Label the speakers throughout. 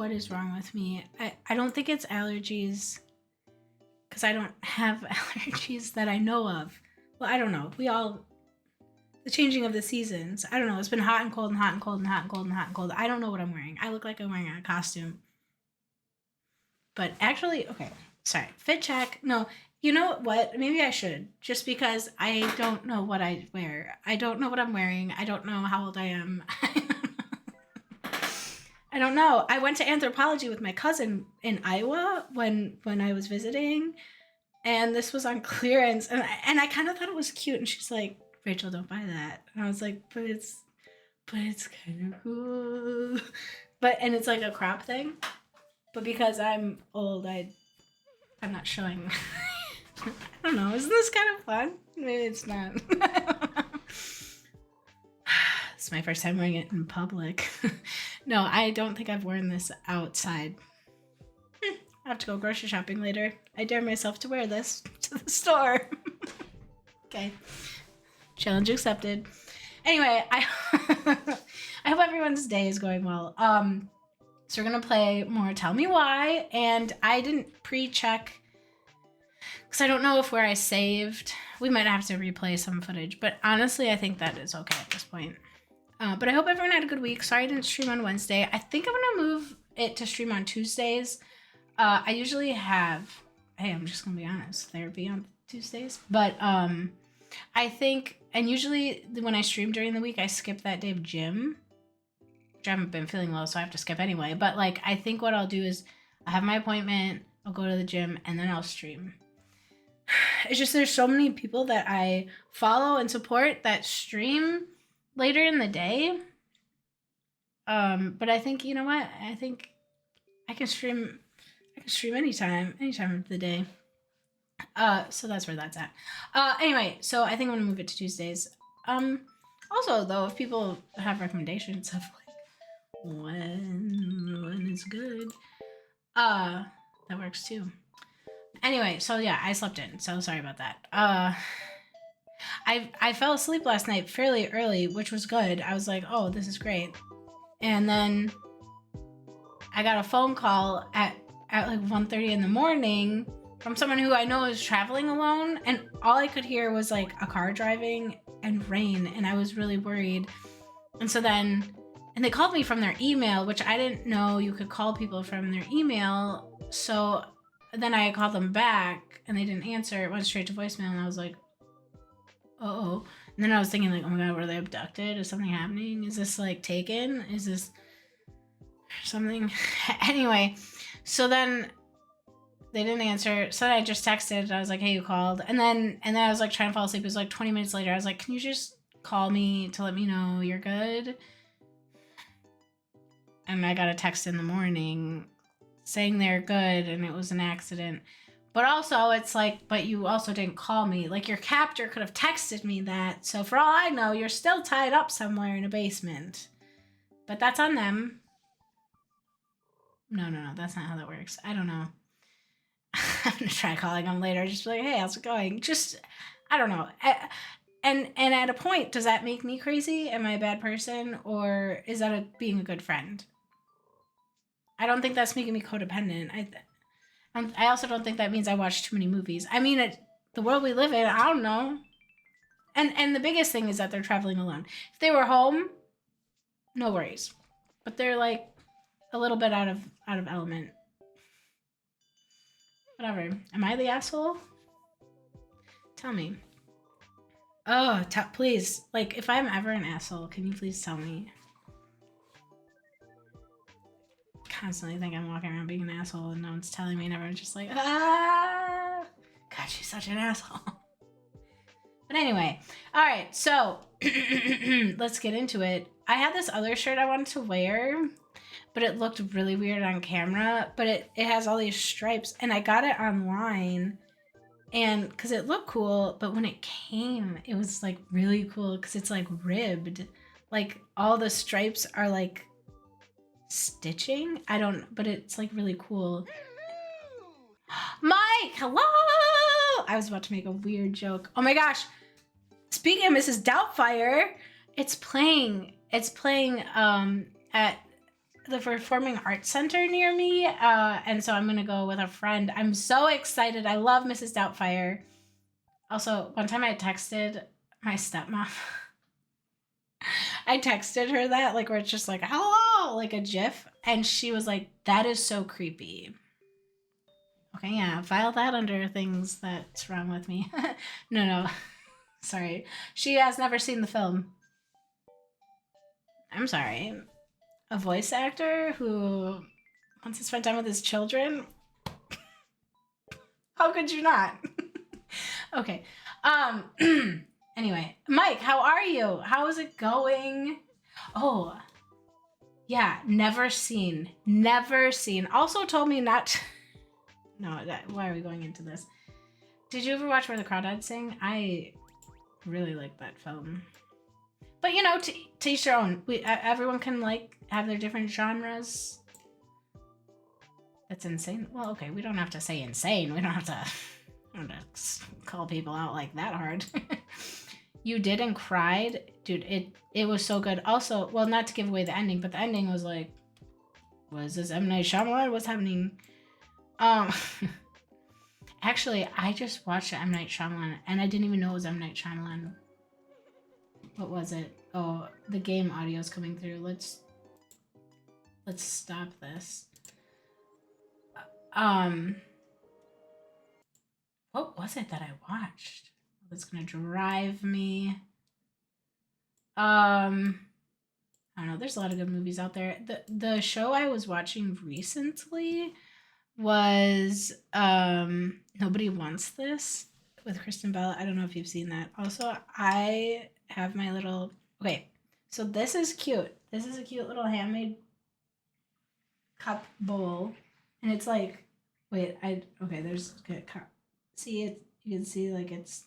Speaker 1: what is wrong with me. I don't think it's allergies, because I don't have allergies that I know of. Well, I don't know. The changing of the seasons. I don't know. It's been hot and cold and hot and cold and hot and cold and hot and cold. I don't know what I'm wearing. I look like I'm wearing a costume. But actually, okay, sorry. Fit check. No, you know what? Maybe I should. Just because I don't know what I wear. I don't know what I'm wearing. I don't know how old I am. I don't know. I went to Anthropologie with my cousin in Iowa when I was visiting, and this was on clearance, and I kind of thought it was cute. And she's like, "Rachel, don't buy that." And I was like, "But it's kind of cool." And it's like a crop thing. But because I'm old, I'm not showing. I don't know. Isn't this kind of fun? Maybe it's not. It's my first time wearing it in public. No, I don't think I've worn this outside. I have to go grocery shopping later. I dare myself to wear this to the store. Okay. Challenge accepted. Anyway, I hope everyone's day is going well. So we're going to play more Tell Me Why, and I didn't pre-check because I don't know if where I saved. We might have to replay some footage, but honestly, I think that is okay at this point. But I hope everyone had a good week. Sorry I didn't stream on Wednesday. I think I'm going to move it to stream on Tuesdays. I usually have, hey, I'm just going to be honest, therapy on Tuesdays. But I think, and usually when I stream during the week, I skip that day of gym. Which I haven't been feeling well, so I have to skip anyway. But like, I think what I'll do is I have my appointment, I'll go to the gym, and then I'll stream. It's just there's so many people that I follow and support that stream later in the day. But I think, you know what? I think I can stream anytime of the day. So that's where that's at. Anyway, so I think I'm gonna move it to Tuesdays. Also though, if people have recommendations of like when it's good, that works too. Anyway, so yeah, I slept in, so sorry about that. I fell asleep last night fairly early, which was good. I was like, oh, this is great. And then I got a phone call at like 1:30 in the morning from someone who I know is traveling alone, and all I could hear was like a car driving and rain, and I was really worried. And so then, and they called me from their email, which I didn't know you could call people from their email. So then I called them back and they didn't answer. It went straight to voicemail, and I was like, uh-oh. And then I was thinking like, oh my God, were they abducted? Is something happening? Is this like taken? Is this something? Anyway, so then they didn't answer. So I just texted. I was like, hey, you called. And then I was like trying to fall asleep. It was like 20 minutes later. I was like, can you just call me to let me know you're good? And I got a text in the morning saying they're good and it was an accident. But also it's like, but you also didn't call me. Like your captor could have texted me that. So for all I know, you're still tied up somewhere in a basement. But that's on them. No, that's not how that works. I don't know. I'm gonna try calling them later. Just be like, hey, how's it going? Just, I don't know. And at a point, does that make me crazy? Am I a bad person? Or is that being a good friend? I don't think that's making me codependent. I also don't think that means I watch too many movies. I mean, the world we live in, I don't know. And the biggest thing is that they're traveling alone. If they were home, no worries. But they're like a little bit out of element. Whatever. Am I the asshole? Tell me. Oh, please. Like, if I'm ever an asshole, can you please tell me? Constantly think I'm walking around being an asshole and no one's telling me, and everyone's just like, ah, God, she's such an asshole. But anyway, all right, so let's get into it. I had this other shirt I wanted to wear, but it looked really weird on camera, but it has all these stripes, and I got it online, and because it looked cool, but when it came, it was like really cool because it's like ribbed. Like all the stripes are like stitching. But it's like really cool. Mike, hello! I was about to make a weird joke. Oh my gosh. Speaking of Mrs. Doubtfire, it's playing at the Performing Arts Center near me, and so I'm gonna go with a friend. I'm so excited. I love Mrs. Doubtfire. Also, one time I texted my stepmom. I texted her that, like, where it's just like, hello, like a GIF. And she was like, that is so creepy. Okay, yeah, file that under things that's wrong with me. No. Sorry. She has never seen the film. I'm sorry. A voice actor who wants to spend time with his children? How could you not? Okay. Anyway, Mike, how are you? How is it going? Oh, yeah, never seen. Also told me not to... No, why are we going into this? Did you ever watch Where the Crawdads Sing? I really like that film. But, you know, to each their own. Everyone can, like, have their different genres. That's insane. Well, okay, we don't have to say insane. We don't have to call people out like that hard. You did and cried? Dude, it was so good. Also, well, not to give away the ending, but the ending was like, was this M. Night Shyamalan? What's happening? Actually, I just watched M. Night Shyamalan, and I didn't even know it was M. Night Shyamalan. What was it? Oh, the game audio is coming through. Let's stop this. What was it that I watched? That's gonna drive me. I don't know. There's a lot of good movies out there. The show I was watching recently was Nobody Wants This with Kristen Bell. I don't know if you've seen that. Also, I have my little... Okay, so this is cute. This is a cute little handmade cup bowl. And it's like... Wait, okay, there's... See, it. You can see, like, it's...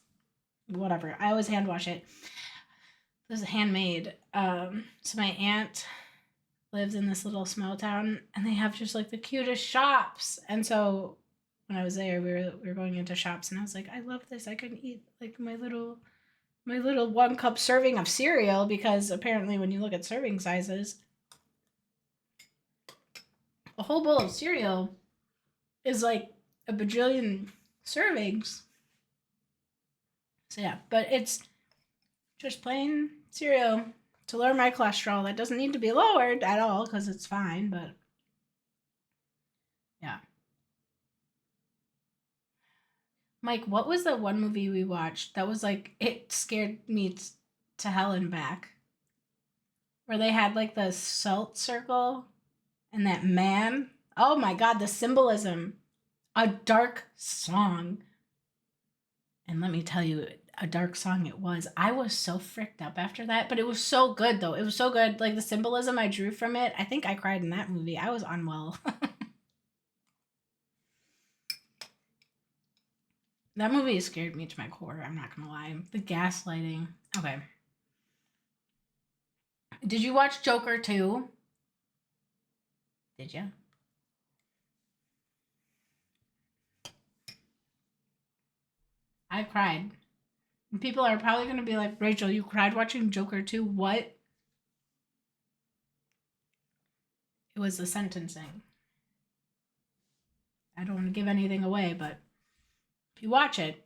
Speaker 1: Whatever. I always hand wash it. This is handmade. So my aunt lives in this little small town, and they have just like the cutest shops. And so when I was there, we were going into shops, and I was like, I love this. I can eat like my little 1 cup serving of cereal, because apparently when you look at serving sizes, a whole bowl of cereal is like a bajillion servings. So yeah, but it's just plain cereal to lower my cholesterol. That doesn't need to be lowered at all, because it's fine, but yeah. Mike, what was the one movie we watched that was like, it scared me to hell and back? Where they had like the salt circle and that man. Oh my God, the symbolism. A dark song. And let me tell you, a dark song it was. I was so fricked up after that, but it was so good though. It was so good. Like the symbolism I drew from it. I think I cried in that movie. I was unwell. That movie scared me to my core. I'm not gonna lie. The gaslighting. Okay. Did you watch Joker 2? Did you? I cried. And people are probably going to be like, Rachel, you cried watching Joker 2? What? It was the sentencing. I don't want to give anything away, but if you watch it,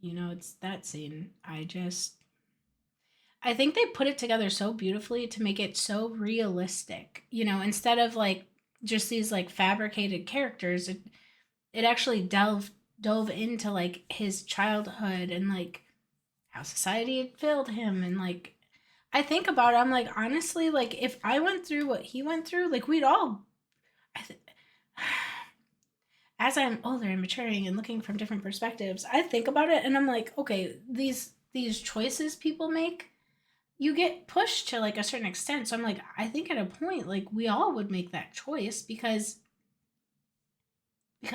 Speaker 1: you know it's that scene. I think they put it together so beautifully to make it so realistic. You know, instead of like just these like fabricated characters, it actually dove into like his childhood and like how society had failed him. And like I think about it, I'm like, honestly, like if I went through what he went through, like we'd all as I'm older and maturing and looking from different perspectives, I think about it and I'm like, okay, these choices people make, you get pushed to like a certain extent. So I'm like, I think at a point, like we all would make that choice because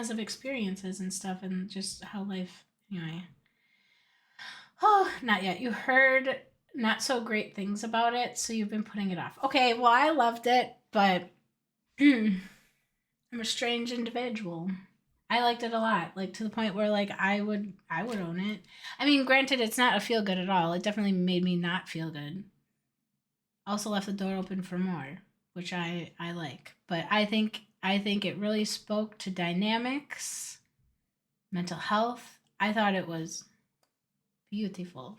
Speaker 1: of experiences and stuff and just how life, anyway. Oh, not yet. You heard not so great things about it, so you've been putting it off. Okay, well, I loved it, but I'm a strange individual. I liked it a lot, like to the point where like I would own it. I mean, granted, it's not a feel good at all. It definitely made me not feel good. Also left the door open for more. which I like. But I think it really spoke to dynamics, mental health. I thought it was beautiful.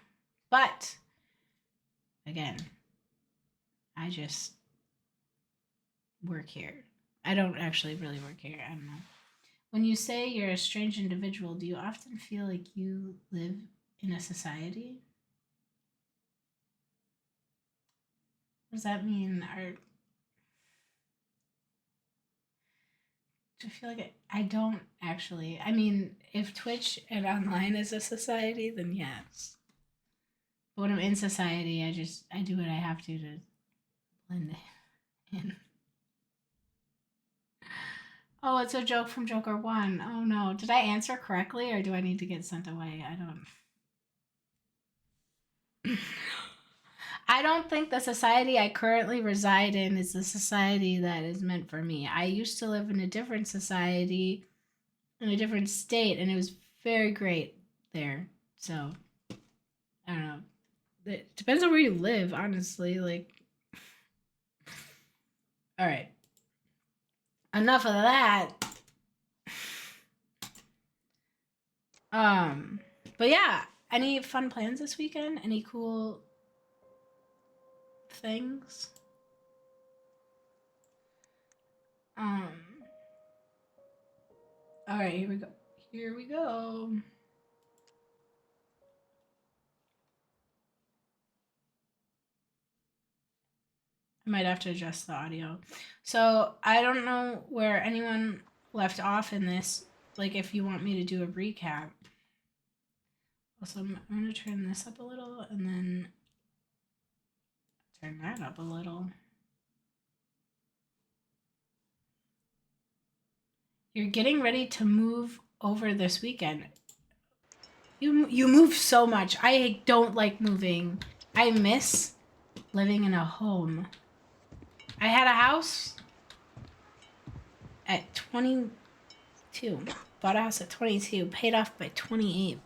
Speaker 1: But again, I just work here. I don't actually really work here. I don't know. When you say you're a strange individual, do you often feel like you live in a society? What does that mean? I feel like I don't actually. I mean, if Twitch and online is a society, then yes. But when I'm in society, I do what I have to blend in. Oh, it's a joke from Joker 1. Oh no. Did I answer correctly or do I need to get sent away? I don't. I don't think the society I currently reside in is the society that is meant for me. I used to live in a different society, in a different state, and it was very great there. So, I don't know. It depends on where you live, honestly. Like, all right. Enough of that. But yeah, any fun plans this weekend? Any cool things? Um, all right, here we go. Here we go. I might have to adjust the audio. So I don't know where anyone left off in this. Like, if you want me to do a recap. Also, I'm going to turn this up a little and then turn that up a little. You're getting ready to move over this weekend. You move so much. I don't like moving. I miss living in a home. I had a house at 22. Bought a house at 22. Paid off by 28.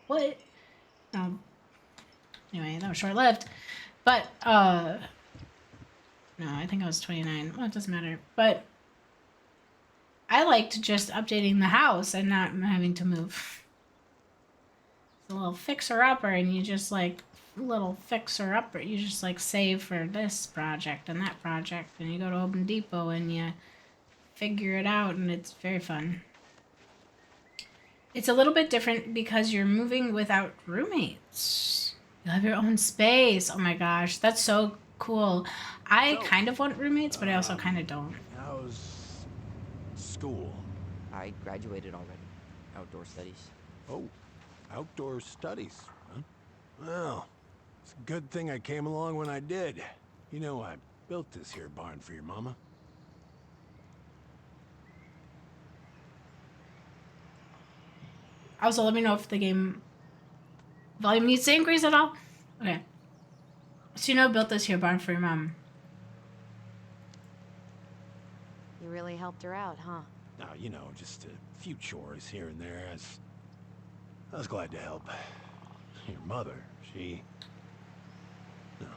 Speaker 1: What? No. Anyway, that was short lived. But no, I think I was 29. Well, it doesn't matter. But I liked just updating the house and not having to move. It's a little fixer upper, and you just like little fixer upper. You just like save for this project and that project, and you go to Home Depot and you figure it out, and it's very fun. It's a little bit different because you're moving without roommates. You have your own space. Oh my gosh, that's so cool. I kind of want roommates, but I also kind of don't.
Speaker 2: How's school?
Speaker 3: I graduated already. Outdoor studies.
Speaker 2: Oh, outdoor studies, huh? Well, it's a good thing I came along when I did. You know, I built this here barn for your mama.
Speaker 1: Also, let me know if the game volume needs to increase at all. Okay. So you know, built this here barn for your mom.
Speaker 4: You really helped her out, huh?
Speaker 2: Now, you know, just a few chores here and there. I was glad to help. Your mother, she... No.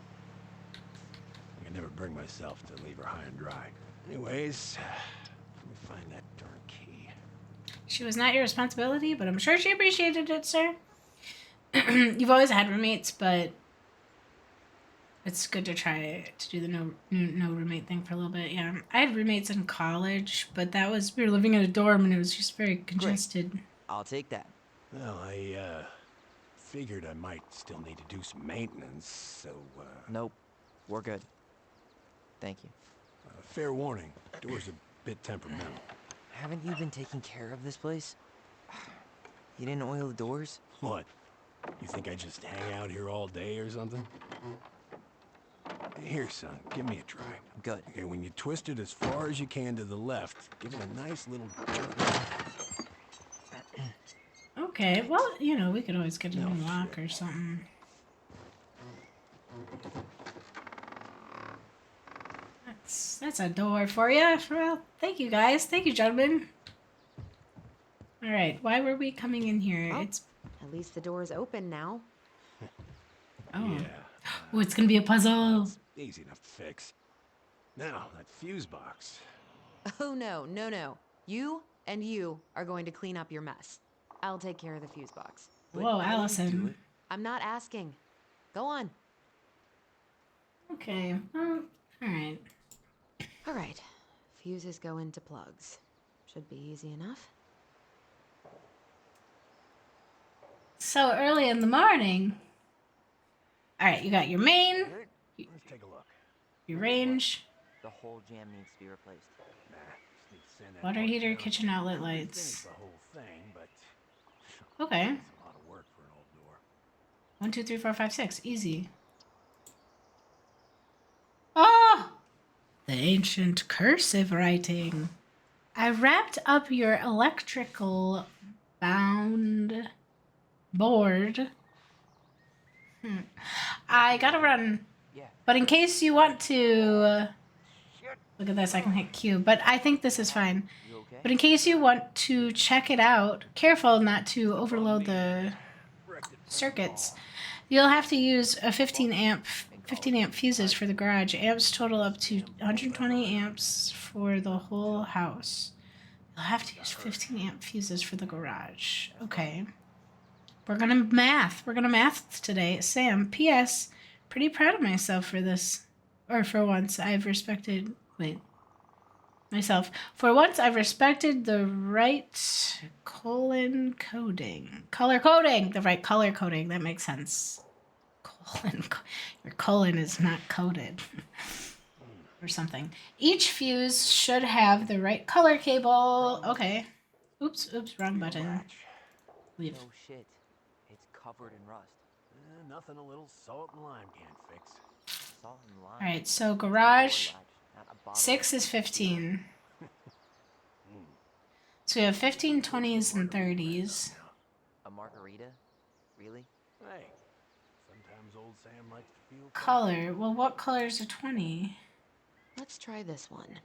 Speaker 2: I could never bring myself to leave her high and dry. Anyways, let me find that darn key.
Speaker 1: She was not your responsibility, but I'm sure she appreciated it, sir. You've always had roommates, but it's good to try to do the no roommate thing for a little bit. Yeah, I had roommates in college, but that was we were living in a dorm and it was just very congested.
Speaker 3: Great. I'll take that.
Speaker 2: Well, I figured I might still need to do some maintenance, so
Speaker 3: Nope. We're good. Thank you.
Speaker 2: fair warning, door's a bit temperamental.
Speaker 3: Haven't you been taking care of this place? You didn't oil the doors?
Speaker 2: What? You think I just hang out here all day or something? Here, son, give me a try.
Speaker 3: Good.
Speaker 2: Okay, when you twist it as far as you can to the left, give it a nice little jerk.
Speaker 1: Okay, well, you know, we could always get a new lock or something. That's a door for you. Well, thank you guys. Thank you, gentlemen. All right, why were we coming in here?
Speaker 4: Well,
Speaker 1: It's
Speaker 4: at least the door's open now.
Speaker 1: oh,
Speaker 2: Yeah.
Speaker 1: oh, it's gonna be a puzzle.
Speaker 2: It's easy enough to fix. Now, that fuse box.
Speaker 4: Oh, no, no, no. You and you are going to clean up your mess. I'll take care of the fuse box.
Speaker 3: But
Speaker 1: Whoa,
Speaker 3: I always do
Speaker 1: Allison.
Speaker 3: it.
Speaker 4: I'm not asking. Go on.
Speaker 1: Okay, well, alright.
Speaker 4: All right. Fuses go into plugs. Should be easy enough.
Speaker 1: So early in the morning. Alright, you got your main,
Speaker 2: Let's take a look.
Speaker 1: your range,
Speaker 3: The whole jam needs to be replaced.
Speaker 2: Nah, just need to sand that
Speaker 1: water
Speaker 2: part
Speaker 1: heater,
Speaker 2: down.
Speaker 1: kitchen outlet
Speaker 2: Finish
Speaker 1: lights.
Speaker 2: the whole thing, but
Speaker 1: Okay.
Speaker 2: that's a lot of work for an old door.
Speaker 1: 1, 2, 3, 4, 5, 6. Easy. Oh! The ancient cursive writing. I wrapped up your electrical bound board. I gotta run.
Speaker 3: Yeah.
Speaker 1: But in case you want to...
Speaker 3: Shit.
Speaker 1: look at this, I can hit Q. But I think this is fine.
Speaker 3: You okay?
Speaker 1: But in case you want to check it out, careful not to overload the circuits. You'll have to use a 15 amp fuses for the garage. Amps total up to 120 amps for the whole house. You'll have to use 15 amp fuses for the garage. Okay. We're gonna math today. Sam, P.S. Pretty proud of myself for this. Or for once, I've respected... wait. Myself. For once, I've respected the right color coding. The right color coding. That makes sense. Your colon is not coded. Or something. Each fuse should have the right color cable. Okay. Oops, wrong button. Leave.
Speaker 3: No shit. It's covered in rust.
Speaker 2: Nothing a little salt and lime can't fix.
Speaker 3: Salt and lime.
Speaker 1: Alright, so
Speaker 3: It's a door
Speaker 1: garage.
Speaker 3: latch, not a bottle
Speaker 1: 6
Speaker 3: of
Speaker 1: is 15.
Speaker 2: Hmm.
Speaker 1: So we have 15, 20s, and 30s.
Speaker 3: A margarita? Really?
Speaker 2: Hey, sometimes old Sam likes to feel
Speaker 1: Color. Well, what color is a 20?
Speaker 4: Let's try this one.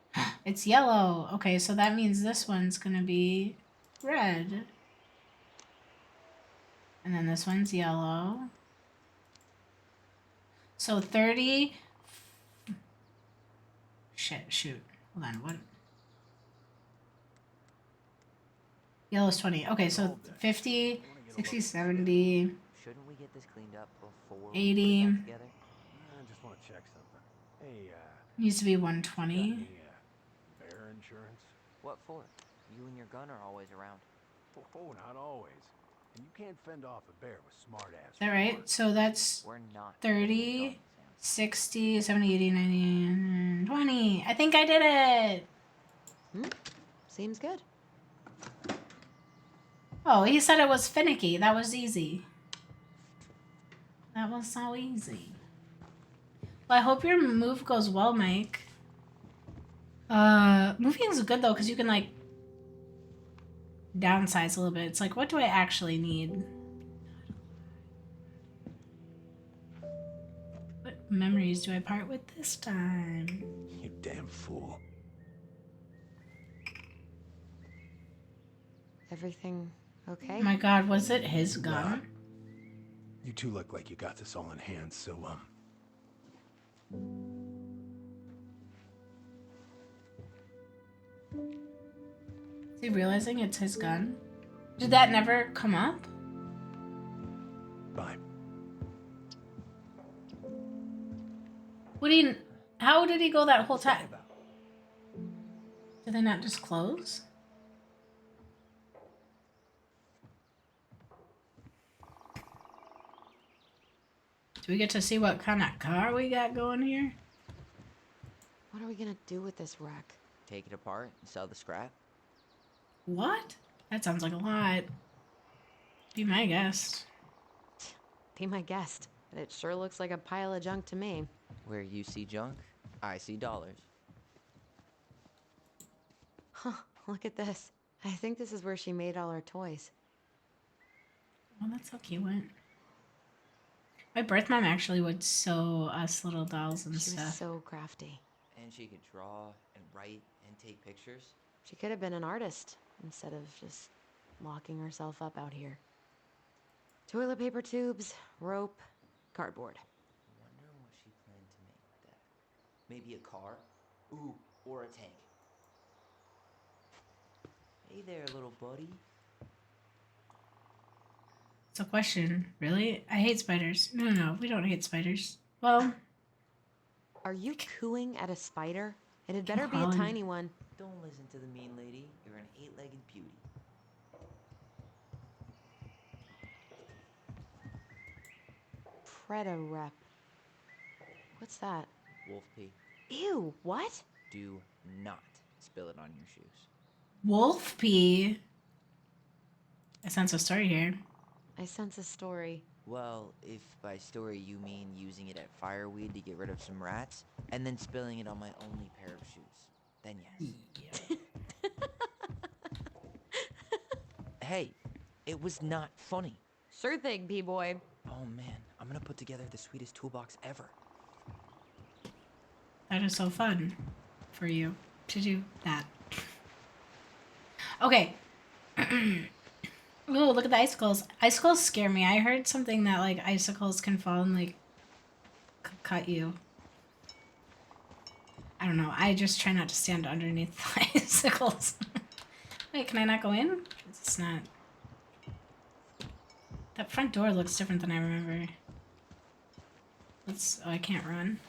Speaker 1: It's yellow. Okay, so that means this one's gonna be red. And then this one's yellow. So 30. Shoot. Hold on, what? Yellow's 20. Okay, so 50, 60, 70.
Speaker 3: Shouldn't we get this cleaned up before
Speaker 1: 80.
Speaker 3: we put it back together?
Speaker 2: I just want to check something. Hey,
Speaker 1: Needs to be
Speaker 2: got
Speaker 1: 120.
Speaker 2: any, bear insurance?
Speaker 3: What for? You and your gun are always around.
Speaker 2: Oh, not always. And you can't fend off a bear with smart ass.
Speaker 1: Is that right? So that's
Speaker 3: We're not
Speaker 1: 30,
Speaker 3: getting a gun, Sam.
Speaker 1: 60, 70, 80, 90, 20. I think I did it.
Speaker 4: Seems good.
Speaker 1: Oh, he said it was finicky. That was easy. That was so easy. Well, I hope your move goes well, Mike. Moving is good though, because you can like downsize a little bit. It's like, what do I actually need? What memories do I part with this time?
Speaker 2: You damn fool.
Speaker 4: Everything okay?
Speaker 1: Oh my god, was it his gun?
Speaker 2: You two look like you got this all in hand, so,
Speaker 1: Is he realizing it's his gun? Did that never come up?
Speaker 2: bye.
Speaker 1: How did he go that whole time? Did they not just close? Do we get to see what kind of car we got going here?
Speaker 4: What are we gonna do with this wreck?
Speaker 3: Take it apart and sell the scrap?
Speaker 1: What? That sounds like a lot. Be my guest.
Speaker 4: Be my guest. But it sure looks like a pile of junk to me.
Speaker 3: Where you see junk, I see dollars.
Speaker 4: Huh, look at this. I think this is where she made all her toys.
Speaker 1: Oh, that's so cute. My birth mom actually would sew us little dolls and
Speaker 4: She was
Speaker 1: stuff.
Speaker 4: so crafty.
Speaker 3: And she could draw and write and take pictures.
Speaker 4: She could have been an artist instead of just locking herself up out here. Toilet paper tubes, rope, cardboard.
Speaker 3: Wonder what she planned to make with that. Maybe a car? Ooh, or a tank. Hey there, little buddy.
Speaker 1: It's a question. Really? I hate spiders. No, we don't hate spiders. Well,
Speaker 4: Are you cooing at a spider? It had
Speaker 1: Keep
Speaker 4: better be a
Speaker 1: calling.
Speaker 4: tiny one.
Speaker 3: Don't listen to the mean lady. You're an 8-legged beauty.
Speaker 4: Preda-rep. What's that?
Speaker 3: Wolf pee.
Speaker 4: Ew, what?
Speaker 3: Do not spill it on your shoes.
Speaker 1: Wolf pee. I sense a story here.
Speaker 4: I sense a story.
Speaker 3: Well, if by story you mean using it at fireweed to get rid of some rats, and then spilling it on my only pair of shoes, then yes. Hey, it was not funny.
Speaker 4: Sure thing, P-boy.
Speaker 3: Oh man, I'm gonna put together the sweetest toolbox ever.
Speaker 1: That is so fun for you to do that. Okay. Ooh, look at the icicles. Icicles scare me. I heard something that like icicles can fall and like cut you. I don't know. I just try not to stand underneath the icicles. Wait, can I not go in? It's not. That front door looks different than I remember. Let's. Oh, I can't run.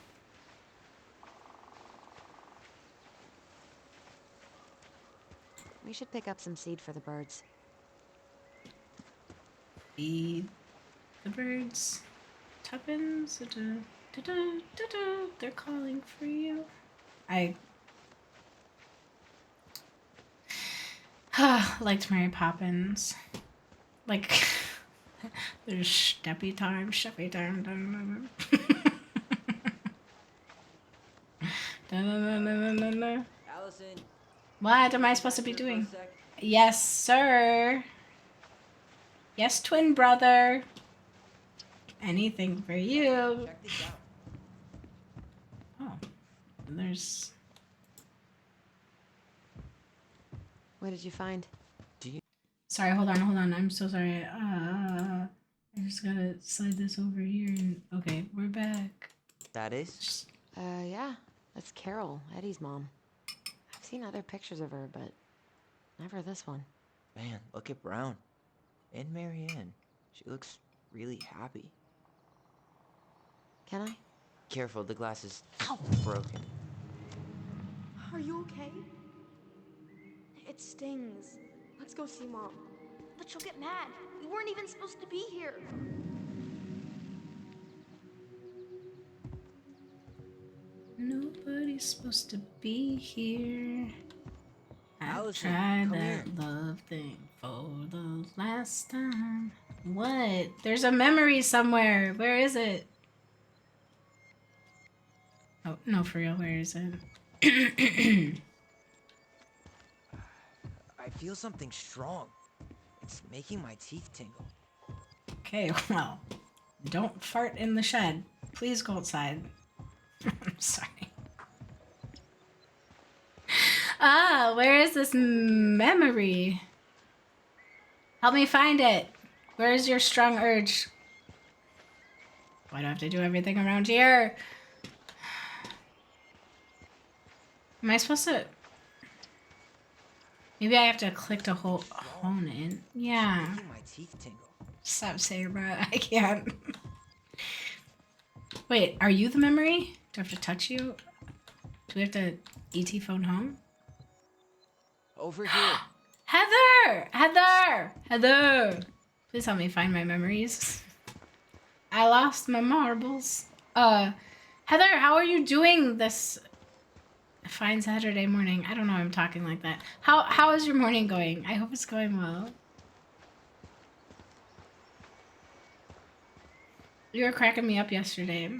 Speaker 4: We should pick up some seed for the birds.
Speaker 1: Feed the birds. Tuppence. They're calling for you. I liked Mary Poppins. Like, there's Steppy time.
Speaker 3: Allison,
Speaker 1: What am I supposed to be doing? Yes, sir. Yes, twin brother. Anything for you.
Speaker 3: check this out.
Speaker 1: Oh, there's.
Speaker 4: What did you find?
Speaker 1: Sorry, hold on. I'm so sorry. I just gotta slide this over here and. Okay, we're back.
Speaker 3: That is?
Speaker 4: Yeah. That's Carol, Eddie's mom. I've seen other pictures of her, but never this one.
Speaker 3: Man, look at Brown. And Marianne. She looks really happy.
Speaker 4: Can I?
Speaker 3: Careful, the glass is broken.
Speaker 5: Are you okay? It stings. Let's go see Mom. But she'll get mad. We weren't even supposed to be here.
Speaker 1: Nobody's supposed to be here. I
Speaker 3: Allison,
Speaker 1: tried
Speaker 3: come
Speaker 1: that
Speaker 3: here.
Speaker 1: love thing for the last time. What? There's a memory somewhere. Where is it? Oh, no, for real, where is it?
Speaker 3: I feel something strong. It's making my teeth tingle.
Speaker 1: Okay, well, don't fart in the shed. Please go outside. I'm sorry. Where is this memory? Help me find it. Where is your strong urge? Why do I have to do everything around here? Am I supposed to... Maybe I have to click to hone in. Yeah.
Speaker 3: Making my teeth tingle.
Speaker 1: Stop saying that. I can't. Wait, are you the memory? Do I have to touch you? Do we have to ET phone home?
Speaker 3: Over here.
Speaker 1: Heather! Please help me find my memories. I lost my marbles. Heather, how are you doing this fine Saturday morning? I don't know why I'm talking like that. How is your morning going? I hope it's going well. You were cracking me up yesterday.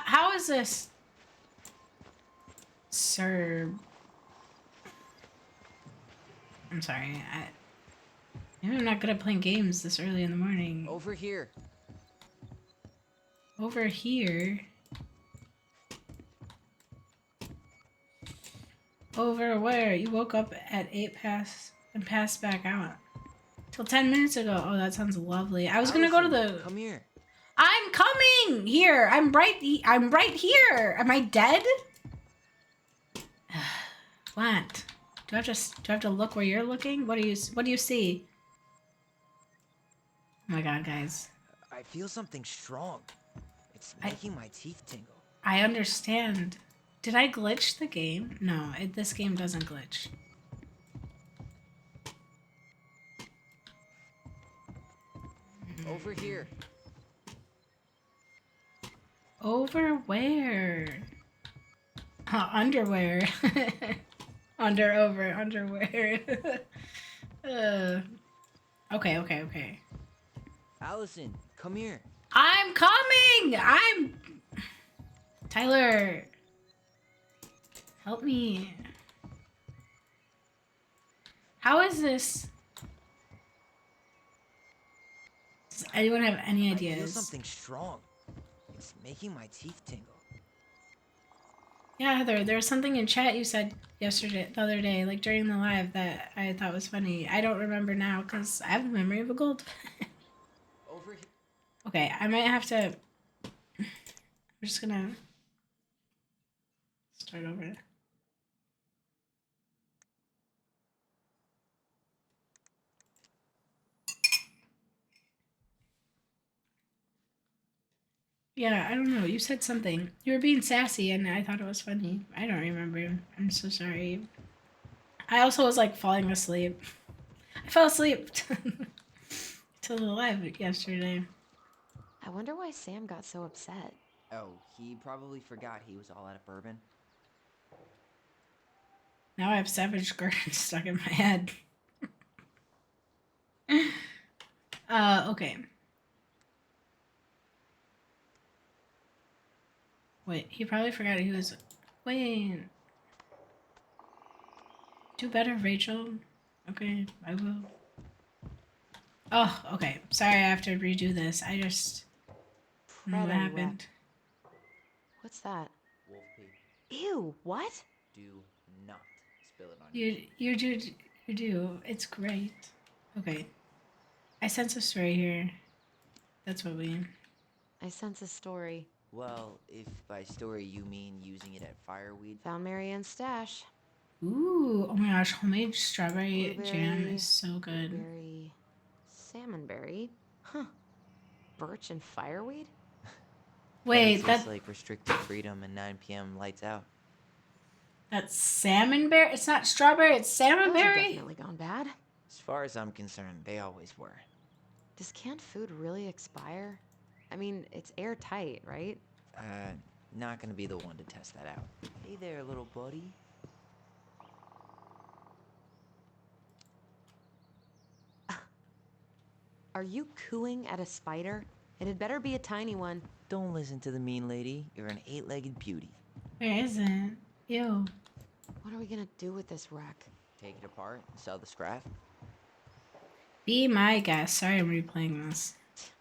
Speaker 1: How is this? Sir. I'm sorry. Maybe I'm not good at playing games this early in the morning.
Speaker 3: Over here.
Speaker 1: Over here. Over where? You woke up at 8 past and passed back out. Till 10 minutes ago. Oh, that sounds lovely. I was gonna go to
Speaker 3: Allison,
Speaker 1: the.
Speaker 3: Come here.
Speaker 1: I'm coming here. I'm right here. Am I dead? What? Do I have to look where you're looking? What do you see? Oh my god, guys.
Speaker 3: I feel something strong. It's
Speaker 1: I-
Speaker 3: making my teeth tingle.
Speaker 1: I understand. Did I glitch the game? No, this game doesn't glitch.
Speaker 3: Over here.
Speaker 1: Over where? Underwear. Underwear. Okay.
Speaker 3: Allison, come here.
Speaker 1: I'm coming! Tyler. Help me. How is this? Does anyone have any
Speaker 3: I feel
Speaker 1: ideas?
Speaker 3: something strong. It's making my teeth tingle.
Speaker 1: Yeah, Heather, there was something in chat you said the other day, like during the live, that I thought was funny. I don't remember now because I have the memory of a gold.
Speaker 3: Over here.
Speaker 1: Okay, I might have to. I'm just gonna start over. Yeah, I don't know. You said something. You were being sassy, and I thought it was funny. I don't remember. I'm so sorry. I also was like falling asleep. I fell asleep to the live yesterday.
Speaker 4: I wonder why Sam got so upset.
Speaker 3: Oh, he probably forgot he was all out of bourbon.
Speaker 1: Now I have Savage Garden stuck in my head. Okay. Wait, he probably forgot he was. Wait. Do better, Rachel. Okay, I will. Oh, okay. Sorry I have to redo this. I just. I don't know what
Speaker 4: Preto
Speaker 1: happened.
Speaker 4: What's that?
Speaker 3: Wolf pee.
Speaker 4: Ew, what?
Speaker 3: Do not spill it on
Speaker 1: You do. It's great. Okay. I sense a story here. That's what we.
Speaker 4: I sense a story.
Speaker 3: Well, if by story you mean using it at fireweed.
Speaker 4: Found Marianne's stash.
Speaker 1: Ooh, oh my gosh, homemade strawberry jam
Speaker 4: Blueberry,
Speaker 1: is so good.
Speaker 4: blueberry, salmonberry. Huh. Birch and fireweed?
Speaker 1: Wait,
Speaker 3: Tastes
Speaker 1: that
Speaker 3: like restricted freedom and 9 p.m. lights out.
Speaker 1: that's salmon berry. It's not strawberry. It's salmon
Speaker 4: Those have
Speaker 1: berry.
Speaker 4: definitely gone bad.
Speaker 3: As far as I'm concerned, they always were.
Speaker 4: Does canned food really expire? I mean, it's airtight, right?
Speaker 3: Not gonna be the one to test that out. Hey there, little buddy.
Speaker 4: Are you cooing at a spider? It had better be a tiny one.
Speaker 3: Don't listen to the mean lady. You're an 8-legged beauty.
Speaker 1: Where is it? Ew.
Speaker 4: What are we gonna do with this wreck?
Speaker 3: Take it apart and sell the scrap.
Speaker 1: Be my guest. Sorry, I'm replaying this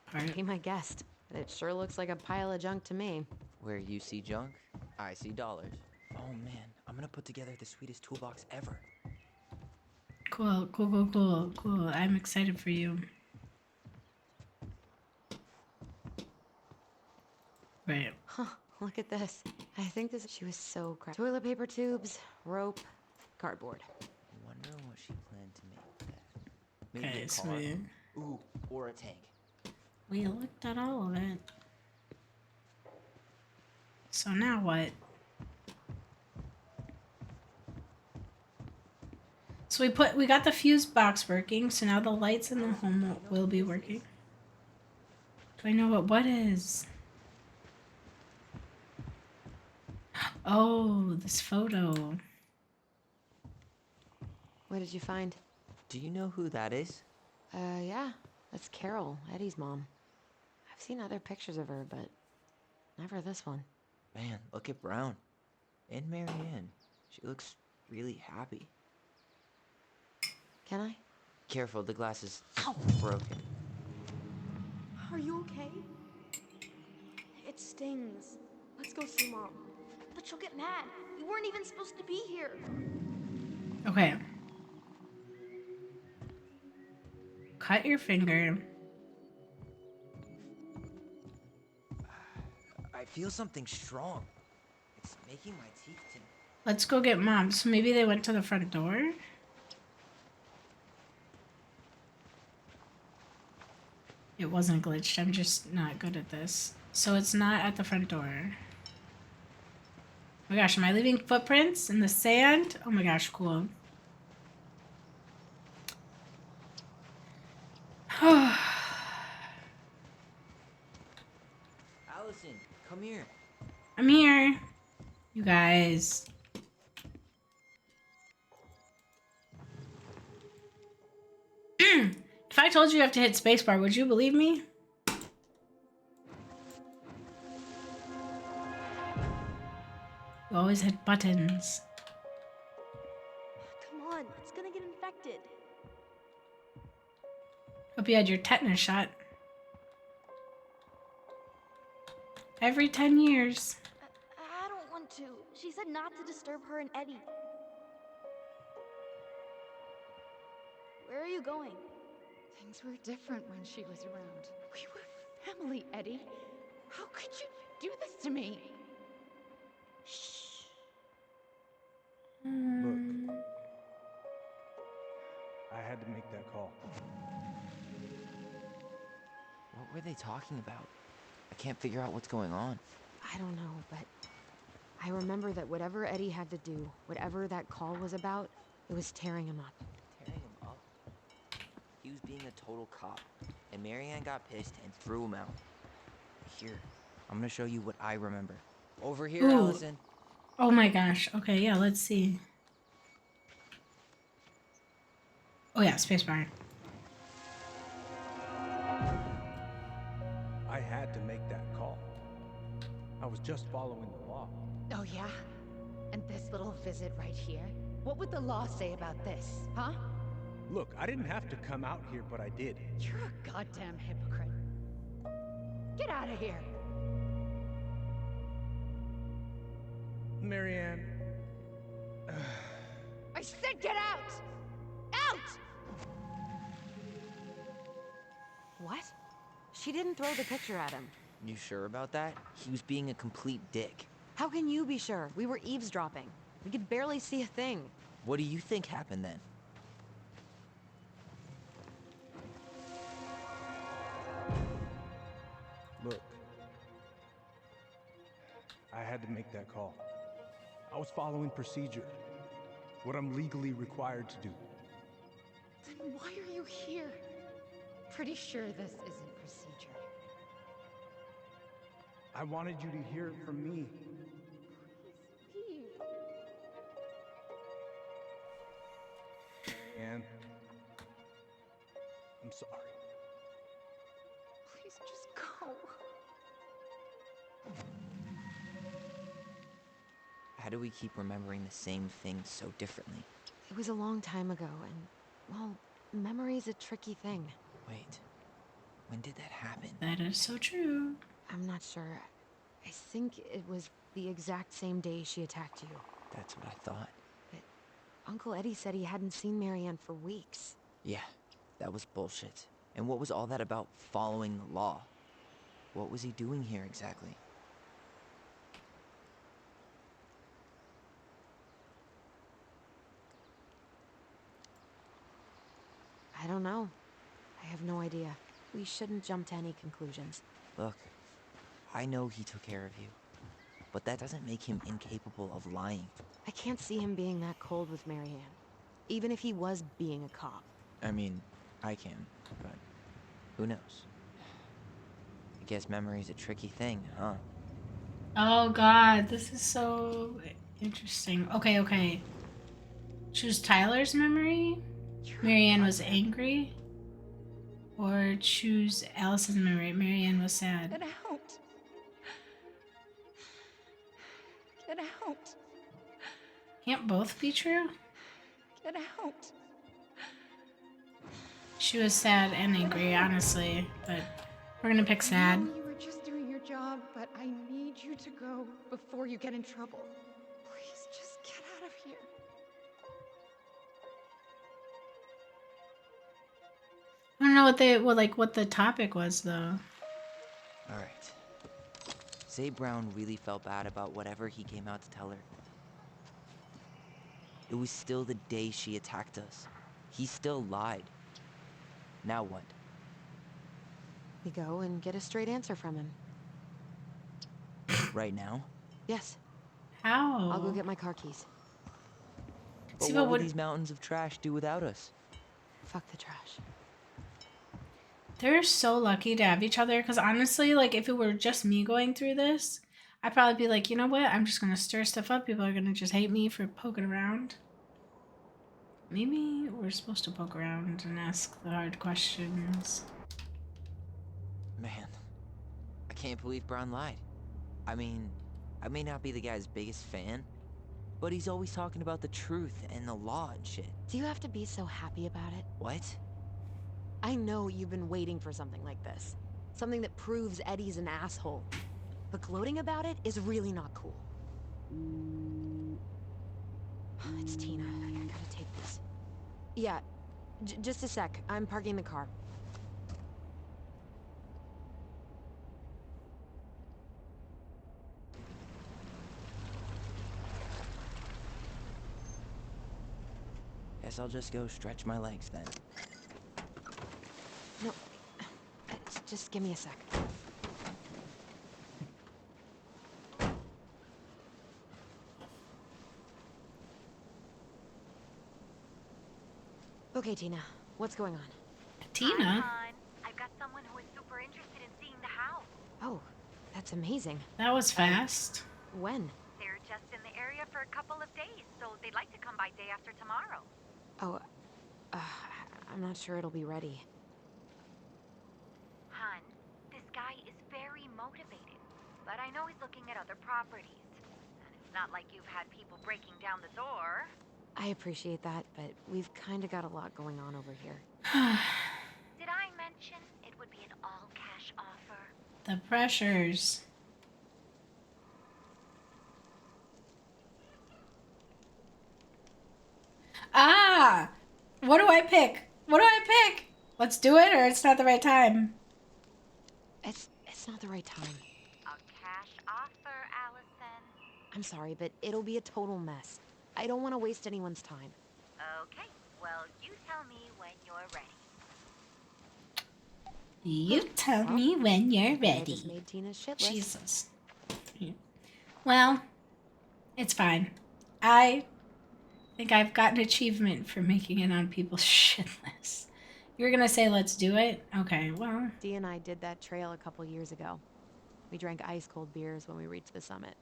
Speaker 1: part.
Speaker 4: Be my guest. It sure looks like a pile of junk to me.
Speaker 3: Where you see junk, I see dollars. Oh man, I'm gonna put together the sweetest toolbox ever.
Speaker 1: Cool. I'm excited for you. Right.
Speaker 4: Huh, look at this. I think she was so crap. Toilet paper tubes, rope, cardboard.
Speaker 3: I wonder what she planned to make with that. Maybe
Speaker 1: Okay,
Speaker 3: a
Speaker 1: so
Speaker 3: car. Ooh, or a tank.
Speaker 1: we looked at all of it. So now what? So we got the fuse box working, so now the lights in the home will be working. Do I know what is? Oh, this photo.
Speaker 4: What did you find?
Speaker 3: Do you know who that is?
Speaker 4: Yeah, that's Carol, Eddie's mom. I've seen other pictures of her, but never this one.
Speaker 3: Man, look at Brown. And Marianne. She looks really happy.
Speaker 4: Can I?
Speaker 3: Careful, the glass is broken.
Speaker 5: Are you okay? It stings. Let's go see Mom. But she'll get mad. We weren't even supposed to be here.
Speaker 1: Okay. cut your finger.
Speaker 3: I feel something strong. It's making my teeth tingle.
Speaker 1: Let's go get Mom. So maybe they went to the front door? It wasn't glitched. I'm just not good at this. So it's not at the front door. Oh my gosh, am I leaving footprints in the sand? Oh my gosh, cool.
Speaker 3: Allison, come here.
Speaker 1: I'm here. You guys. If I told you you have to hit spacebar, would you believe me? You always hit buttons.
Speaker 5: Come on, it's gonna get infected.
Speaker 1: Hope you had your tetanus shot. Every 10 years.
Speaker 5: I don't want to. She said not to disturb her and Eddie. Where are you going?
Speaker 6: Things were different when she was around. We were family, Eddie. How could you do this to me?
Speaker 5: Shh.
Speaker 2: Look. I had to make that call.
Speaker 3: What were they talking about? I can't figure out what's going on.
Speaker 4: I don't know, but I remember that whatever Eddie had to do, whatever that call was about, it was tearing him up.
Speaker 3: Tearing him up? He was being a total cop, and Marianne got pissed and threw him out. Here, I'm gonna show you what I remember. Over here,
Speaker 1: Ooh.
Speaker 3: Allison.
Speaker 1: Oh my gosh. Okay, yeah, let's see. Oh yeah, spacebar.
Speaker 2: I had to make that call. I was just following the law.
Speaker 6: Oh, yeah? And this little visit right here? What would the law say about this, huh?
Speaker 2: Look, I didn't have to come out here, but I did.
Speaker 6: You're a goddamn hypocrite. Get out of here.
Speaker 2: Marianne.
Speaker 6: I said get out! Out!
Speaker 4: What? She didn't throw the picture at him.
Speaker 3: You sure about that? He was being a complete dick.
Speaker 4: How can you be sure? We were eavesdropping. We could barely see a thing.
Speaker 3: What do you think happened then?
Speaker 2: Look. I had to make that call. I was following procedure. What I'm legally required to do.
Speaker 6: Then why are you here? Pretty sure this isn't procedure.
Speaker 2: I wanted you to hear it from me.
Speaker 6: Please leave.
Speaker 2: Anne. I'm sorry.
Speaker 6: Please just go.
Speaker 3: How do we keep remembering the same things so differently?
Speaker 4: It was a long time ago, and, well, memory's a tricky thing.
Speaker 3: Wait, when did that happen?
Speaker 1: That is so true.
Speaker 4: I'm not sure. I think it was the exact same day she attacked you.
Speaker 3: That's what I thought.
Speaker 4: Uncle Eddie said he hadn't seen Marianne for weeks.
Speaker 3: Yeah, that was bullshit. And what was all that about following the law? What was he doing here exactly?
Speaker 4: I don't know. I have no idea. We shouldn't jump to any conclusions.
Speaker 3: Look, I know he took care of you, but that doesn't make him incapable of lying.
Speaker 4: I can't see him being that cold with Marianne. Even if he was being a cop.
Speaker 3: I mean, I can, but who knows? I guess memory's a tricky thing, huh?
Speaker 1: Oh god, this is so interesting. Okay. Choose Tyler's memory. Marianne was angry. Or choose Alice's memory. Marianne was sad.
Speaker 6: Get out. Get out.
Speaker 1: Can't both be true?
Speaker 6: Get out.
Speaker 1: She was sad and angry, honestly. But we're gonna pick
Speaker 6: I
Speaker 1: sad.
Speaker 6: know you were just doing your job, but I need you to go before you get in trouble. Please just get out of here.
Speaker 1: I don't know what the topic was though.
Speaker 3: Alright. Say Brown really felt bad about whatever he came out to tell her. It was still the day she attacked us. He still lied. Now what?
Speaker 4: We go and get a straight answer from him.
Speaker 3: Right now?
Speaker 4: Yes.
Speaker 1: How?
Speaker 4: I'll go get my car keys.
Speaker 3: But
Speaker 1: See,
Speaker 3: what
Speaker 1: but
Speaker 3: will these mountains of trash do without us?
Speaker 4: Fuck the trash.
Speaker 1: They're so lucky to have each other, because honestly, like, if it were just me going through this, I'd probably be like, you know what? I'm just going to stir stuff up. People are going to just hate me for poking around. Maybe we're supposed to poke around and ask the hard questions.
Speaker 3: Man, I can't believe Brown lied. I mean, I may not be the guy's biggest fan, but he's always talking about the truth and the law and shit.
Speaker 4: Do you have to be so happy about it?
Speaker 3: What?
Speaker 4: I know you've been waiting for something like this. Something that proves Eddie's an asshole. But gloating about it is really not cool. It's Tina. I gotta take this. Yeah, just a sec. I'm parking the car.
Speaker 3: Guess I'll just go stretch my legs then.
Speaker 4: No, just give me a sec. Okay, Tina, what's going on?
Speaker 1: Tina?
Speaker 7: Hi, hon. I've got someone who is super interested in seeing the house.
Speaker 4: Oh, that's amazing.
Speaker 1: That was fast.
Speaker 4: When?
Speaker 7: They're just in the area for a couple of days, so they'd like to come by day after tomorrow.
Speaker 4: Oh, I'm not sure it'll be ready.
Speaker 7: Hun, this guy is very motivated, but I know he's looking at other properties. And it's not like you've had people breaking down the door.
Speaker 4: I appreciate that, but we've kind of got a lot going on over here.
Speaker 7: Did I mention it would be an all-cash offer?
Speaker 1: The pressures. Ah! What do I pick? What do I pick? Let's do it, or it's not the right time.
Speaker 4: It's not the right time.
Speaker 7: A cash offer, Allison.
Speaker 4: I'm sorry, but it'll be a total mess. I don't want to waste anyone's time.
Speaker 7: Okay, well, you tell me when you're ready.
Speaker 1: You tell me when you're
Speaker 4: I just
Speaker 1: ready.
Speaker 4: made Tina's shit list.
Speaker 1: Jesus. Well, it's fine. I think I've got an achievement for making it on people's shit lists. You were gonna say let's do it? Okay, well.
Speaker 4: Dee and I did that trail a couple years ago. We drank ice-cold beers when we reached the summit.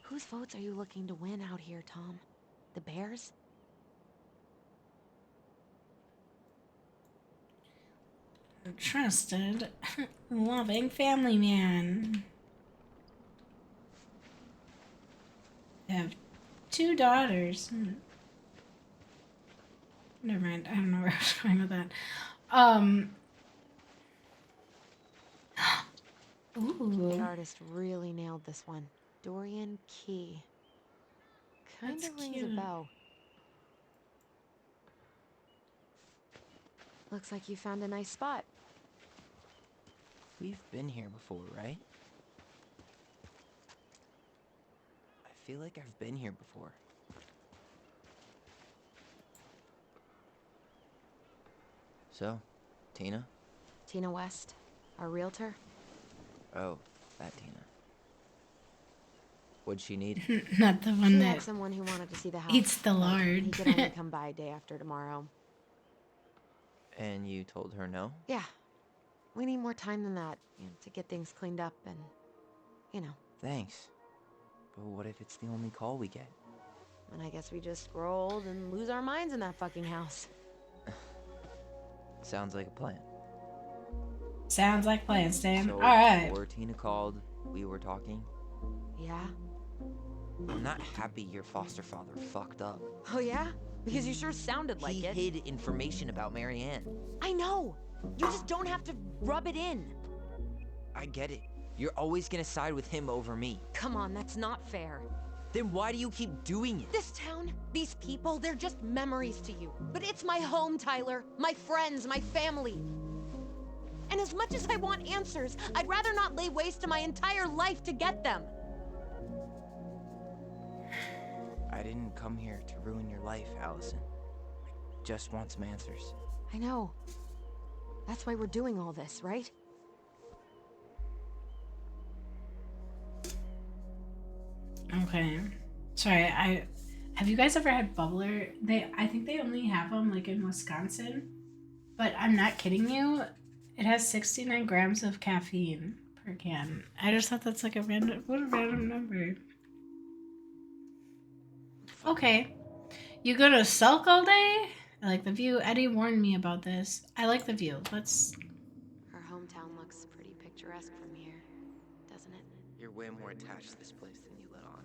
Speaker 4: Whose votes are you looking to win out here, Tom? The Bears?
Speaker 1: Trusted, loving family man. I have 2 daughters. Never mind. I don't know where I was going with that.
Speaker 4: The
Speaker 1: Ooh.
Speaker 4: artist really nailed this one. Dorian Key. Kinda
Speaker 1: That's
Speaker 4: rings
Speaker 1: cute.
Speaker 4: a bell. Looks like you found a nice spot.
Speaker 3: We've been here before, right? I feel like I've been here before. So, Tina?
Speaker 4: Tina West, our realtor.
Speaker 3: Oh, that Tina. What'd she need?
Speaker 1: Not the
Speaker 4: She
Speaker 1: one
Speaker 4: had
Speaker 1: that
Speaker 4: someone who wanted to see the house.
Speaker 1: eats the
Speaker 4: but
Speaker 1: lard.
Speaker 4: He could only come by day after tomorrow.
Speaker 3: And you told her no?
Speaker 4: Yeah. We need more time than that, to get things cleaned up and,
Speaker 3: Thanks. But what if it's the only call we get?
Speaker 4: And I guess we just grow old and lose our minds in that fucking house.
Speaker 3: Sounds like a plan.
Speaker 1: Sounds like plan, Stan.
Speaker 3: So,
Speaker 1: Alright.
Speaker 3: before Tina called, we were talking.
Speaker 4: Yeah?
Speaker 3: I'm not happy your foster father fucked up.
Speaker 4: Oh yeah? Because you sure sounded like
Speaker 3: He
Speaker 4: it.
Speaker 3: hid information about Marianne.
Speaker 4: I know! You just don't have to rub it in.
Speaker 3: I get it. You're always gonna side with him over me.
Speaker 4: Come on, that's not fair.
Speaker 3: Then why do you keep doing it?
Speaker 4: This town, these people, they're just memories to you. But it's my home, Tyler. My friends, my family. And as much as I want answers, I'd rather not lay waste to my entire life to get them.
Speaker 3: I didn't come here to ruin your life, Allison. I just want some answers.
Speaker 4: I know. That's why we're doing all this, right?
Speaker 1: Okay. Sorry, have you guys ever had bubbler? I think they only have them like in Wisconsin. But I'm not kidding you. It has 69 grams of caffeine per can. I just thought that's like what a random number. Okay. You go to Sulk all day? I like the view. Eddie warned me about this. I like the view. Let's...
Speaker 4: Our hometown looks pretty picturesque from here, doesn't it?
Speaker 3: You're way more attached to this place than you let on.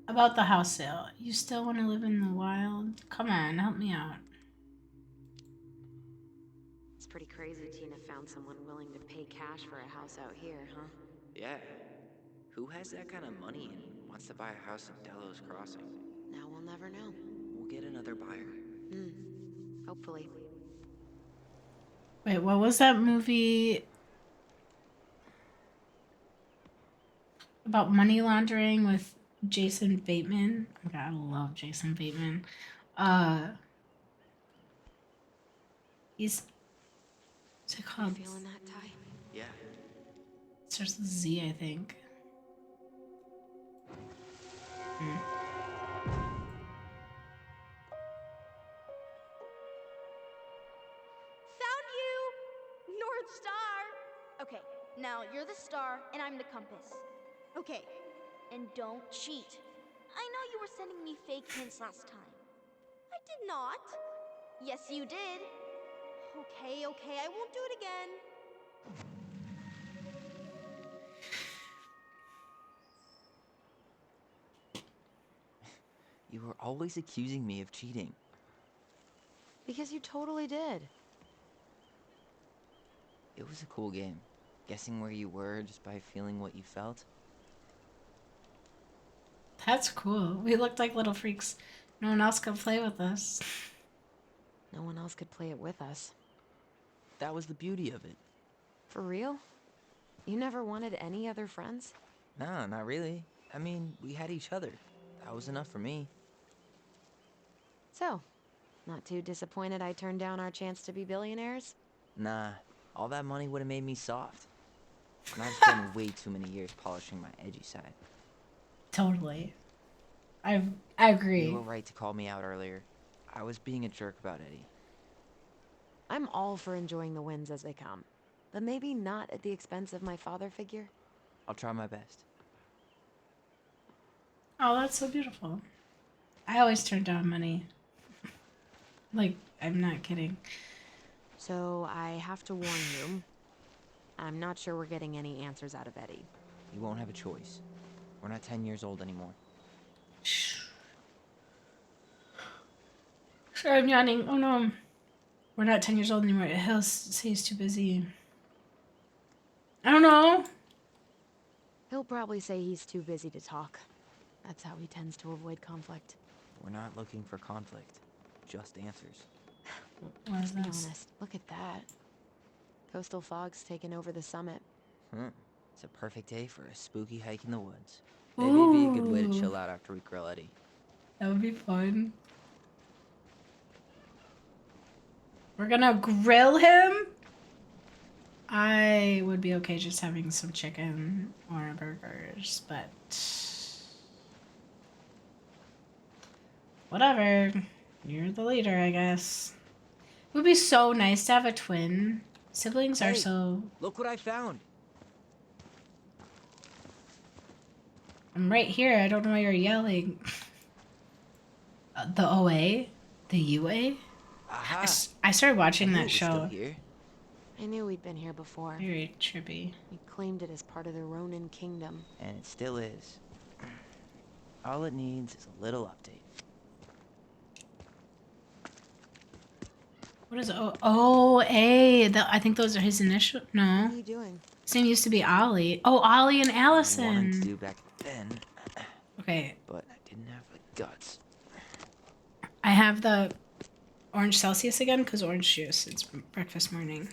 Speaker 1: About the house sale. You still want to live in the wild? Come on, help me out.
Speaker 4: It's pretty crazy Tina found someone willing to pay cash for a house out here, huh?
Speaker 3: Yeah. Who has that kind of money and wants to buy a house in Delos Crossing?
Speaker 4: Now we'll never know.
Speaker 3: We'll get another buyer.
Speaker 4: Hopefully.
Speaker 1: Wait, what was that movie about money laundering with Jason Bateman? Oh my god, I love Jason Bateman. What's it called?
Speaker 4: Feeling that, Ty?
Speaker 3: Yeah.
Speaker 1: It starts with Z, I think.
Speaker 5: Found you! North Star! Okay, now you're the star and I'm the compass. Okay, and don't cheat. I know you were sending me fake hints last time. I did not. Yes, you did. Okay, I won't do it again.
Speaker 3: You were always accusing me of cheating.
Speaker 4: Because you totally did.
Speaker 3: It was a cool game. Guessing where you were just by feeling what you felt.
Speaker 1: That's cool. We looked like little freaks. No one else could play with us.
Speaker 4: No one else could play it with us.
Speaker 3: That was the beauty of it.
Speaker 4: For real? You never wanted any other friends?
Speaker 3: No, not really. I mean, we had each other. That was enough for me.
Speaker 4: So, not too disappointed I turned down our chance to be billionaires?
Speaker 3: Nah, all that money would have made me soft. And I've spent way too many years polishing my edgy side.
Speaker 1: Totally. I agree.
Speaker 3: You were right to call me out earlier. I was being a jerk about Eddie.
Speaker 4: I'm all for enjoying the wins as they come. But maybe not at the expense of my father figure.
Speaker 3: I'll try my best.
Speaker 1: Oh, that's so beautiful. I always turn down money. Like, I'm not kidding.
Speaker 4: So I have to warn you. I'm not sure we're getting any answers out of Eddie.
Speaker 3: You won't have a choice. We're not 10 years old anymore.
Speaker 1: Shh. Sorry, I'm yawning. Oh no. We're not 10 years old anymore. He'll say he's too busy. I don't know.
Speaker 4: He'll probably say he's too busy to talk. That's how he tends to avoid conflict.
Speaker 3: We're not looking for conflict. Just answers.
Speaker 1: What is
Speaker 4: To be
Speaker 1: this?
Speaker 4: honest, look at that. Coastal fog's taken over the summit.
Speaker 3: It's a perfect day for a spooky hike in the woods. Maybe it'd be a good way to
Speaker 1: Ooh.
Speaker 3: chill out after we grill Eddie.
Speaker 1: That would be fun. We're gonna grill him? I would be okay just having some chicken or burgers, but... whatever. You're the leader, I guess. It would be so nice to have a twin. Siblings are
Speaker 3: Hey.
Speaker 1: so...
Speaker 3: Look what I found!
Speaker 1: I'm right here. I don't know why you're yelling. The OA? The UA?
Speaker 3: Aha!
Speaker 1: I started watching
Speaker 3: I knew
Speaker 1: that
Speaker 3: it was still
Speaker 1: show.
Speaker 3: here.
Speaker 4: I knew we'd been here before.
Speaker 1: Very trippy.
Speaker 4: We claimed it as part of the Ronin Kingdom.
Speaker 3: And it still is. All it needs is a little update.
Speaker 1: What is A? I think those are his initial.
Speaker 4: What
Speaker 1: No,
Speaker 4: are you doing?
Speaker 1: his name used to be Ollie. Oh, Ollie and
Speaker 3: I wanted to
Speaker 1: Allison.
Speaker 3: do back then,
Speaker 1: Okay,
Speaker 3: but I didn't have the guts.
Speaker 1: I have the orange Celsius again because orange juice. It's breakfast morning.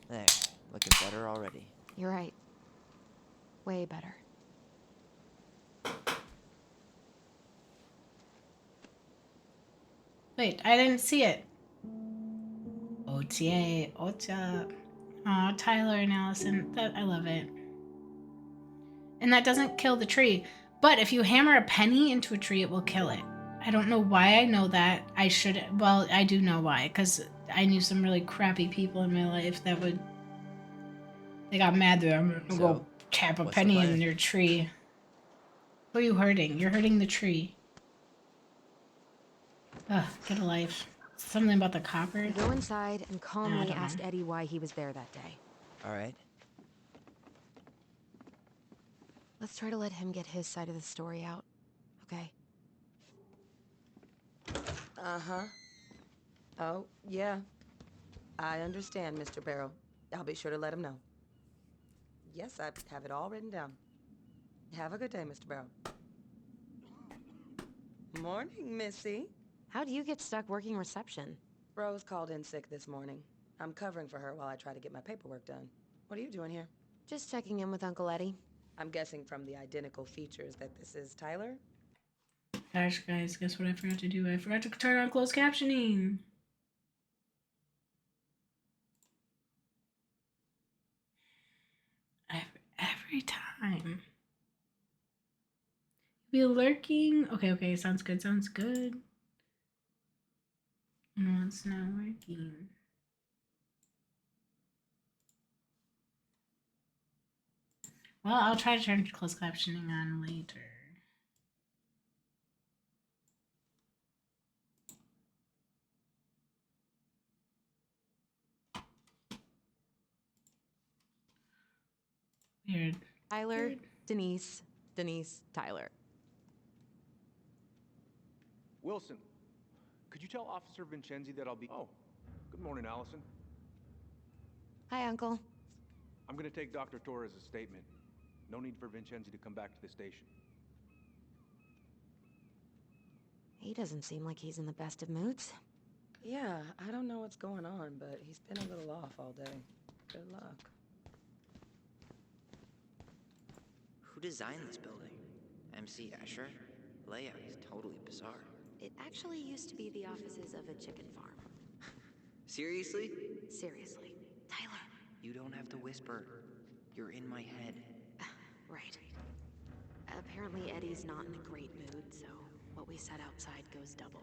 Speaker 3: There, looking better already.
Speaker 4: You're right. Way better.
Speaker 1: Wait, I didn't see it. OTA, Ota. Aw, Tyler and Allison. I love it. And that doesn't kill the tree. But if you hammer a penny into a tree, it will kill it. I don't know why I know that. Well, I do know why. Because I knew some really crappy people in my life that would... They got mad that I'm gonna go tap a
Speaker 3: what's the
Speaker 1: penny
Speaker 3: plan?
Speaker 1: in their tree. Who are you hurting? You're hurting the tree. Ugh, get a life. Something about the copper.
Speaker 4: Go inside and calmly
Speaker 1: don't
Speaker 4: ask
Speaker 1: know.
Speaker 4: Eddie why he was there that day.
Speaker 3: All right.
Speaker 4: Let's try to let him get his side of the story out, okay?
Speaker 8: Uh-huh. Oh, yeah. I understand, Mr. Barrow. I'll be sure to let him know. Yes, I have it all written down. Have a good day, Mr. Barrow. Morning, Missy.
Speaker 4: How'd you get stuck working reception?
Speaker 8: Rose called in sick this morning. I'm covering for her while I try to get my paperwork done. What are you doing here?
Speaker 4: Just checking in with Uncle Eddie.
Speaker 8: I'm guessing from the identical features that this is Tyler?
Speaker 1: Gosh, guys, guess what I forgot to do? I forgot to turn on closed captioning. Every time. Be lurking. Okay, sounds good. No, it's not working. Well, I'll try to turn closed captioning on later. Weird.
Speaker 4: Tyler, Denise, Tyler.
Speaker 9: Wilson, could you tell Officer Vincenzi that I'll be... Oh, good morning, Allison.
Speaker 4: Hi, Uncle.
Speaker 9: I'm gonna take Dr. Torres' statement. No need for Vincenzi to come back to the station.
Speaker 4: He doesn't seem like he's in the best of moods.
Speaker 8: Yeah, I don't know what's going on, but he's been a little off all day. Good luck.
Speaker 3: Who designed this building? MC Escher? Layout is totally bizarre.
Speaker 4: It actually used to be the offices of a chicken farm.
Speaker 3: Seriously?
Speaker 4: Seriously. Tyler.
Speaker 3: You don't have to whisper. You're in my head.
Speaker 4: Right. Apparently Eddie's not in a great mood, so what we said outside goes double.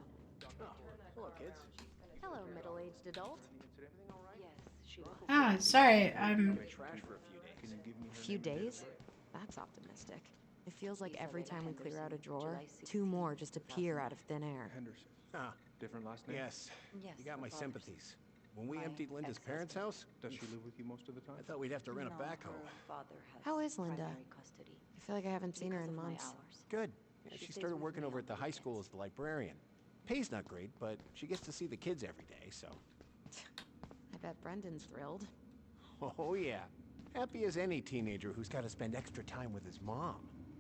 Speaker 2: Oh, hello, kids.
Speaker 4: Hello, middle-aged adult.
Speaker 1: Ah, sorry. I'm
Speaker 2: Trash for a few days.
Speaker 4: A few days? That's optimistic. It feels like every time we clear out a drawer, two more just appear out of thin air.
Speaker 9: Henderson.
Speaker 2: Ah,
Speaker 9: Different last name?
Speaker 2: yes. You got my sympathies. When we emptied Linda's parents' house,
Speaker 9: Does she live with you most of the time?
Speaker 2: I thought we'd have to rent a backhoe.
Speaker 4: How is Linda? I feel like I haven't seen her in months.
Speaker 2: Good. Yeah, she started working over at the high school as the librarian. Pay's not great, but she gets to see the kids every day, so...
Speaker 4: I bet Brendan's thrilled.
Speaker 2: Oh, yeah. Happy as any teenager who's got to spend extra time with his mom.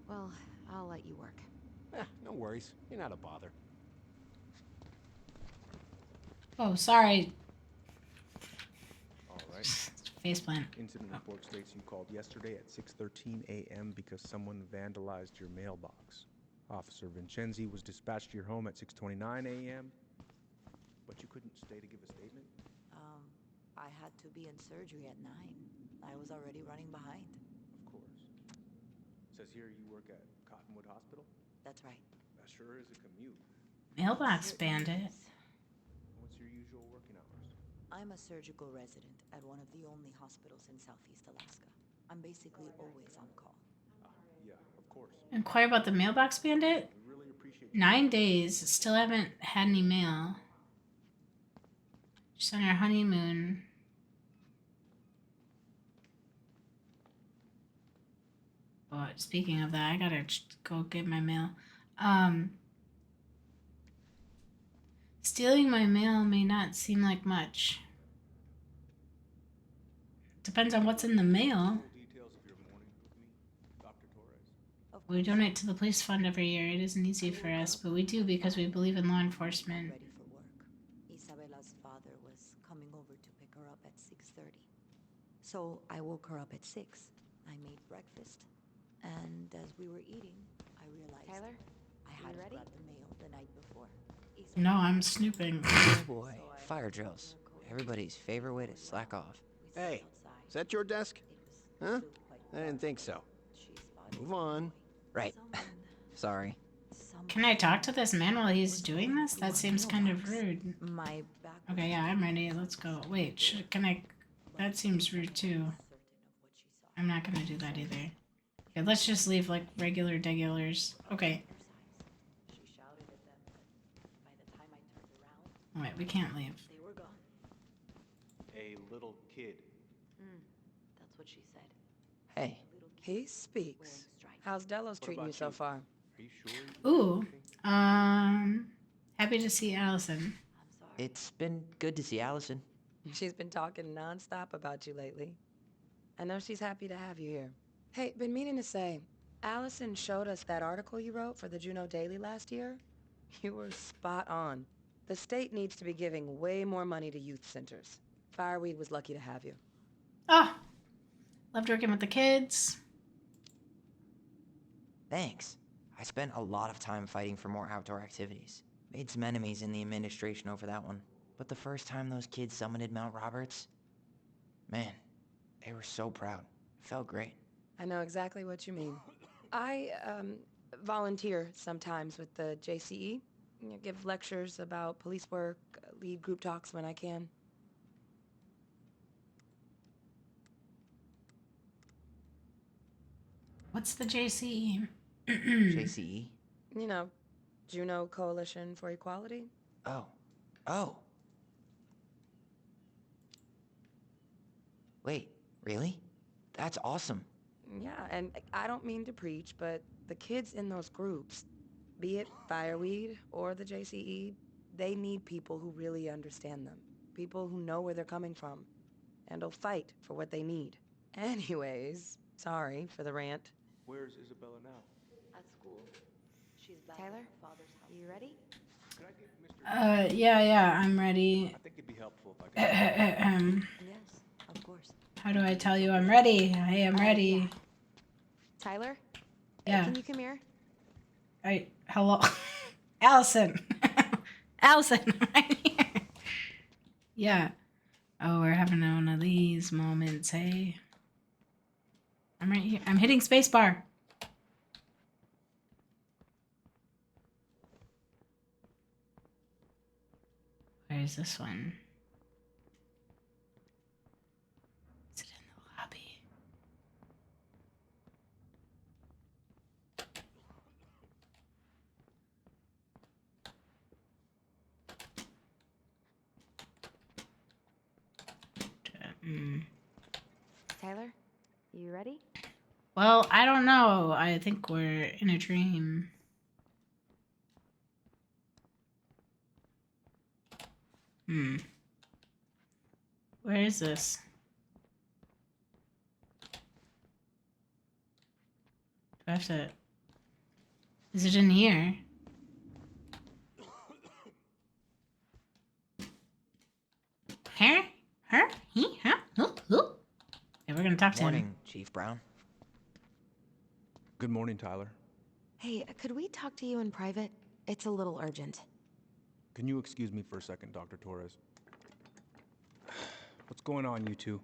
Speaker 4: Well, I'll let you work.
Speaker 2: No worries. You're not a bother.
Speaker 1: Oh, sorry.
Speaker 9: All right.
Speaker 1: Faceplant.
Speaker 9: Incident report states you called yesterday at 6:13 a.m. because someone vandalized your mailbox. Officer Vincenzi was dispatched to your home at 6:29 a.m. But you couldn't stay to give a statement?
Speaker 10: I had to be in surgery at 9. I was already running behind.
Speaker 9: Of course. Says here you work at Cottonwood Hospital?
Speaker 10: That's right.
Speaker 9: That sure is a commute.
Speaker 1: Mailbox bandit.
Speaker 9: What's your usual working hours?
Speaker 10: I'm a surgical resident at one of the only hospitals in Southeast Alaska. I'm basically always on call.
Speaker 9: Yeah, of course.
Speaker 1: Inquire about the mailbox bandit?
Speaker 9: We really appreciate you.
Speaker 1: 9 days. Still haven't had any mail. Just on our honeymoon. Oh, speaking of that, I gotta go get my mail. Stealing my mail may not seem like much. Depends on what's in the mail.
Speaker 9: Details of your morning with me, Dr. Torres.
Speaker 10: Of
Speaker 1: We
Speaker 10: course.
Speaker 1: donate to the police fund every year. It isn't easy for us, but we do because we believe in law enforcement.
Speaker 10: Ready for work. Isabella's father was coming over to pick her up at 6:30. So I woke her up at 6. I made breakfast. And as we were eating, I realized
Speaker 4: Tyler,
Speaker 10: I
Speaker 4: you
Speaker 10: hadn't
Speaker 4: ready?
Speaker 10: grabbed the mail the night before.
Speaker 1: No, I'm snooping.
Speaker 3: Oh boy, fire drills. Everybody's favorite way to slack off.
Speaker 2: Hey, is that your desk? Huh? I didn't think so. Move on.
Speaker 3: Right. Sorry.
Speaker 1: Can I talk to this man while he's doing this? That seems kind of rude.
Speaker 10: My back.
Speaker 1: Okay, yeah, I'm ready. Let's go. Wait, can I... That seems rude too. I'm not gonna do that either. Okay, let's just leave like regulars. Okay.
Speaker 10: She shouted at them, but by the time I turned around,
Speaker 1: Wait, we can't leave.
Speaker 10: they were gone.
Speaker 9: A little kid.
Speaker 10: That's what she said.
Speaker 3: Hey,
Speaker 8: He speaks. How's Delos treating you so far?
Speaker 9: Are you sure?
Speaker 1: Ooh. Happy to see Allison.
Speaker 10: I'm sorry.
Speaker 3: it's been good to see Allison.
Speaker 8: She's been talking nonstop about you lately. I know she's happy to have you here. Hey, been meaning to say, Allison showed us that article you wrote for the Juneau Daily last year. You were spot on. The state needs to be giving way more money to youth centers. Fireweed was lucky to have you.
Speaker 1: Oh, loved working with the kids.
Speaker 3: Thanks. I spent a lot of time fighting for more outdoor activities. Made some enemies in the administration over that one. But the first time those kids summited Mount Roberts, man, they were so proud. It felt great.
Speaker 8: I know exactly what you mean. I, volunteer sometimes with the JCE. You know, give lectures about police work, lead group talks when I can.
Speaker 1: What's the JCE?
Speaker 3: JCE?
Speaker 8: You know, Juneau Coalition for Equality.
Speaker 3: Oh. Wait, really? That's awesome.
Speaker 8: Yeah, and I don't mean to preach, but the kids in those groups, be it Fireweed or the JCE, they need people who really understand them. People who know where they're coming from and will fight for what they need. Anyways, sorry for the rant.
Speaker 9: Where's Isabella now?
Speaker 10: At school. She's back
Speaker 4: Tyler,
Speaker 10: at her father's house.
Speaker 4: you ready?
Speaker 9: Could I get Mr.
Speaker 1: Yeah, I'm ready.
Speaker 9: I think it'd be helpful if I could.
Speaker 10: Yes, of course.
Speaker 1: How do I tell you I'm ready? I am ready.
Speaker 4: Tyler?
Speaker 1: Yeah.
Speaker 4: Can you come here?
Speaker 1: Hello. Allison. Allison, right here. Yeah. Oh, we're having one of these moments, hey? I'm right here. I'm hitting spacebar. Where's this one? Is it in the lobby?
Speaker 4: Tyler, you ready?
Speaker 1: Well, I don't know. I think we're in a dream. Where is this? Do I have to... Is it in here? Huh? Huh? He? Huh? Who? Okay, we're gonna talk to him.
Speaker 3: Morning, Chief Brown.
Speaker 9: Good morning, Tyler.
Speaker 4: Hey, could we talk to you in private? It's a little urgent.
Speaker 9: Can you excuse me for a second, Dr. Torres? What's going on, you two?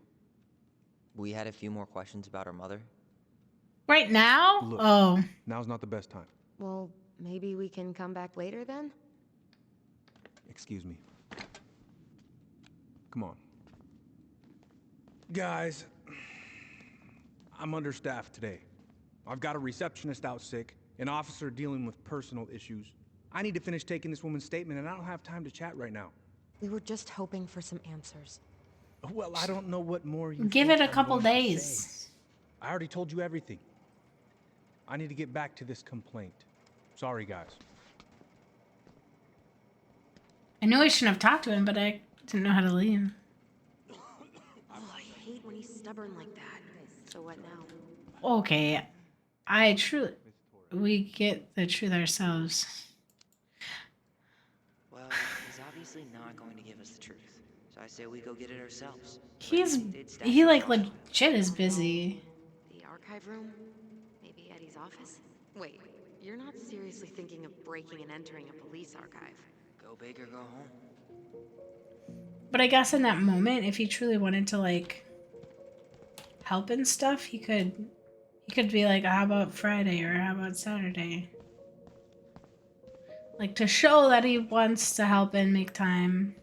Speaker 3: We had a few more questions about our mother.
Speaker 1: Right now?
Speaker 9: Look,
Speaker 1: Oh.
Speaker 9: now's not the best time.
Speaker 4: Well, maybe we can come back later then?
Speaker 9: Excuse me. Come on. Guys, I'm understaffed today. I've got a receptionist out sick, an officer dealing with personal issues. I need to finish taking this woman's statement, and I don't have time to chat right now.
Speaker 4: We were just hoping for some answers.
Speaker 9: Well, I don't know what more you
Speaker 1: Give
Speaker 9: think
Speaker 1: it a
Speaker 9: I'm
Speaker 1: couple
Speaker 9: going to
Speaker 1: days.
Speaker 9: say. I already told you everything. I need to get back to this complaint. Sorry, guys.
Speaker 1: I knew I shouldn't have talked to him, but I didn't know how to leave.
Speaker 4: Oh, I hate when he's stubborn like that. So what now?
Speaker 1: Okay, we get the truth ourselves.
Speaker 3: Well, he's obviously not going to give us the truth. So I say we go get it ourselves.
Speaker 1: He like legit is busy.
Speaker 4: The archive room? Maybe Eddie's office? Wait, you're not seriously thinking of breaking and entering a police archive?
Speaker 3: Go big or go home.
Speaker 1: But I guess in that moment, if he truly wanted to like help and stuff, he could be like, how about Friday or how about Saturday? Like to show that he wants to help and make time.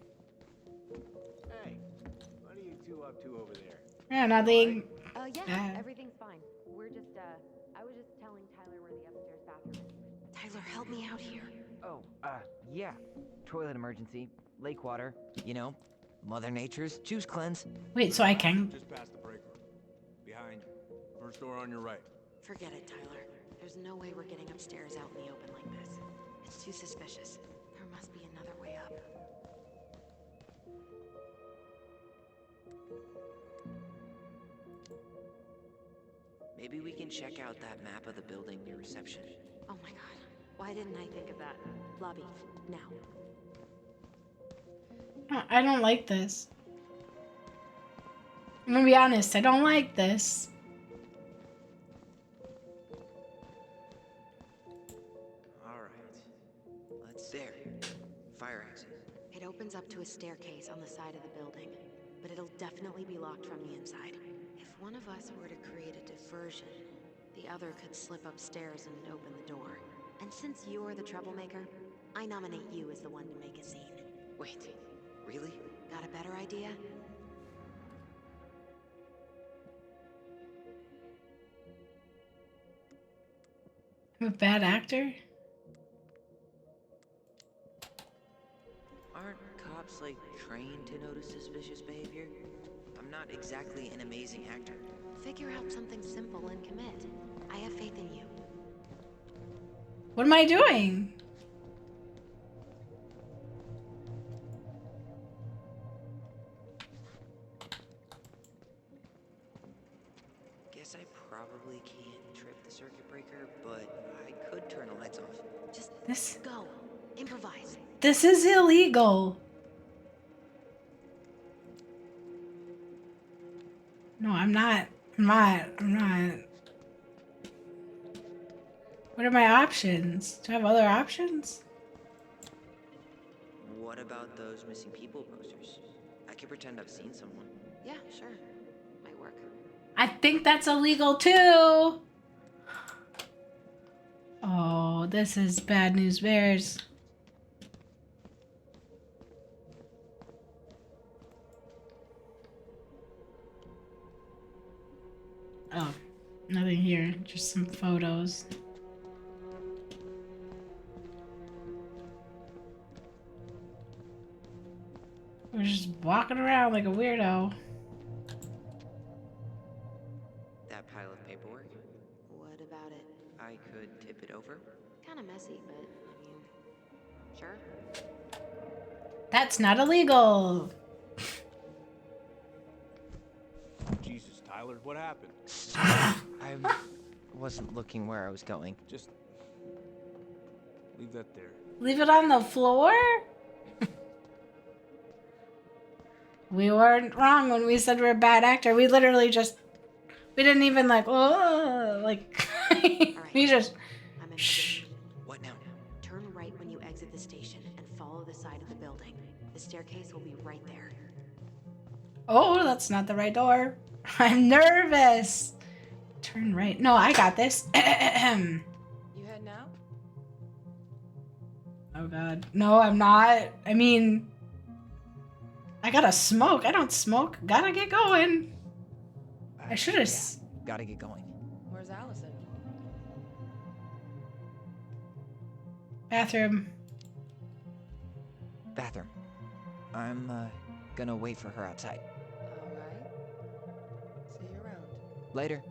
Speaker 2: Hey, what are you two up to over there?
Speaker 1: Yeah, nothing.
Speaker 4: Yeah, everything's fine. We're just, I was just telling Tyler where the upstairs bathroom is. Tyler, help me out here.
Speaker 3: Oh, yeah. Toilet emergency, lake water. You know, Mother Nature's juice cleanse.
Speaker 1: Wait, so I can.
Speaker 9: Just past the break room. Behind you. First door on your right.
Speaker 4: Forget it, Tyler. There's no way we're getting upstairs out in the open like this. It's too suspicious. There must be another way up.
Speaker 3: Maybe we can check out that map of the building near reception.
Speaker 4: Oh my god. Why didn't I think of that? Lobby, now.
Speaker 1: I don't like this. I'm gonna be honest, I don't like this.
Speaker 3: Alright. Let's there. Fire exit.
Speaker 4: It opens up to a staircase on the side of the building, but it'll definitely be locked from the inside. If one of us were to create a diversion, the other could slip upstairs and open the door. And since you're the troublemaker, I nominate you as the one to make a scene.
Speaker 3: Wait, really?
Speaker 4: Got a better idea?
Speaker 1: I'm a bad actor?
Speaker 3: Aren't cops, like, trained to notice suspicious behavior? I'm not exactly an amazing actor.
Speaker 4: Figure out something simple and commit. I have faith in you.
Speaker 1: What am I doing?
Speaker 3: Guess I probably can't trip the circuit breaker, but I could turn the lights off.
Speaker 4: Just go. Improvise.
Speaker 1: This is illegal. No, I'm not. I'm not. What are my options? Do I have other options?
Speaker 3: What about those missing people posters? I could pretend I've seen someone.
Speaker 4: Yeah, sure. Might work.
Speaker 1: I think that's illegal too. Oh, this is bad news bears. Oh, nothing here. Just some photos. We're just walking around like a weirdo.
Speaker 3: That pile of paperwork?
Speaker 4: What about it?
Speaker 3: I could tip it over.
Speaker 4: Kinda messy, but I mean, sure.
Speaker 1: That's not illegal.
Speaker 9: Jesus, Tyler, what happened?
Speaker 3: I wasn't looking where I was going.
Speaker 9: Just leave that there.
Speaker 1: Leave it on the floor? We weren't wrong when we said we're a bad actor. We literally just... We didn't even like... Oh, like... we just... Shh.
Speaker 3: What now?
Speaker 4: Turn right when you exit the station and follow the side of the building. The staircase will be right there.
Speaker 1: Oh, that's not the right door. I'm nervous. Turn right. No, I got this.
Speaker 8: You head now?
Speaker 1: Oh, God. No, I'm not. I mean... I gotta smoke. I don't smoke. Gotta get going. I should have...
Speaker 3: Gotta get going.
Speaker 8: Where's Allison?
Speaker 1: Bathroom.
Speaker 3: Bathroom. I'm, gonna wait for her outside.
Speaker 8: Alright. See you around.
Speaker 3: Later.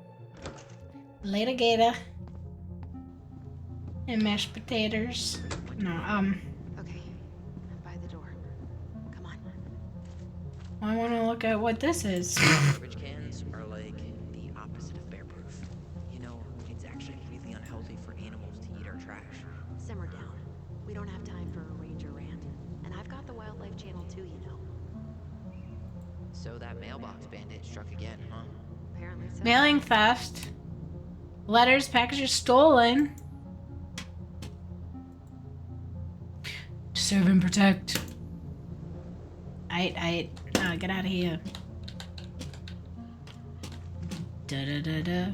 Speaker 1: Later, Gator. And mashed potatoes. No,
Speaker 4: Okay, I'm by the door.
Speaker 1: I want to look at what this is.
Speaker 3: Garbage cans are like the opposite of bear-proof. You know, it's actually really unhealthy for animals to eat our trash.
Speaker 4: Simmer down. We don't have time for a ranger rant. And I've got the Wildlife Channel too, you know.
Speaker 3: So that mailbox bandit struck again, huh?
Speaker 4: Apparently so.
Speaker 1: Mailing theft. Letters, packages stolen. Serve and protect. Get out of here. Da-da-da-da.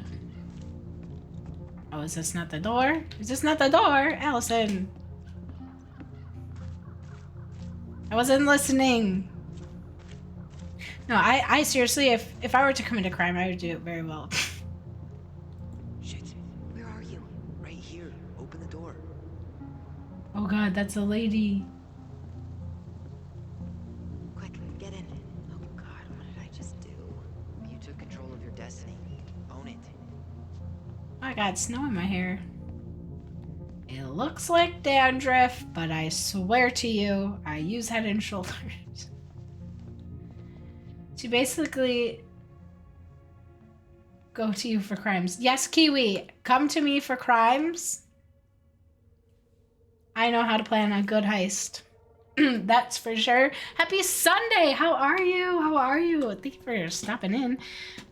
Speaker 1: Oh, is this not the door? Is this not the door? Allison. I wasn't listening. No, I seriously, if I were to commit a crime, I would do it very well.
Speaker 3: Shit. Where are you? Right here. Open the door.
Speaker 1: Oh god, that's a lady.
Speaker 3: Quick, get in. Oh god, what did I just do? You took control of your destiny. Own it.
Speaker 1: I got snow in my hair. It looks like dandruff, but I swear to you, I use Head and Shoulders. To basically go to you for crimes. Yes, Kiwi, come to me for crimes. I know how to plan a good heist. That's for sure. Happy Sunday. How are you? How are you? Thank you for stopping in.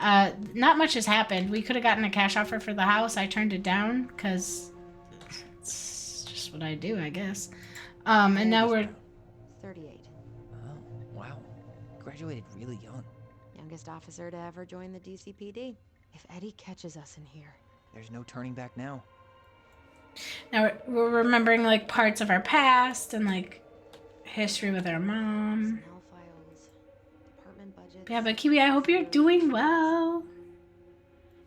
Speaker 1: Not much has happened. We could have gotten a cash offer for the house. I turned it down because it's just what I do, I guess. And now we're
Speaker 4: 38.
Speaker 3: Oh, wow. Graduated really young.
Speaker 4: Youngest officer to ever join the DCPD. If Eddie catches us in here.
Speaker 3: There's no turning back now.
Speaker 1: we're remembering like parts of our past and like history with our mom.
Speaker 4: Personnel files, department budgets.
Speaker 1: Yeah, but Kiwi, I hope you're doing well.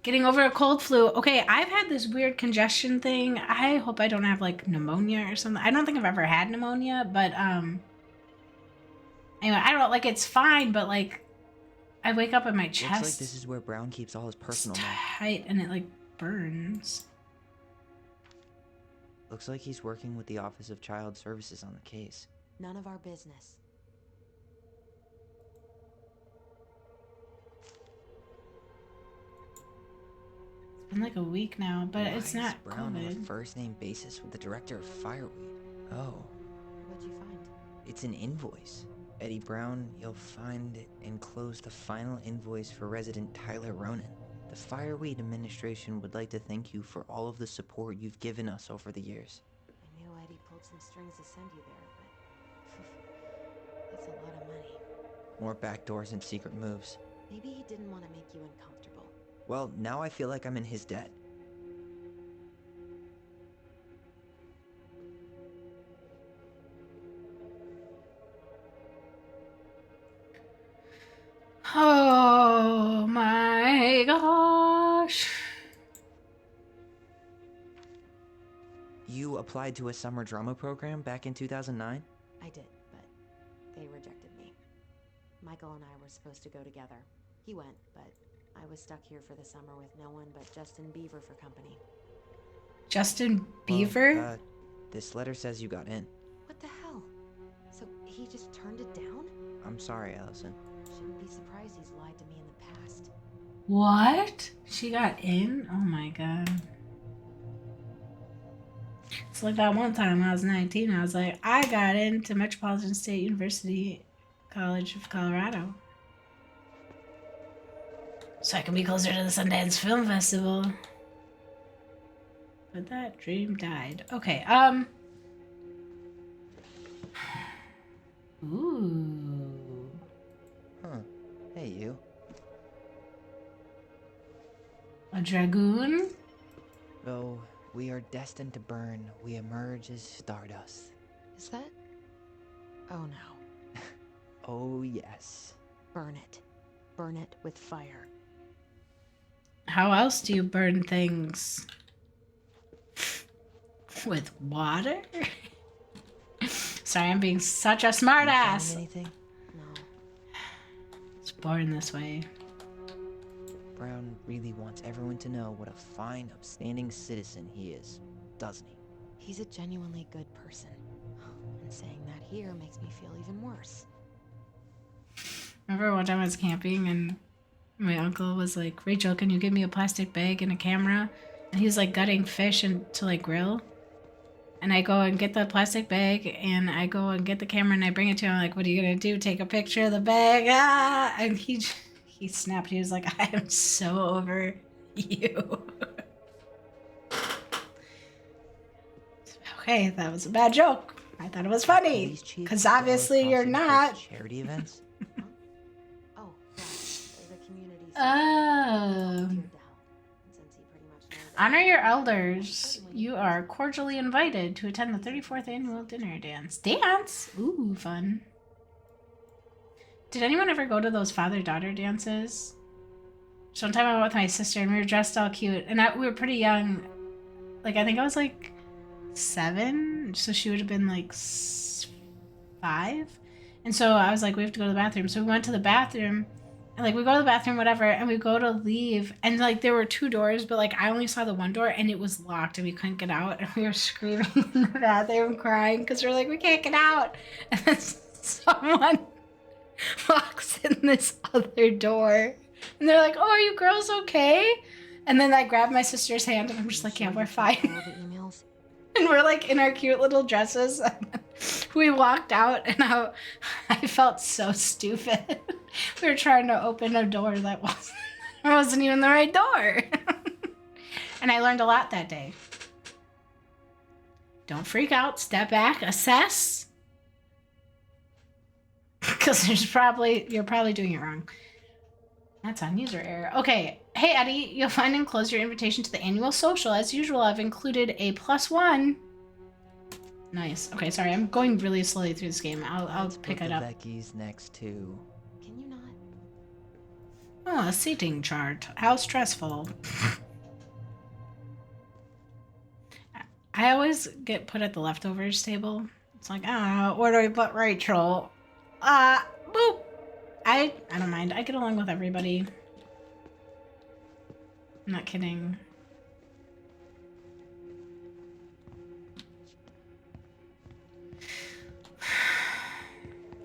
Speaker 1: Getting over a cold flu. Okay, I've had this weird congestion thing. I hope I don't have like pneumonia or something. I don't think I've ever had pneumonia, but anyway, I don't know, like it's fine, but like I wake up in my chest.
Speaker 3: Looks like this is where Brown keeps all his personal mail.
Speaker 1: Tight and it like burns.
Speaker 3: Looks like he's working with the Office of Child Services on the case.
Speaker 4: None of our business.
Speaker 1: It's been like a week now, but it's not
Speaker 3: Brown on a
Speaker 1: COVID.
Speaker 3: first-name basis with the director of Fireweed. Oh,
Speaker 4: What'd you find?
Speaker 3: it's an invoice. Eddie Brown, you'll find enclosed the final invoice for resident Tyler Ronan. The Fireweed administration would like to thank you for all of the support you've given us over the years.
Speaker 4: I knew Eddie pulled some strings to send you there, but that's a lot of money.
Speaker 3: More backdoors and secret moves.
Speaker 4: Maybe he didn't want to make you uncomfortable.
Speaker 3: Well, now I feel like I'm in his debt.
Speaker 1: Oh my gosh.
Speaker 3: You applied to a summer drama program back in 2009?
Speaker 4: I did, but they rejected me. Michael and I were supposed to go together. He went, but I was stuck here for the summer with no one but Justin Beaver for company.
Speaker 1: Justin Beaver?
Speaker 3: Well, this letter says you got in.
Speaker 4: What the hell? So he just turned it down?
Speaker 3: I'm sorry, Allison.
Speaker 4: Shouldn't be surprised he's lied to me in the past.
Speaker 1: What? She got in? Oh my god. It's like that one time when I was 19, I was like, I got into Metropolitan State University College of Colorado. So I can be closer to the Sundance Film Festival. But that dream died. Okay, Ooh.
Speaker 3: Huh. Hey, you.
Speaker 1: A dragoon?
Speaker 3: Though we are destined to burn, we emerge as stardust.
Speaker 4: Is that? Oh no.
Speaker 3: Oh, yes.
Speaker 4: Burn it. Burn it with fire.
Speaker 1: How else do you burn things? With water? Sorry, I'm being such a smartass.
Speaker 3: Anything?
Speaker 4: No.
Speaker 1: It's boring this way.
Speaker 3: Brown really wants everyone to know what a fine, upstanding citizen he is, doesn't he?
Speaker 4: He's a genuinely good person. And saying that here makes me feel even worse.
Speaker 1: Remember one time I was camping and my uncle was like, Rachel, can you give me a plastic bag and a camera? And he was like gutting fish and to like grill. And I go and get the plastic bag and I go and get the camera and I bring it to him. I'm like, what are you gonna do? Take a picture of the bag? Ah! And he snapped. He was like, I am so over you. Okay, that was a bad joke. I thought it was funny.
Speaker 3: Police chief
Speaker 1: Because
Speaker 3: Dallas
Speaker 1: obviously you're
Speaker 3: Crossing
Speaker 1: not.
Speaker 3: hosts charity events.
Speaker 4: Oh, yeah. The community.
Speaker 1: Oh. Honor your elders. You are cordially invited to attend the 34th annual dinner dance. Dance? Ooh, fun. Did anyone ever go to those father-daughter dances? So one time I went with my sister and we were dressed all cute. And we were pretty young. Like, I think I was like 7. So she would have been like 5. And so I was like, we have to go to the bathroom. So we went to the bathroom. And, like, we go to the bathroom, whatever, and we go to leave. And, like, there were 2 doors, but, like, I only saw the one door, and it was locked, and we couldn't get out. And we were screaming in the bathroom, crying, because we're like, we can't get out. And then someone walks in this other door. And they're like, oh, are you girls okay? And then I grab my sister's hand, and I'm just like, yeah, we're fine. And we're, like, in our cute little dresses. We walked out, and I felt so stupid. We were trying to open a door that wasn't even the right door. And I learned a lot that day. Don't freak out. Step back. Assess. Because you're probably doing it wrong. That's on user error. Okay. Hey, Eddie, you'll find enclosed your invitation to the annual social. As usual, I've included a +1. Nice. Okay, sorry. I'm going really slowly through this game. I'll pick it up.
Speaker 3: Becky's next to.
Speaker 4: Can you not?
Speaker 1: Oh, a seating chart. How stressful. I always get put at the leftovers table. It's like, where do we put Rachel? Boop. I don't mind. I get along with everybody. I'm not kidding.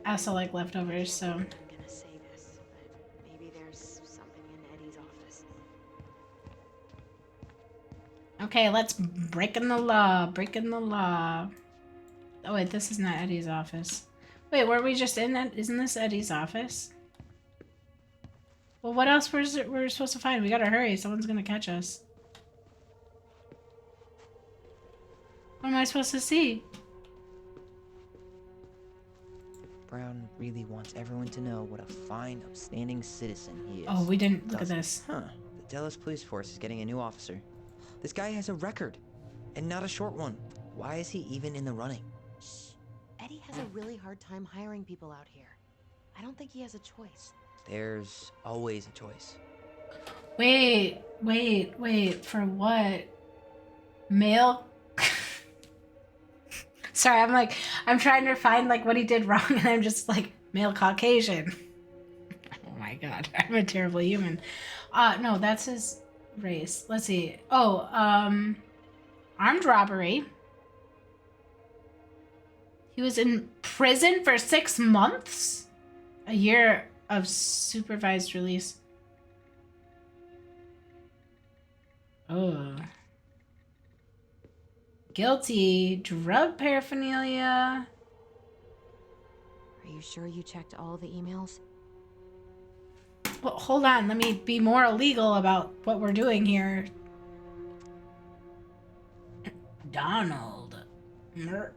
Speaker 1: I also like leftovers, so.
Speaker 4: I'm gonna say this, but maybe there's something in Eddie's office.
Speaker 1: Okay, let's breaking the law. Breaking the law. Oh wait, this is not Eddie's office. Wait, were we just in that? Isn't this Eddie's office? Well, what else we're supposed to find? We gotta hurry. Someone's gonna catch us. What am I supposed to see?
Speaker 3: Brown really wants everyone to know what a fine, upstanding citizen he is.
Speaker 1: Oh, we didn't look at this.
Speaker 3: Huh. The Dallas Police Force is getting a new officer. This guy has a record, and not a short one. Why is he even in the running?
Speaker 4: Shh. Eddie has a really hard time hiring people out here. I don't think he has a choice.
Speaker 3: There's always a choice.
Speaker 1: Wait. For what? Male? Sorry, I'm trying to find, like, what he did wrong, and I'm just, like, male Caucasian. Oh my god, I'm a terrible human. No, that's his race. Let's see. Oh, armed robbery. He was in prison for 6 months? A year of supervised release. Oh. Guilty. Drug paraphernalia.
Speaker 4: Are you sure you checked all the emails?
Speaker 1: Well, hold on. Let me be more illegal about what we're doing here. Donald. Mert.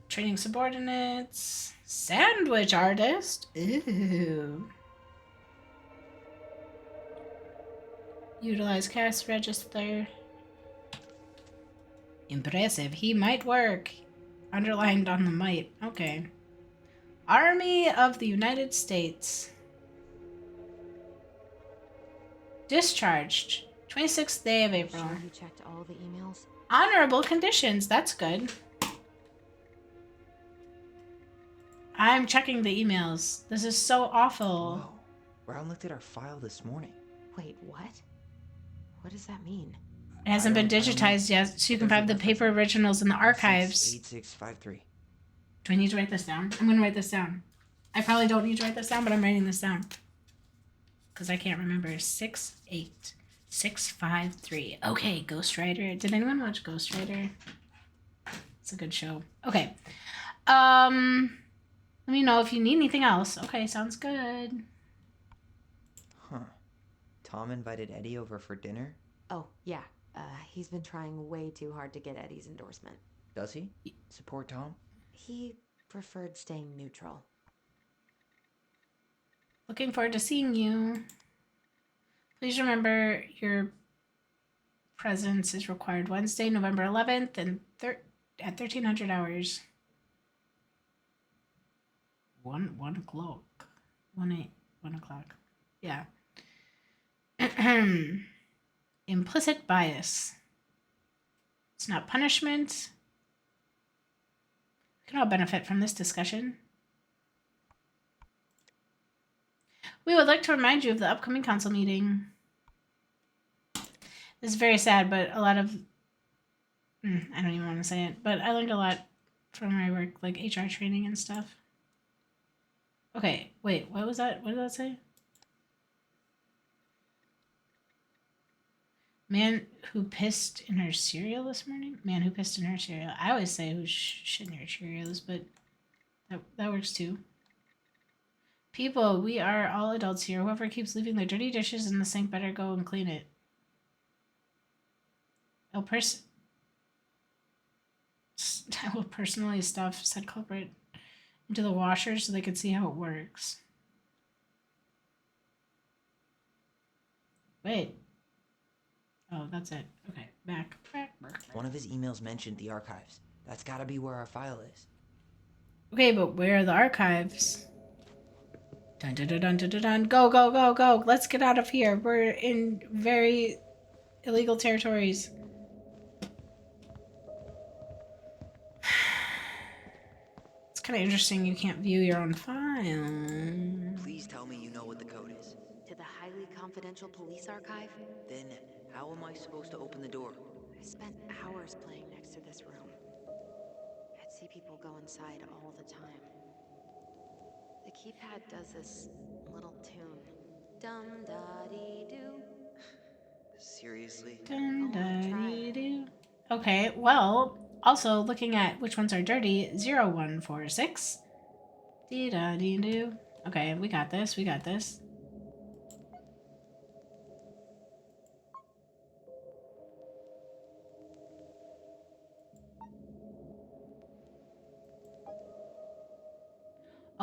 Speaker 1: Training subordinates. Sandwich artist. Ooh. Utilize cash register. Impressive. He might work. Underlined on the might. Okay. Army of the United States. Discharged. 26th day of April.
Speaker 4: Sure you checked all the emails?
Speaker 1: Honorable conditions. That's good. I'm checking the emails. This is so awful.
Speaker 3: Whoa. Brown looked at our file this morning.
Speaker 4: Wait, what? What does that mean?
Speaker 1: It hasn't been
Speaker 3: I don't know.
Speaker 1: digitized yet, so you can
Speaker 3: There's a
Speaker 1: find the
Speaker 3: reference
Speaker 1: paper
Speaker 3: number.
Speaker 1: originals in the archives.
Speaker 3: 8653.
Speaker 1: Do I need to write this down? I'm going to write this down. I probably don't need to write this down, but I'm writing this down. Because I can't remember. 68653. Okay, Ghost Rider. Did anyone watch Ghost Rider? It's a good show. Okay. Let me know if you need anything else. Okay, sounds good.
Speaker 3: Huh. Tom invited Eddie over for dinner?
Speaker 4: Oh, yeah. He's been trying way too hard to get Eddie's endorsement.
Speaker 3: Does he? Support Tom?
Speaker 4: He preferred staying neutral.
Speaker 1: Looking forward to seeing you. Please remember your presence is required Wednesday, November 11th and at 1300 hours. 1 o'clock. 1 o'clock. Yeah. Implicit bias. It's not punishment. We can all benefit from this discussion. We would like to remind you of the upcoming council meeting. This is very sad, but a lot of... I don't even want to say it, but I learned a lot from my work, like HR training and stuff. Okay, wait, what was that? What did that say? Man who pissed in her cereal this morning? Man who pissed in her cereal. I always say who shit in her Cheerios, but that works too. People, we are all adults here. Whoever keeps leaving their dirty dishes in the sink better go and clean it. I will personally stuff said culprit into the washer so they could see how it works. Wait. Oh, that's it. Okay, back.
Speaker 3: One of his emails mentioned the archives. That's gotta be where our file is.
Speaker 1: Okay, but where are the archives? Dun dun dun dun dun dun dun. Go, go, go, go. Let's get out of here. We're in very illegal territories. It's kind of interesting you can't view your own file.
Speaker 3: Please tell me you know what the code is.
Speaker 4: To the highly confidential police archive?
Speaker 3: Then, how am I supposed to open the door?
Speaker 4: I spent hours playing next to this room. I'd see people go inside all the time. The keypad does this little tune. Dum-da-dee-doo.
Speaker 3: Seriously?
Speaker 1: Dun,
Speaker 4: Go on, try.
Speaker 1: dee, okay, well, also looking at which ones are dirty, 0146. Dee da dee doo. Okay, we got this, we got this.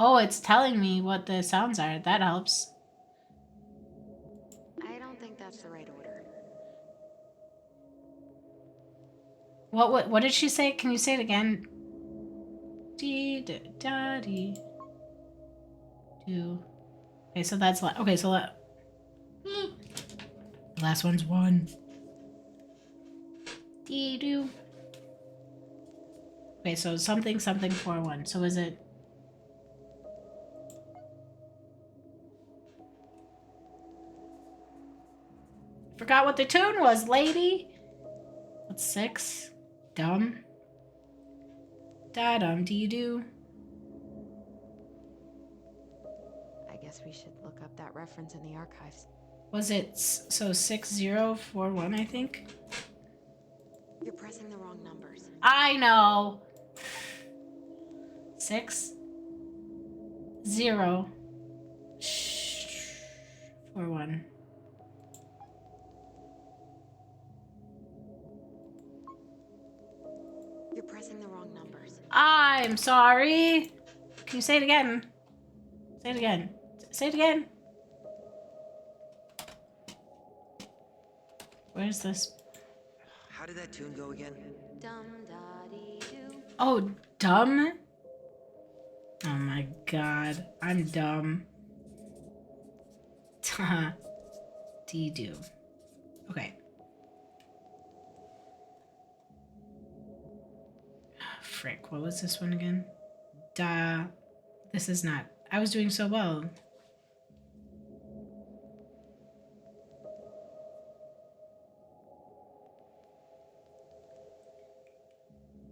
Speaker 1: Oh, it's telling me what the sounds are. That helps.
Speaker 4: I don't think that's the right order.
Speaker 1: What did she say? Can you say it again? Dee da dee do. Okay, so that's okay. So the last one's 1. Dee do. Okay, so something 4-1. So is it? Forgot what the tune was, lady. What's 6? Dumb. Da dum dee do.
Speaker 4: I guess we should look up that reference in the archives.
Speaker 1: Was it so 6041? I think.
Speaker 4: You're pressing the wrong numbers.
Speaker 1: I know. 6 0 4 1.
Speaker 4: You're pressing the wrong numbers.
Speaker 1: I'm sorry. Can you say it again? Say it again. Say it again. Where's this?
Speaker 3: How did that tune go again?
Speaker 4: Dum-da-dee-doo.
Speaker 1: Oh, dumb? Oh my god. I'm dumb. Dee-doo. Okay. Frick, what was this one again? This is not. I was doing so well.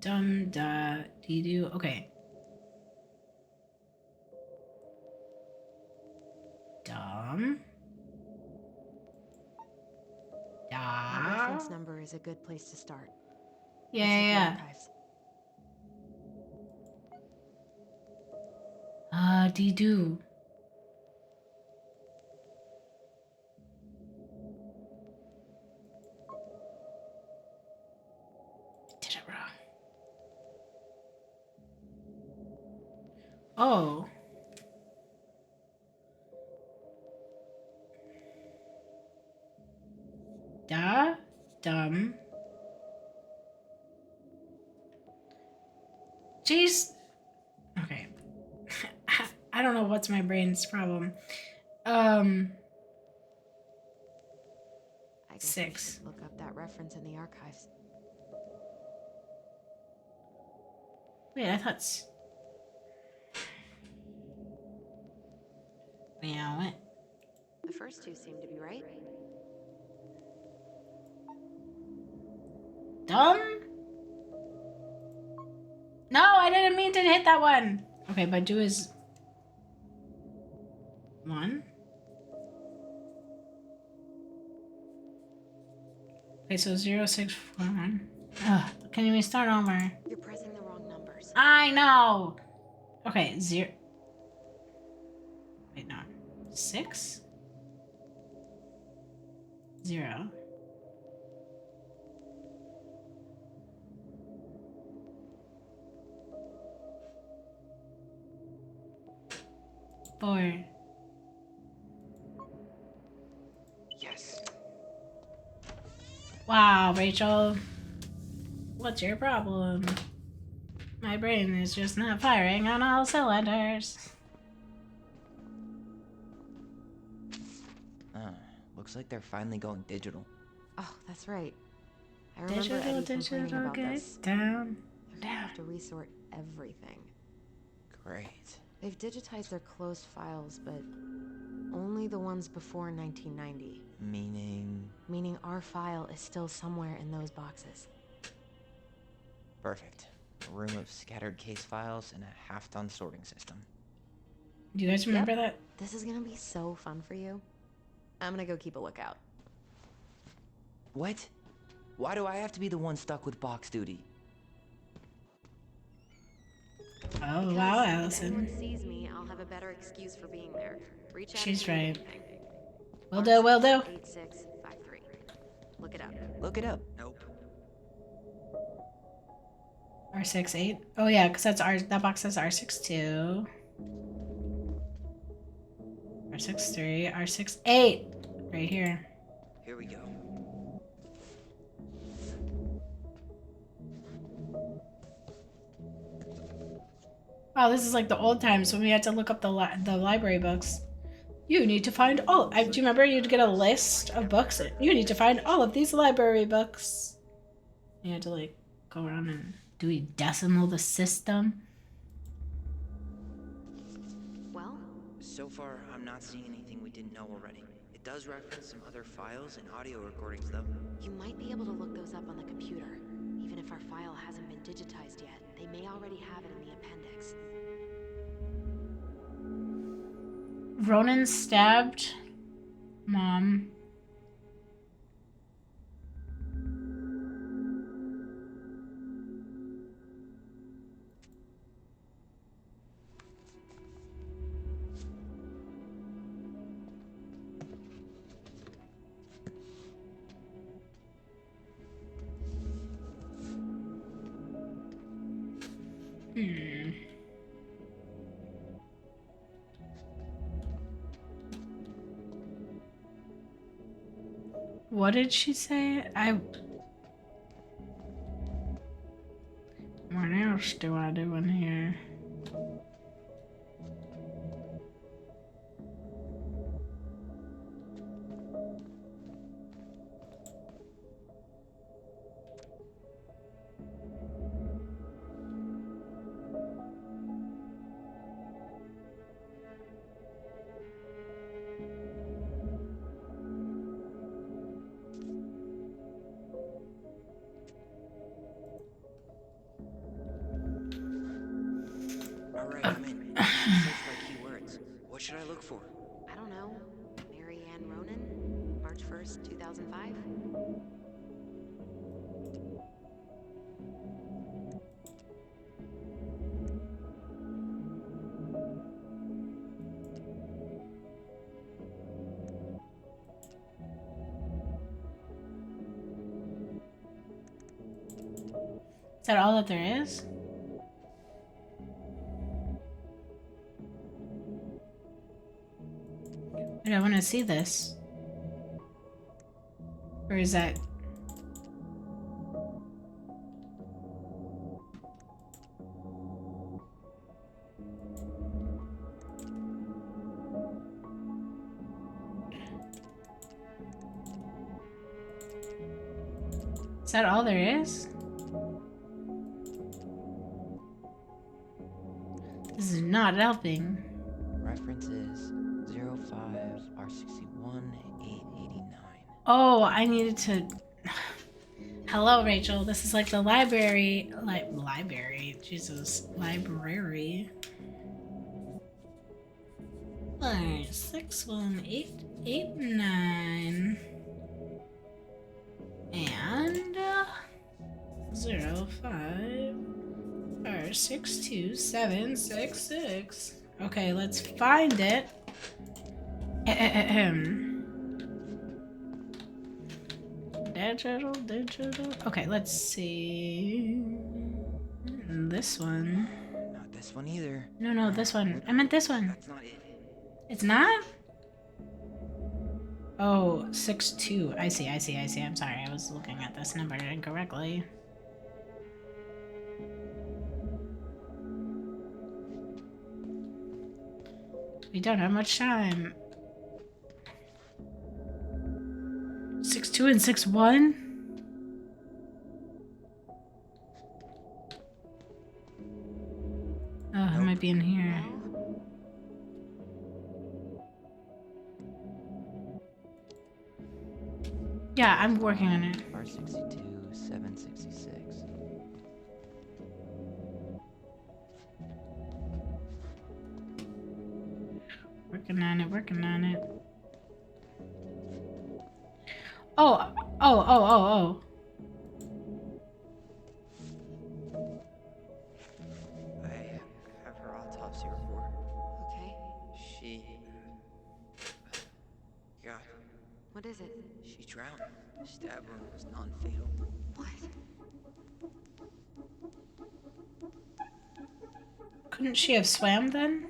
Speaker 1: Dum da dee doo. Okay. Dum.
Speaker 4: That
Speaker 1: Da.
Speaker 4: reference number is a good place to start.
Speaker 1: Yeah,
Speaker 4: Let's hit the
Speaker 1: yeah.
Speaker 4: archives.
Speaker 1: Dee doo. Did it wrong. Oh. Da. Dum. Jeez. Okay. I don't know what's my brain's problem.
Speaker 4: I guess we
Speaker 1: 6.
Speaker 4: should look up that reference in the archives.
Speaker 1: Wait, I thought. Yeah, what?
Speaker 4: The first two seem to be right.
Speaker 1: Dumb? No, I didn't mean to hit that one. Okay, but do is 1. Okay, so 0, 6, 4, 1. Ugh, can we start over?
Speaker 4: You're pressing the wrong numbers.
Speaker 1: I know. Okay, 0. Wait, no. 6? 0. 4.
Speaker 3: Yes.
Speaker 1: Wow, Rachel. What's your problem? My brain is just not firing on all cylinders.
Speaker 3: Looks like they're finally going digital.
Speaker 4: Oh, that's right. I remember Eddie complaining about this.
Speaker 1: Down.
Speaker 4: They're gonna have to resort everything.
Speaker 3: Great.
Speaker 4: They've digitized their closed files, but only the ones before 1990.
Speaker 3: Meaning?
Speaker 4: Meaning our file is still somewhere in those boxes.
Speaker 3: Perfect. A room of scattered case files and a half-done sorting system.
Speaker 1: Do you guys remember
Speaker 4: Yep.
Speaker 1: that?
Speaker 4: This is gonna be so fun for you. I'm gonna go keep a lookout.
Speaker 3: What? Why do I have to be the one stuck with box duty?
Speaker 1: Oh,
Speaker 4: Because
Speaker 1: wow,
Speaker 4: if
Speaker 1: Allison.
Speaker 4: anyone sees me, I'll have a better excuse for being there. Reach out
Speaker 1: She's
Speaker 4: if you need
Speaker 1: right.
Speaker 4: anything.
Speaker 1: Will do, will do.
Speaker 4: 8653. Look it up.
Speaker 3: Look it up. Nope.
Speaker 1: R68. Oh yeah, because that box says R62. R63, R68. Right here.
Speaker 3: Here we go.
Speaker 1: Wow, this is like the old times when we had to look up the library books. You need to find all. Do you remember you'd get a list of books? You need to find all of these library books. You had to like go around and do we decimal the system?
Speaker 4: Well?
Speaker 3: So far, I'm not seeing anything we didn't know already. It does reference some other files and audio recordings, though.
Speaker 4: You might be able to look those up on the computer. Even if our file hasn't been digitized yet, they may already have it in the appendix.
Speaker 1: Ronan stabbed Mom. What did she say? What else do I do in here?
Speaker 3: Alright, I'm in. Search by keywords. What should I look for?
Speaker 4: I don't know. Mary Ann Ronan? March 1st, 2005?
Speaker 1: Is that all that there is? Wait, I want to see this. Or is that... Is that all there is? This is not helping.
Speaker 3: References 05 R61 889.
Speaker 1: Oh, I needed to... Hello, Rachel. This is like the library... library. Jesus. Library. 61889. And... 05 R62766. Okay, let's find it. Digital. Okay, let's see. This one.
Speaker 3: Not this one either.
Speaker 1: No, this one. I meant this one.
Speaker 3: That's not it.
Speaker 1: It's not? Oh, 62. I see. I'm sorry. I was looking at this number incorrectly. We don't have much time. 62 and 61? Oh, it might be in here. Yeah, I'm working on it.
Speaker 3: R62 766.
Speaker 1: Working on it. Oh.
Speaker 3: I have her autopsy report.
Speaker 4: Okay.
Speaker 3: She... God,
Speaker 4: What is it?
Speaker 3: she drowned. Stab wound was non-fatal.
Speaker 4: What?
Speaker 1: Couldn't she have swam then?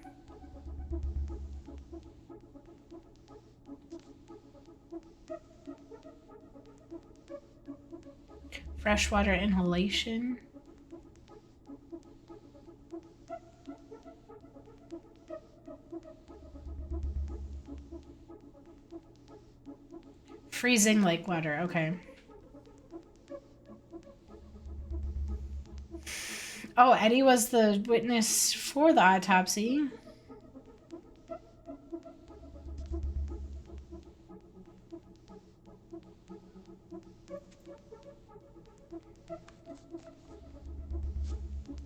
Speaker 1: Freshwater inhalation. Freezing lake water, okay. Oh, Eddie was the witness for the autopsy.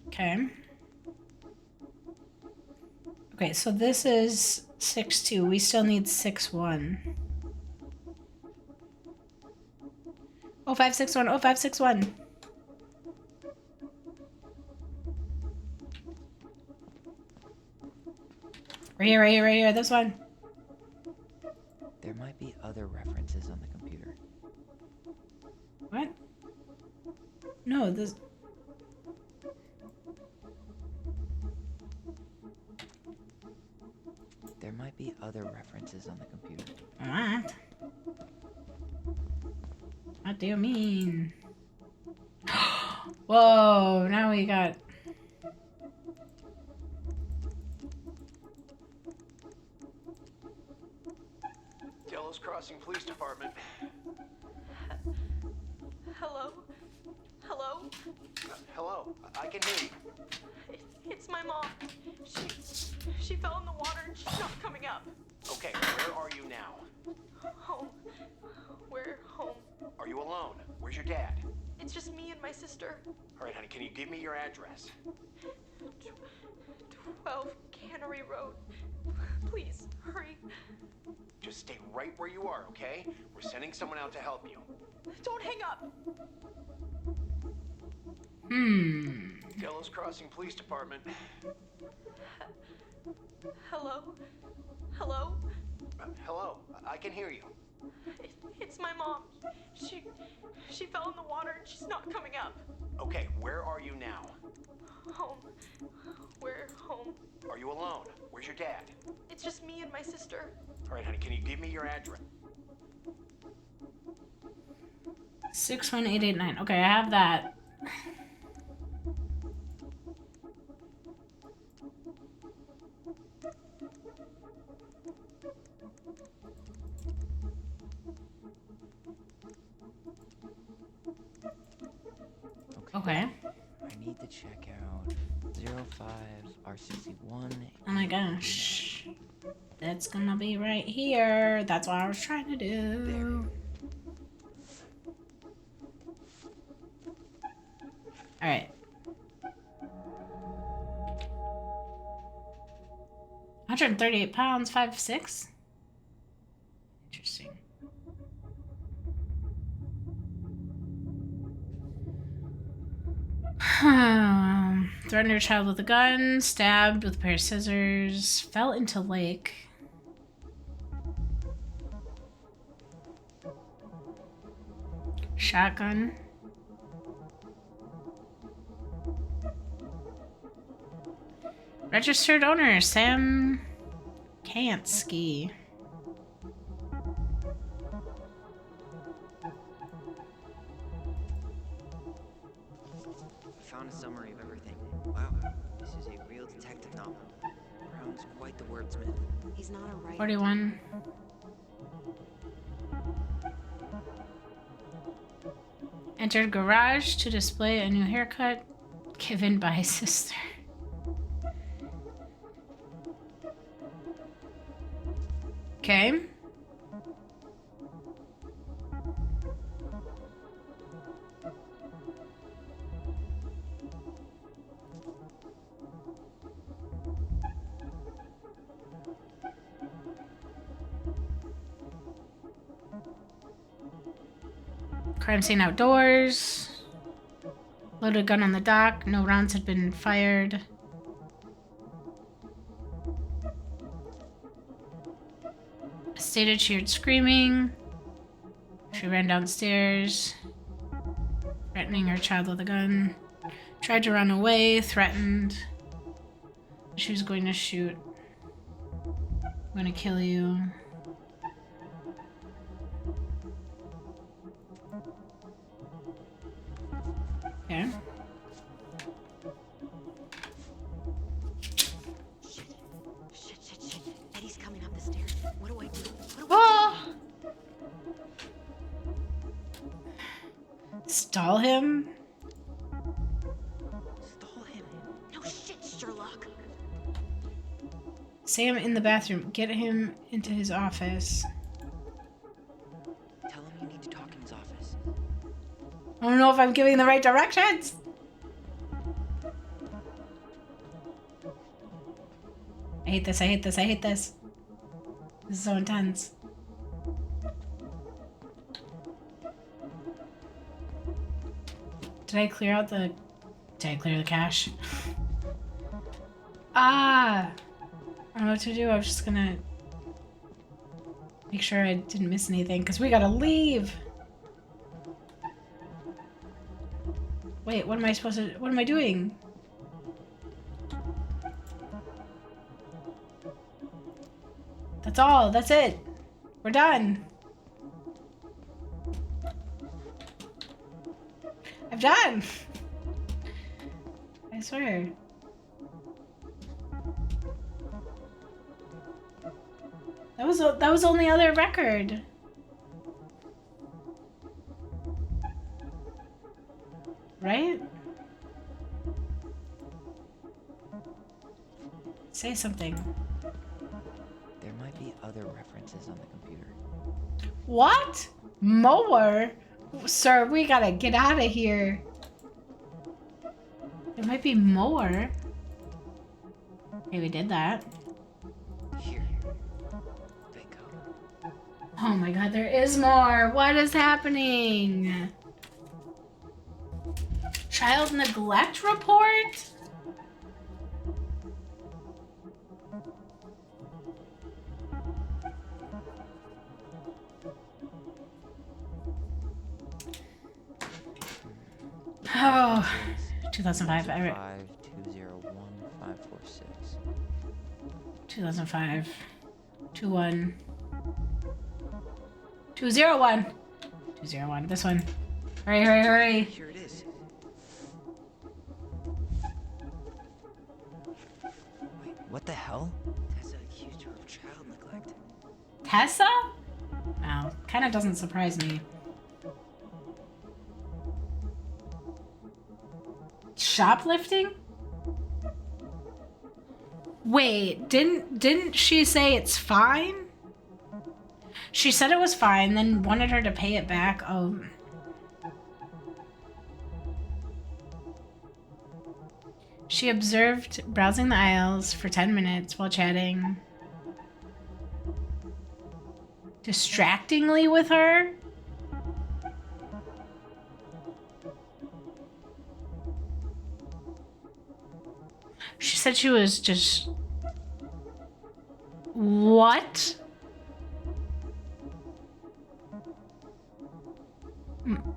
Speaker 1: Okay. Okay, so this is 6-2. We still need 6-1. 0561, 0561. Right here, this one.
Speaker 3: There might be other references on the computer.
Speaker 1: What? No, this...
Speaker 3: There might be other references on the computer.
Speaker 1: What? What do you mean? Whoa, now we got...
Speaker 2: Delos Crossing Police Department.
Speaker 4: Hello? Hello?
Speaker 2: Hello, I can hear you.
Speaker 4: It's my mom. She fell in the water and she's not coming up.
Speaker 2: Okay, where are you now?
Speaker 4: Home. We're home.
Speaker 2: Are you alone? Where's your dad?
Speaker 4: It's just me and my sister.
Speaker 2: All right, honey, can you give me your address?
Speaker 11: 12 Cannery Road. Please, hurry.
Speaker 2: Just stay right where you are, okay? We're sending someone out to help you.
Speaker 11: Don't hang up.
Speaker 2: Delos Crossing Police Department.
Speaker 11: Hello? Hello?
Speaker 2: Hello, I can hear you.
Speaker 11: It's my mom. She fell in the water and she's not coming up.
Speaker 2: Okay, where are you now?
Speaker 11: Home. We're home.
Speaker 2: Are you alone? Where's your dad?
Speaker 11: It's just me and my sister.
Speaker 2: All right, honey, can you give me your address?
Speaker 1: 61889. Okay, I have that. Okay.
Speaker 3: I need to check out 05 R61.
Speaker 1: Oh my gosh. That's gonna be right here. That's what I was trying to do. Alright. 138 pounds, 5'6". Interesting. Threatened her child with a gun, stabbed with a pair of scissors, fell into lake. Shotgun. Registered owner, Sam Kansky.
Speaker 3: Found a summary of everything. Wow, this is a real detective novel. Brown's quite the wordsmith.
Speaker 4: He's not a writer.
Speaker 1: 41. Entered garage to display a new haircut given by his sister. Okay. Crime scene outdoors. Loaded gun on the dock. No rounds had been fired. Stated she heard screaming. She ran downstairs, threatening her child with a gun. Tried to run away, threatened. She was going to shoot. I'm gonna kill you. Okay.
Speaker 4: Shit. Eddie's coming up the stairs. What do I do?
Speaker 1: Stall him?
Speaker 3: Stall him.
Speaker 4: No shit, Sherlock.
Speaker 1: Sam in the bathroom. Get him into his office.
Speaker 3: Tell him you need to talk in his office.
Speaker 1: I don't know if I'm giving the right directions. I hate this. This is so intense. Did I clear the cache? I don't know what to do. I was just gonna make sure I didn't miss anything, because we gotta leave. Wait, what am I doing? That's all. That's it. We're done. I'm done. I swear. That was only other record. Right? Say something.
Speaker 3: There might be other references on the computer.
Speaker 1: What? Mower? Sir, we gotta get out of here. There might be more. Okay, we did that.
Speaker 3: Here. Bingo.
Speaker 1: Oh my god, there is more! What is happening? Child neglect report? Oh, 2005.
Speaker 3: 201-546.
Speaker 1: 2005. 21. 201. 201. This one. Hurry, hurry, hurry.
Speaker 3: Here it is. Wait, what the hell? Tessa accused her of child neglect.
Speaker 1: Tessa? Oh, kind of doesn't surprise me. Shoplifting? Wait, didn't she say it's fine? She said it was fine, then wanted her to pay it back. Oh. She observed browsing the aisles for 10 minutes while chatting distractingly with her. She said she was just... What?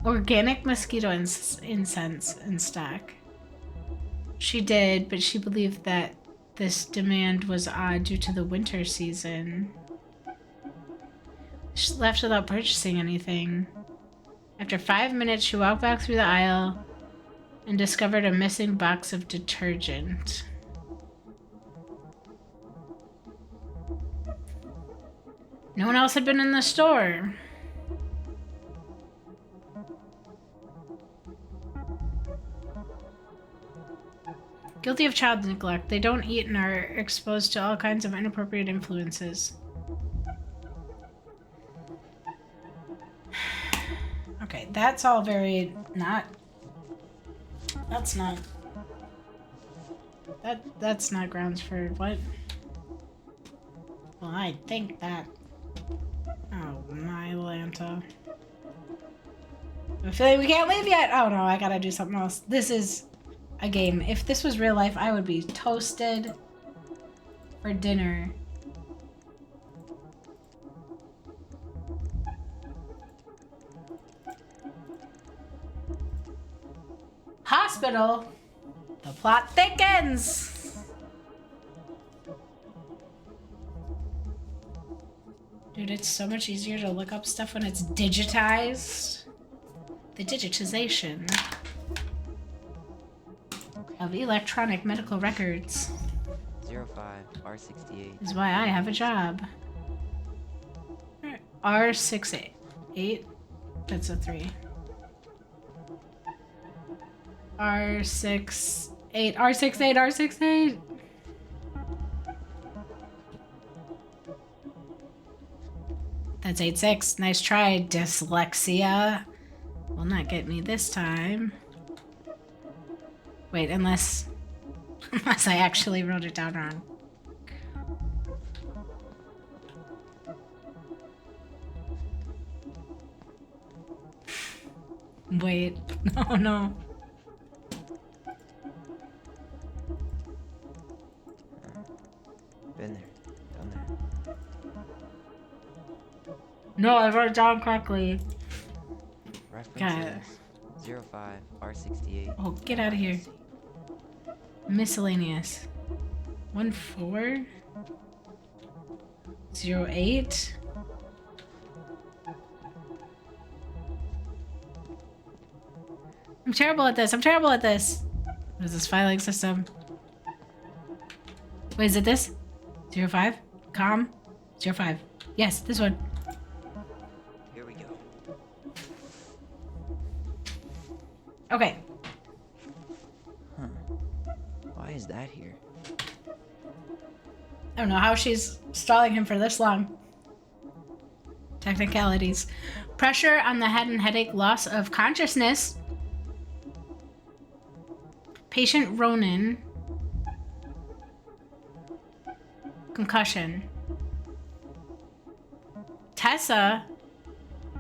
Speaker 1: Organic mosquito incense in stock. She did, but she believed that this demand was odd due to the winter season. She left without purchasing anything. After 5 minutes, she walked back through the aisle and discovered a missing box of detergent. No one else had been in the store. Guilty of child neglect. They don't eat and are exposed to all kinds of inappropriate influences. Okay, that's all very not... That's not... That's not grounds for what? Well, I think that... Oh, my Lanta. I'm feeling we can't leave yet! Oh no, I gotta do something else. This is a game. If this was real life, I would be toasted for dinner. Hospital? The plot thickens! Dude, it's so much easier to look up stuff when it's digitized. The digitization of electronic medical records
Speaker 3: 05-R68
Speaker 1: is why I have a job. R68. That's a 3. R68. R68. R68. That's 86. Nice try, dyslexia. Will not get me this time. Wait, unless I actually wrote it down wrong. Wait, no.
Speaker 3: Been there, done that.
Speaker 1: No, I wrote it down correctly.
Speaker 3: References 05-R68.
Speaker 1: Oh, get out of here. Miscellaneous. 1408. I'm terrible at this. What is this filing system? Wait, is it this? 05? Com? 05. Yes, this one.
Speaker 3: Here we go.
Speaker 1: Okay.
Speaker 3: Huh. Why is that here?
Speaker 1: I don't know how she's stalling him for this long. Technicalities. Pressure on the head and headache, loss of consciousness. Patient Ronan. Concussion. Tessa,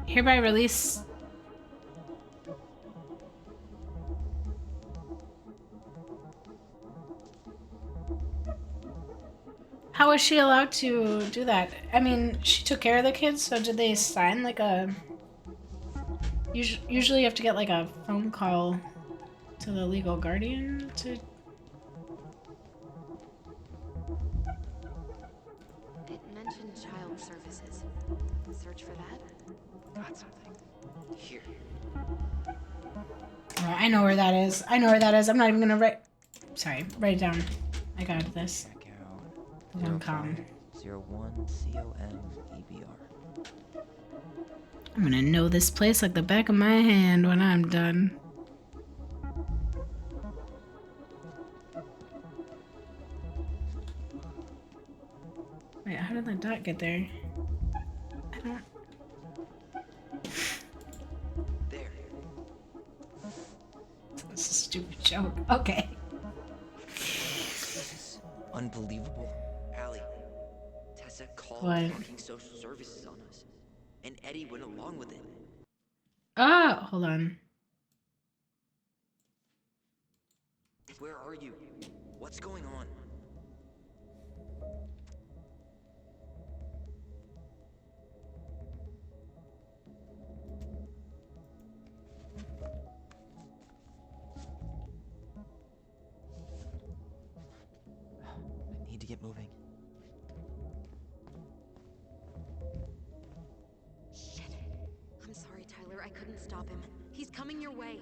Speaker 1: hereby release. How was she allowed to do that? I mean, she took care of the kids, so did they sign like a... Usually you have to get like a phone call to the legal guardian to...
Speaker 11: It mentioned child services. Search for that? Got something.
Speaker 3: Here.
Speaker 1: Oh, I know where that is. I know where that is. I'm not even gonna write... Sorry, write it down. I got this.
Speaker 3: Check out
Speaker 1: One com.
Speaker 3: 01 COMEBR.
Speaker 1: I'm gonna know this place like the back of my hand when I'm done. Wait, how did that dot get there? I don't...
Speaker 3: There.
Speaker 1: This is a stupid joke. Okay.
Speaker 3: This is unbelievable. Allie, Tessa called
Speaker 1: What?
Speaker 3: fucking social services on us. And Eddie went along with it.
Speaker 1: Ah, hold on.
Speaker 3: Where are you? What's going on? I need to get moving.
Speaker 4: Shit. I'm sorry, Tyler. I couldn't stop him. He's coming your way.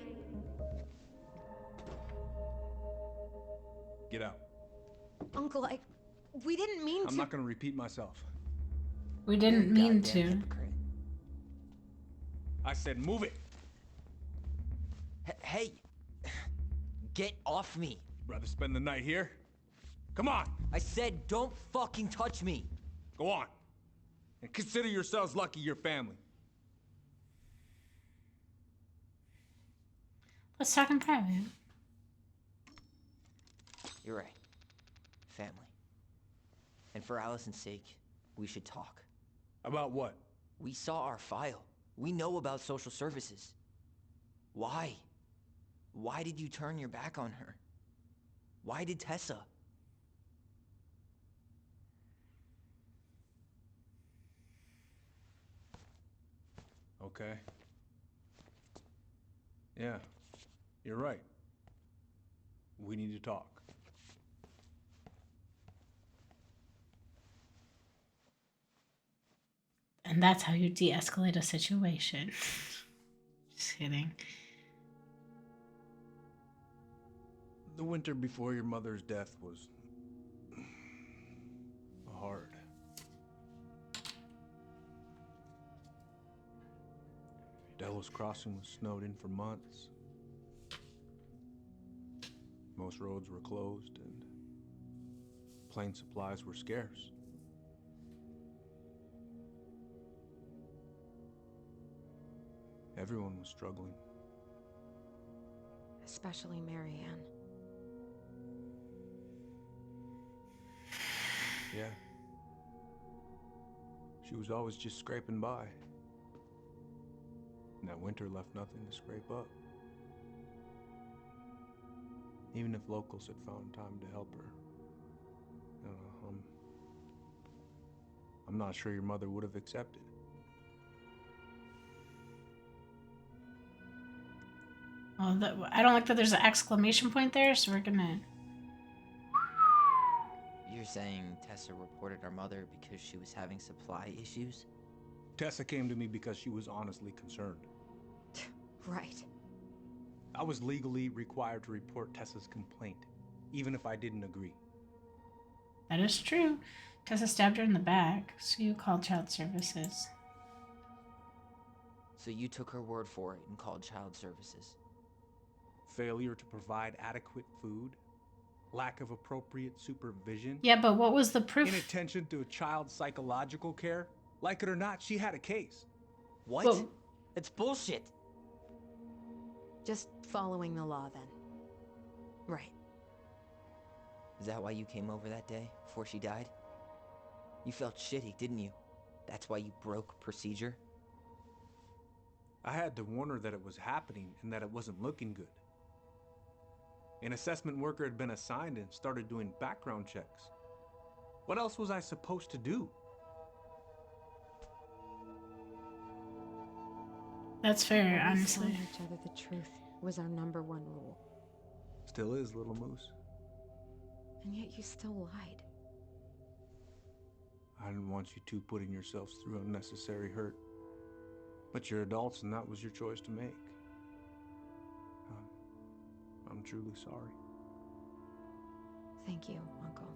Speaker 9: Get out.
Speaker 4: Uncle, we didn't mean to.
Speaker 9: I'm not gonna repeat myself.
Speaker 1: We didn't mean
Speaker 3: Goddamn
Speaker 1: to.
Speaker 3: hypocrite.
Speaker 9: I said move it.
Speaker 3: Hey! Get off me!
Speaker 9: Rather spend the night here? Come on!
Speaker 3: I said don't fucking touch me!
Speaker 9: Go on. And consider yourselves lucky you're family.
Speaker 1: Let's talk in private.
Speaker 3: You're right. Family. And for Allison's sake, we should talk.
Speaker 9: About what?
Speaker 3: We saw our file. We know about social services. Why? Why did you turn your back on her? Why did Tessa?
Speaker 9: Okay. Yeah, you're right. We need to talk.
Speaker 1: And that's how you de-escalate a situation. Just kidding.
Speaker 9: The winter before your mother's death was hard. Delos Crossing was snowed in for months. Most roads were closed and plane supplies were scarce. Everyone was struggling.
Speaker 4: Especially Marianne.
Speaker 9: Yeah. She was always just scraping by. And that winter left nothing to scrape up. Even if locals had found time to help her. I'm not sure your mother would have accepted.
Speaker 1: Well, I don't like that there's an exclamation point there, so we're gonna...
Speaker 3: You're saying Tessa reported our mother because she was having supply issues?
Speaker 9: Tessa came to me because she was honestly concerned.
Speaker 4: Right.
Speaker 9: I was legally required to report Tessa's complaint, even if I didn't agree.
Speaker 1: That is true. Tessa stabbed her in the back, so you called child services.
Speaker 3: So you took her word for it and called child services?
Speaker 9: Failure to provide adequate food, lack of appropriate supervision.
Speaker 1: Yeah, but what was the proof?
Speaker 9: Inattention to a child's psychological care. Like it or not, she had a case.
Speaker 3: What?
Speaker 1: Well,
Speaker 3: It's bullshit.
Speaker 4: Just following the law, then. Right.
Speaker 3: Is that why you came over that day, before she died? You felt shitty, didn't you? That's why you broke procedure?
Speaker 9: I had to warn her that it was happening and that it wasn't looking good. An assessment worker had been assigned and started doing background checks. What else was I supposed to do?
Speaker 1: That's fair,
Speaker 4: Always
Speaker 1: honestly.
Speaker 4: telling each other the truth was our #1 rule.
Speaker 9: Still is, little moose.
Speaker 4: And yet you still lied.
Speaker 9: I didn't want you two putting yourselves through unnecessary hurt. But you're adults and that was your choice to make. I'm truly sorry.
Speaker 4: Thank you, Uncle.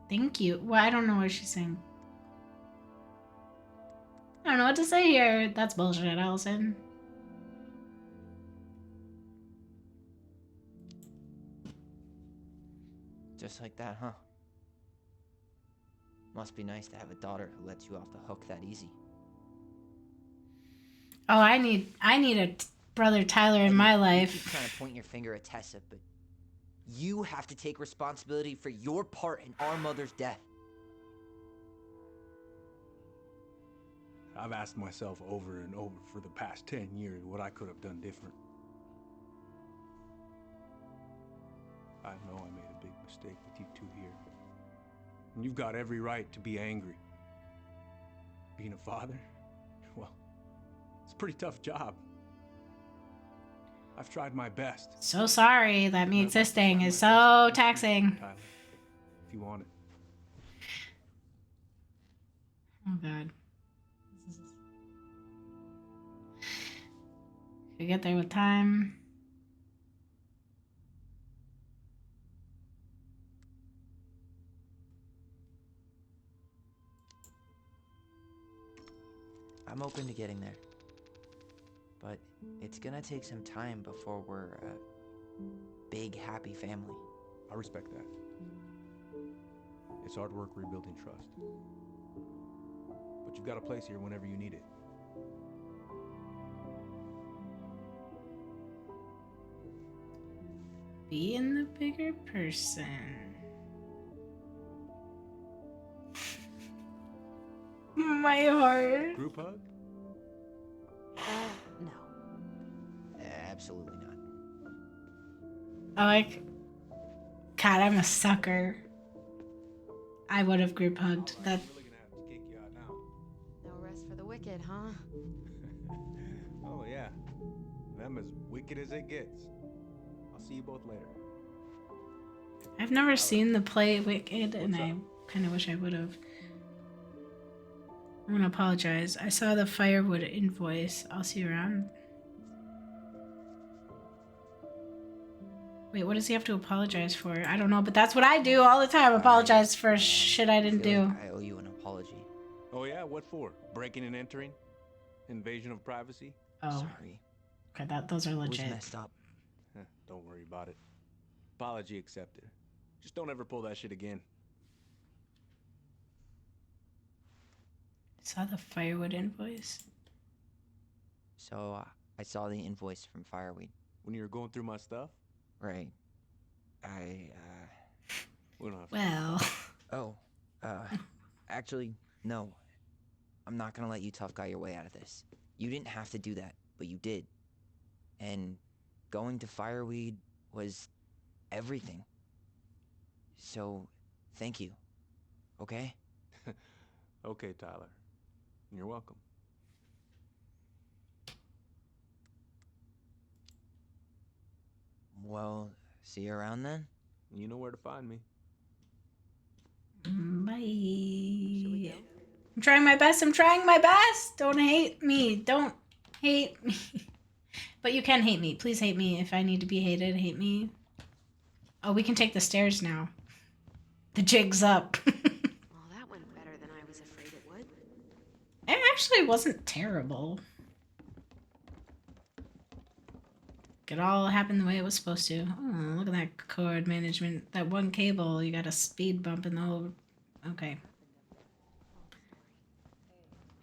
Speaker 1: Thank you. Well, I don't know what she's saying. I don't know what to say here. That's bullshit, Allison.
Speaker 3: Just like that, huh? Must be nice to have a daughter who lets you off the hook that easy.
Speaker 1: Oh, I need a brother Tyler in my life.
Speaker 3: You keep trying to point your finger at Tessa, but you have to take responsibility for your part in our mother's death.
Speaker 9: I've asked myself over and over for the past 10 years what I could have done different. I know I made a big mistake with you two here. And you've got every right to be angry. Being a father? Well, it's a pretty tough job. I've tried my best.
Speaker 1: So sorry that me existing is so taxing.
Speaker 9: Tyler, if you want it.
Speaker 1: Oh god. Could get there with time.
Speaker 3: I'm open to getting there. But it's gonna take some time before we're a big, happy family.
Speaker 9: I respect that. It's hard work rebuilding trust. But you've got a place here whenever you need it.
Speaker 1: Being the bigger person. My heart.
Speaker 9: Group hug?
Speaker 4: No.
Speaker 3: Absolutely not.
Speaker 1: God, I'm a sucker. I would have group hugged. That.
Speaker 9: Really gonna have to kick you out now.
Speaker 4: No rest for the wicked, huh?
Speaker 9: Oh yeah. Them as wicked as it gets. I'll see you both later.
Speaker 1: I've never seen the play Wicked, and I kind of wish I would have. I'm gonna apologize. I saw the firewood invoice. I'll see you around. Wait, what does he have to apologize for? I don't know, but that's what I do all the time. Apologize for shit I didn't do.
Speaker 3: I owe you an apology.
Speaker 9: Oh yeah, what for? Breaking and entering? Invasion of privacy?
Speaker 1: Oh,
Speaker 3: Sorry.
Speaker 1: okay, those are
Speaker 3: It was
Speaker 1: legit.
Speaker 3: messed up.
Speaker 9: Don't worry about it. Apology accepted. Just don't ever pull that shit again.
Speaker 1: Saw the firewood invoice.
Speaker 3: So, I saw the invoice from Fireweed.
Speaker 9: When you were going through my stuff?
Speaker 3: Right.
Speaker 9: We don't have to.
Speaker 1: Well,
Speaker 3: Oh, actually, no. I'm not gonna let you tough guy your way out of this. You didn't have to do that, but you did. And going to Fireweed was everything. So, thank you. Okay?
Speaker 9: Okay, Tyler. You're welcome.
Speaker 3: Well, see you around then?
Speaker 9: You know where to find me.
Speaker 1: bye.
Speaker 4: Should we go?
Speaker 1: I'm trying my best. I'm trying my best. Don't hate me. Don't hate me. But you can hate me. Please hate me. If I need to be hated, hate me. Oh, we can take the stairs now. The jig's up.
Speaker 4: Well, that went better than I was afraid it would.
Speaker 1: It actually wasn't terrible. It all happened the way it was supposed to. Oh, look at that cord management. That one cable, you got a speed bump in the whole... Okay.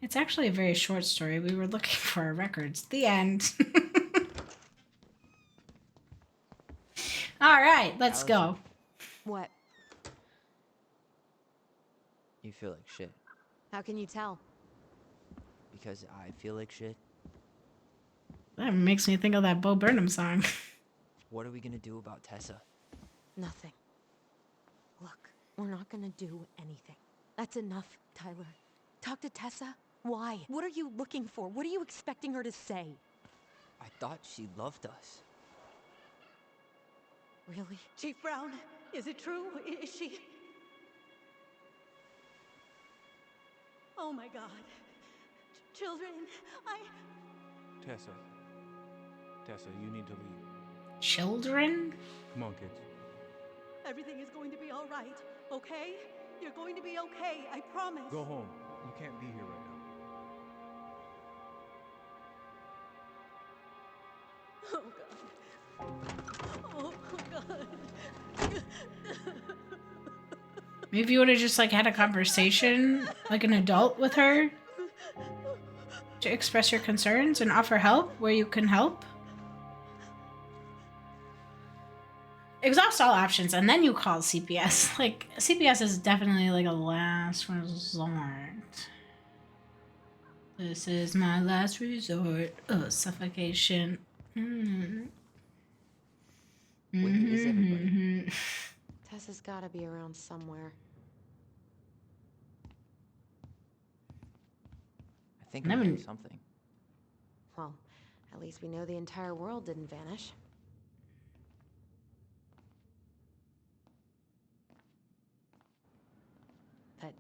Speaker 1: It's actually a very short story. We were looking for our records. The end. All right, let's
Speaker 3: Allison.
Speaker 1: go.
Speaker 4: What?
Speaker 3: You feel like shit.
Speaker 4: How can you tell?
Speaker 3: Because I feel like shit.
Speaker 1: That makes me think of that Bo Burnham song.
Speaker 3: What are we gonna do about Tessa?
Speaker 4: Nothing. Look, we're not gonna do anything. That's enough, Tyler. Talk to Tessa? Why? What are you looking for? What are you expecting her to say?
Speaker 3: I thought she loved us.
Speaker 4: Really?
Speaker 10: Chief Brown, is it true? Is she... Oh my God. Children,
Speaker 9: Tessa. Tessa, you need to leave.
Speaker 1: Children?
Speaker 9: Come on, kids.
Speaker 10: Everything is going to be all right, okay? You're going to be okay, I promise.
Speaker 9: Go home. You can't be here right now.
Speaker 10: Oh God. Oh God.
Speaker 1: Maybe you would have just like had a conversation, like an adult with her, to express your concerns and offer help where you can help. Exhaust all options and then you call CPS. Like, CPS is definitely like a last resort. This is my last resort. Oh, suffocation.
Speaker 3: Where is everybody?
Speaker 4: Tessa's gotta be around somewhere.
Speaker 3: I think I know something.
Speaker 4: Well, at least we know the entire world didn't vanish. But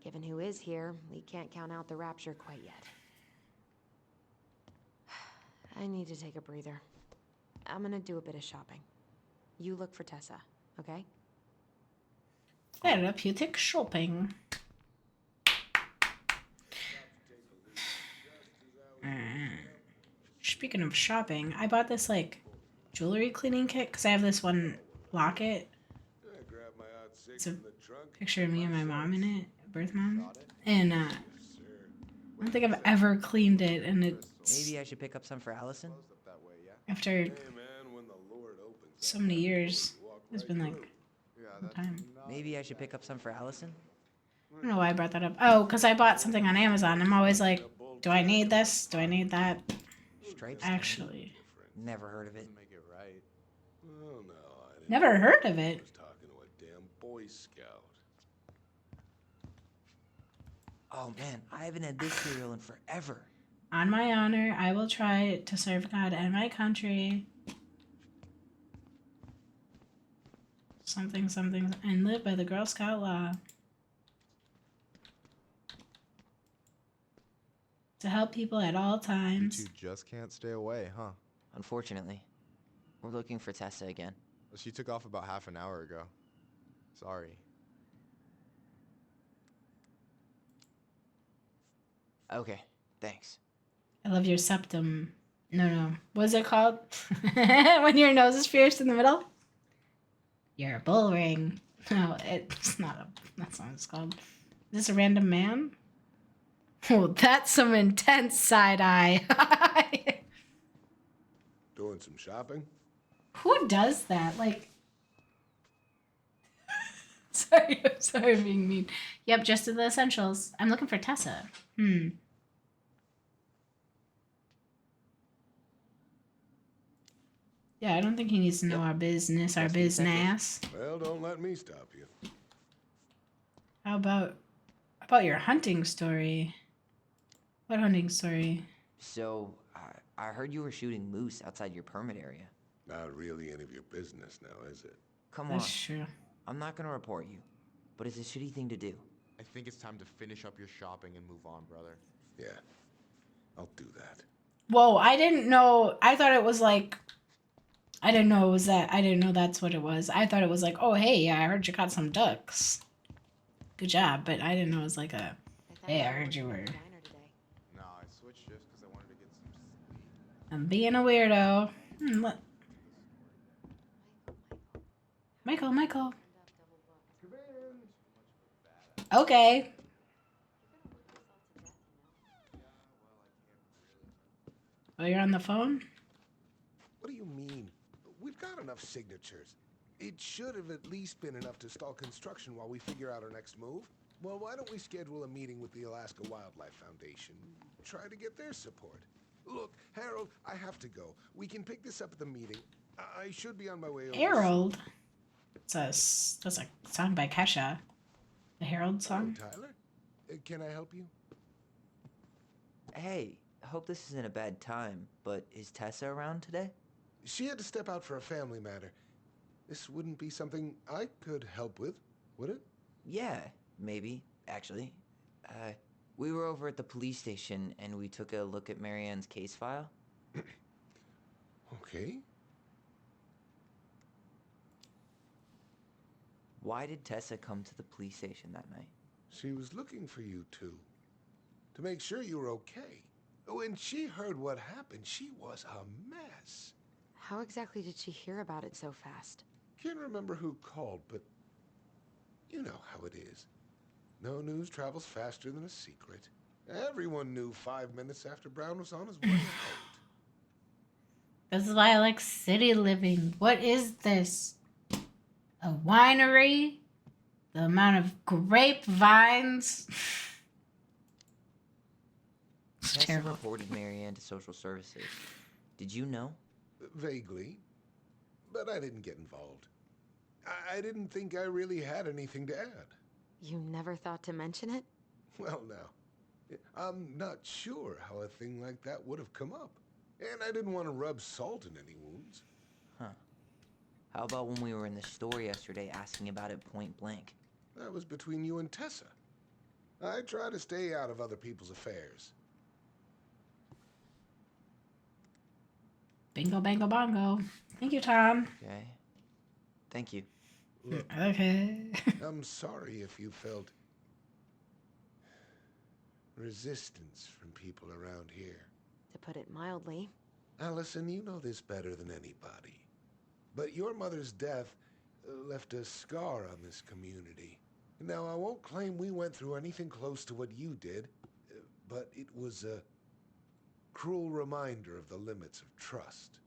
Speaker 4: given who is here, we can't count out the rapture quite yet. I need to take a breather. I'm gonna do a bit of shopping. You look for Tessa, okay?
Speaker 1: Therapeutic shopping. Speaking of shopping, I bought this like jewelry cleaning kit because I have this one locket. It's a picture of me and my mom in it, birth mom. And I don't think I've ever cleaned it, and it's
Speaker 3: Maybe I should pick up some for Allison?
Speaker 1: after so many years. It's been like a long time.
Speaker 3: Maybe I should pick up some for Allison?
Speaker 1: I don't know why I brought that up. Oh, because I bought something on Amazon. I'm always like, do I need this? Do I need that?
Speaker 3: Stripes?
Speaker 1: Actually,
Speaker 3: Never heard of it.
Speaker 1: never heard of it.
Speaker 3: Oh man, I haven't had this cereal in forever.
Speaker 1: On my honor, I will try to serve God and my country. Something, something, and live by the Girl Scout law. To help people at all times.
Speaker 12: You two just can't stay away, huh?
Speaker 3: Unfortunately. We're looking for Tessa again.
Speaker 12: She took off about half an hour ago. Sorry.
Speaker 3: Okay, thanks.
Speaker 1: I love your septum. No. What's it called? When your nose is pierced in the middle? You're a bull ring. No, it's not that's not what it's called. Is this a random man? Oh, that's some intense side eye.
Speaker 2: Doing some shopping?
Speaker 1: Who does that? Like, sorry, I'm being mean. Yep, just the essentials. I'm looking for Tessa. Yeah, I don't think he needs to know our business, our business.
Speaker 2: Well, don't let me stop you.
Speaker 1: How about your hunting story? What hunting story?
Speaker 3: So, I heard you were shooting moose outside your permit area.
Speaker 2: Not really any of your business now, is it?
Speaker 3: Come on.
Speaker 1: That's true.
Speaker 3: I'm not gonna report you, but it's a shitty thing to do.
Speaker 12: I think it's time to finish up your shopping and move on, brother.
Speaker 2: Yeah, I'll do that.
Speaker 1: Whoa, I didn't know. I thought it was like... I didn't know it was that. I didn't know that's what it was. I thought it was like, oh, hey, I heard you caught some ducks. Good job. But I didn't know it was like a, hey, I heard you were...
Speaker 12: No, I switched shifts because I wanted to get some sleep.
Speaker 1: I'm being a weirdo. Michael. Okay. Oh, you're on the phone?
Speaker 2: What do you mean? We've got enough signatures.
Speaker 13: It should have at least been enough to stall construction while we figure out our next move. Well, why don't we schedule a meeting with the Alaska Wildlife Foundation? Try to get their support. Look, Harold, I have to go. We can pick this up at the meeting. I should be on my way over soon.
Speaker 1: Harold. That's a song by Kesha. The Harold
Speaker 13: Hello,
Speaker 1: song.
Speaker 13: Tyler. Can I help you?
Speaker 3: Hey, I hope this isn't a bad time, but is Tessa around today?
Speaker 13: She had to step out for a family matter. This wouldn't be something I could help with, would it?
Speaker 3: Yeah, maybe, actually. We were over at the police station and we took a look at Marianne's case file.
Speaker 13: Okay.
Speaker 3: Why did Tessa come to the police station that night?
Speaker 13: She was looking for you two. To make sure you were okay. When she heard what happened, she was a mess.
Speaker 4: How exactly did she hear about it so fast?
Speaker 13: Can't remember who called, but you know how it is. No news travels faster than a secret. Everyone knew 5 minutes after Brown was on his way out.
Speaker 1: This is why I like city living. What is this? A winery? The amount of grapevines? It's
Speaker 3: Tessa
Speaker 1: terrible.
Speaker 3: reported Marianne to social services. Did you know?
Speaker 13: Vaguely. But I didn't get involved. I didn't think I really had anything to add.
Speaker 4: You never thought to mention it?
Speaker 13: Well, now, I'm not sure how a thing like that would have come up. And I didn't want to rub salt in any wounds.
Speaker 3: Huh. How about when we were in the store yesterday asking about it point blank?
Speaker 13: That was between you and Tessa. I try to stay out of other people's affairs.
Speaker 1: Bingo, bango, bongo. Thank you, Tom.
Speaker 3: Okay. Thank you.
Speaker 13: Look,
Speaker 1: Okay.
Speaker 13: I'm sorry if you felt resistance from people around here.
Speaker 4: To put it mildly.
Speaker 13: Allison, you know this better than anybody. But your mother's death left a scar on this community. Now, I won't claim we went through anything close to what you did, but it was a cruel reminder of the limits of trust.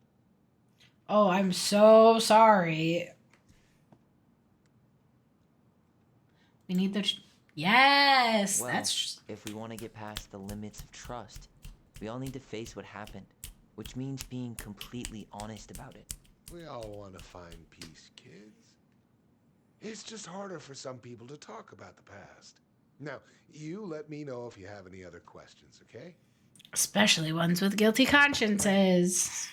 Speaker 1: Oh, I'm so sorry. We need the... Yes!
Speaker 3: Well,
Speaker 1: That's...
Speaker 3: if we want to get past the limits of trust, we all need to face what happened, which means being completely honest about it.
Speaker 13: We all want to find peace, kids. It's just harder for some people to talk about the past. Now, you let me know if you have any other questions, okay?
Speaker 1: Especially ones with guilty consciences.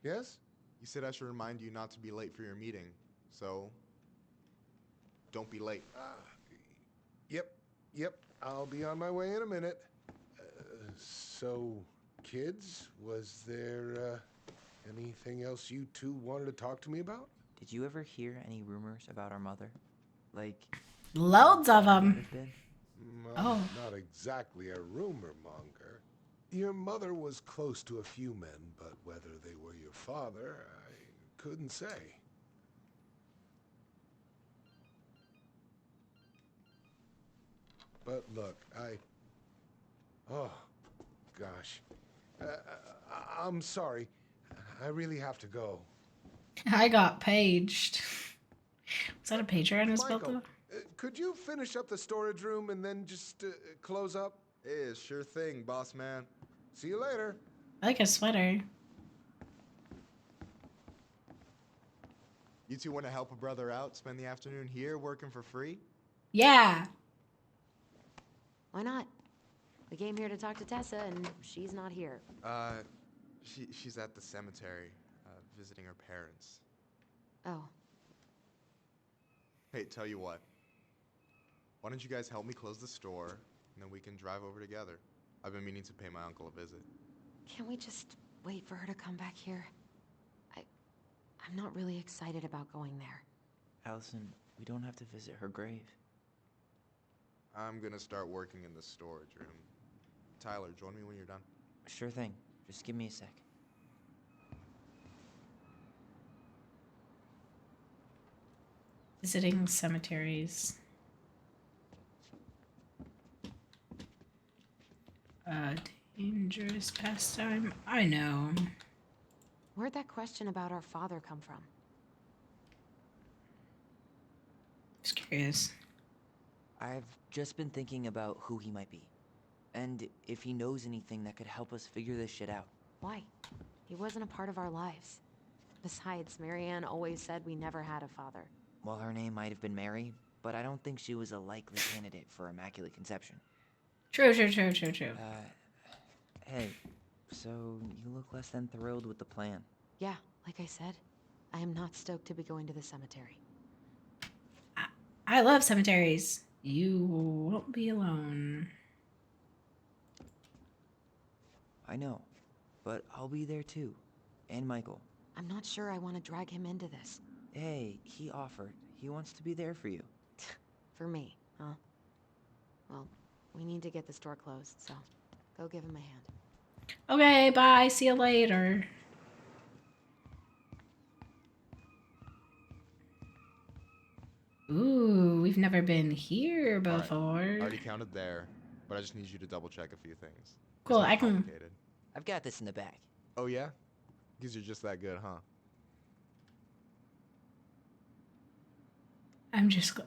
Speaker 13: Yes?
Speaker 12: You said I should remind you not to be late for your meeting, so don't be late.
Speaker 13: Yep. I'll be on my way in a minute. So, kids, was there anything else you two wanted to talk to me about?
Speaker 3: Did you ever hear any rumors about our mother? Like...
Speaker 1: Loads of them.
Speaker 13: Well, not exactly a rumor monger. Your mother was close to a few men, but whether they were your father, I couldn't say. But look, oh, gosh. I'm sorry. I really have to go.
Speaker 1: I got paged. Was that a pager on his
Speaker 13: Michael,
Speaker 1: belt?
Speaker 13: could you finish up the storage room and then just close up?
Speaker 12: Yeah, sure thing, boss man.
Speaker 13: See you later.
Speaker 1: I like his sweater.
Speaker 12: You two want to help a brother out, spend the afternoon here working for free?
Speaker 1: Yeah.
Speaker 4: Why not? We came here to talk to Tessa, and she's not here.
Speaker 12: She's at the cemetery, visiting her parents.
Speaker 4: Oh.
Speaker 12: Hey, tell you what. Why don't you guys help me close the store, and then we can drive over together. I've been meaning to pay my uncle a visit.
Speaker 4: Can't we just wait for her to come back here? I'm not really excited about going there.
Speaker 3: Allison, we don't have to visit her grave.
Speaker 12: I'm gonna start working in the storage room. Tyler, join me when you're done.
Speaker 3: Sure thing. Just give me a sec.
Speaker 1: Visiting cemeteries. A dangerous pastime. I know.
Speaker 4: Where'd that question about our father come from?
Speaker 1: Just curious.
Speaker 3: I've just been thinking about who he might be. And if he knows anything that could help us figure this shit out.
Speaker 4: Why? He wasn't a part of our lives. Besides, Marianne always said we never had a father.
Speaker 3: Well, her name might have been Mary, but I don't think she was a likely candidate for Immaculate Conception.
Speaker 1: True.
Speaker 3: Hey, so you look less than thrilled with the plan.
Speaker 4: Yeah, like I said, I am not stoked to be going to the cemetery.
Speaker 1: I love cemeteries. You won't be alone.
Speaker 3: I know, but I'll be there too. And Michael.
Speaker 4: I'm not sure I want to drag him into this.
Speaker 3: Hey, he offered. He wants to be there for you.
Speaker 4: For me, huh? Well, we need to get the store closed, so go give him a hand.
Speaker 1: Okay, bye. See you later. Ooh, we've never been here before.
Speaker 12: I already counted there, but I just need you to double check a few things.
Speaker 1: Cool,
Speaker 12: It's not
Speaker 1: I can-
Speaker 12: complicated.
Speaker 3: I've got this in the bag.
Speaker 12: Oh yeah? Because you're just that good, huh?
Speaker 1: I'm just...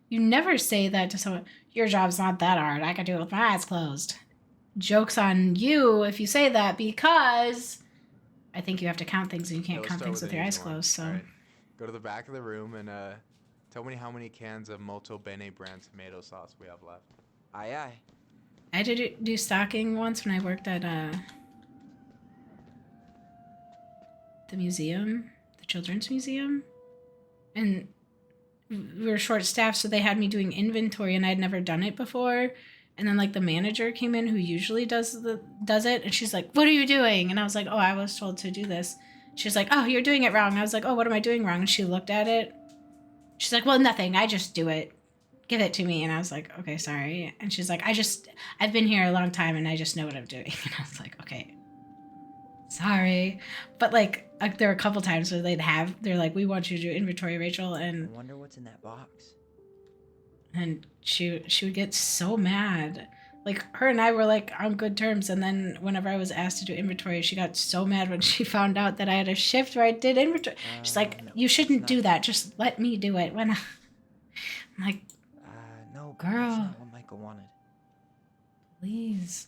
Speaker 1: You never say that to someone. Your job's not that hard. I can do it with my eyes closed. Joke's on you if you say that, because I think you have to count things and you can't
Speaker 12: let's
Speaker 1: count
Speaker 12: start
Speaker 1: things with
Speaker 12: an
Speaker 1: your eyes
Speaker 12: easy one.
Speaker 1: closed, so...
Speaker 12: All right. Go to the back of the room and tell me how many cans of Molto Bene brand tomato sauce we have left.
Speaker 3: Aye, aye.
Speaker 1: I had to do stocking once when I worked at the museum, the children's museum, and we were short-staffed, so they had me doing inventory, and I'd never done it before. And then like the manager came in who usually does it, and she's like, "What are you doing?" And I was like, "Oh, I was told to do this." She's like, "Oh, you're doing it wrong." I was like, "Oh, what am I doing wrong?" And she looked at it. She's like, "Well, nothing. I just do it. Give it to me." And I was like, "Okay, sorry." And she's like, I've been here a long time and I just know what I'm doing." And I was like, "Okay, sorry." But like there were a couple times where they're like, "We want you to do inventory, Rachel." And
Speaker 3: I wonder what's in that box.
Speaker 1: and she would get so mad. Like her and I were like on good terms, and then whenever I was asked to do inventory, she got so mad when she found out that I had a shift where I did inventory. She's like,
Speaker 3: No,
Speaker 1: "You shouldn't
Speaker 3: that's
Speaker 1: do
Speaker 3: not-
Speaker 1: that. Just let me do it." When I'm like,
Speaker 3: No,
Speaker 1: girl,
Speaker 3: that's not what Michael wanted.
Speaker 1: please.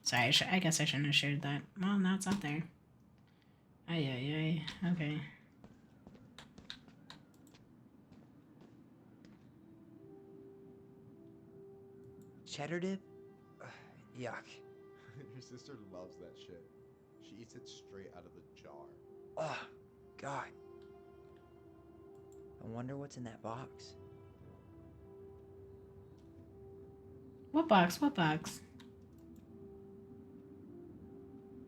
Speaker 1: Sorry, I guess I shouldn't have shared that. Well, now it's out there. Ay. Okay.
Speaker 3: Cheddar dip? Yuck.
Speaker 12: Your sister loves that shit. She eats it straight out of the jar.
Speaker 3: Oh, God. I wonder what's in that box.
Speaker 1: What box? What box?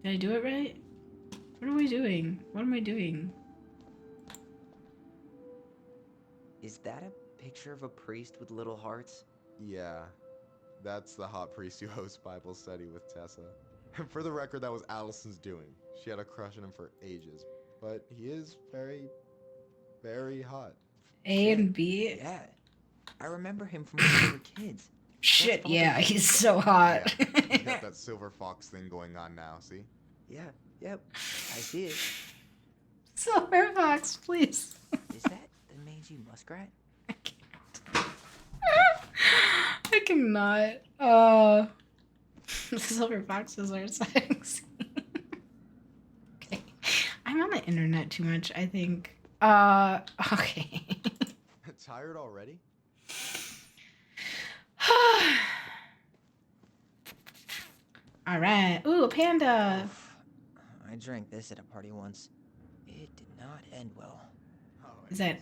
Speaker 1: Did I do it right? What are we doing? What am I doing?
Speaker 3: Is that a picture of a priest with little hearts?
Speaker 12: Yeah. That's the hot priest who hosts Bible study with Tessa. For the record, that was Allison's doing. She had a crush on him for ages. But he is very, very hot.
Speaker 1: A and B?
Speaker 3: Yeah. I remember him from when we were kids.
Speaker 1: Shit, yeah, he's so hot.
Speaker 12: Yeah, he's got that silver fox thing going on now, see?
Speaker 3: Yeah, yep. I see it.
Speaker 1: Silver fox, please.
Speaker 3: Is that the mangy muskrat?
Speaker 1: I cannot. The silver foxes are sexy. Okay. I'm on the internet too much, I think. Okay.
Speaker 12: Tired already?
Speaker 1: All right. Ooh, a panda.
Speaker 3: I drank this at a party once. It did not end well.
Speaker 1: Is that...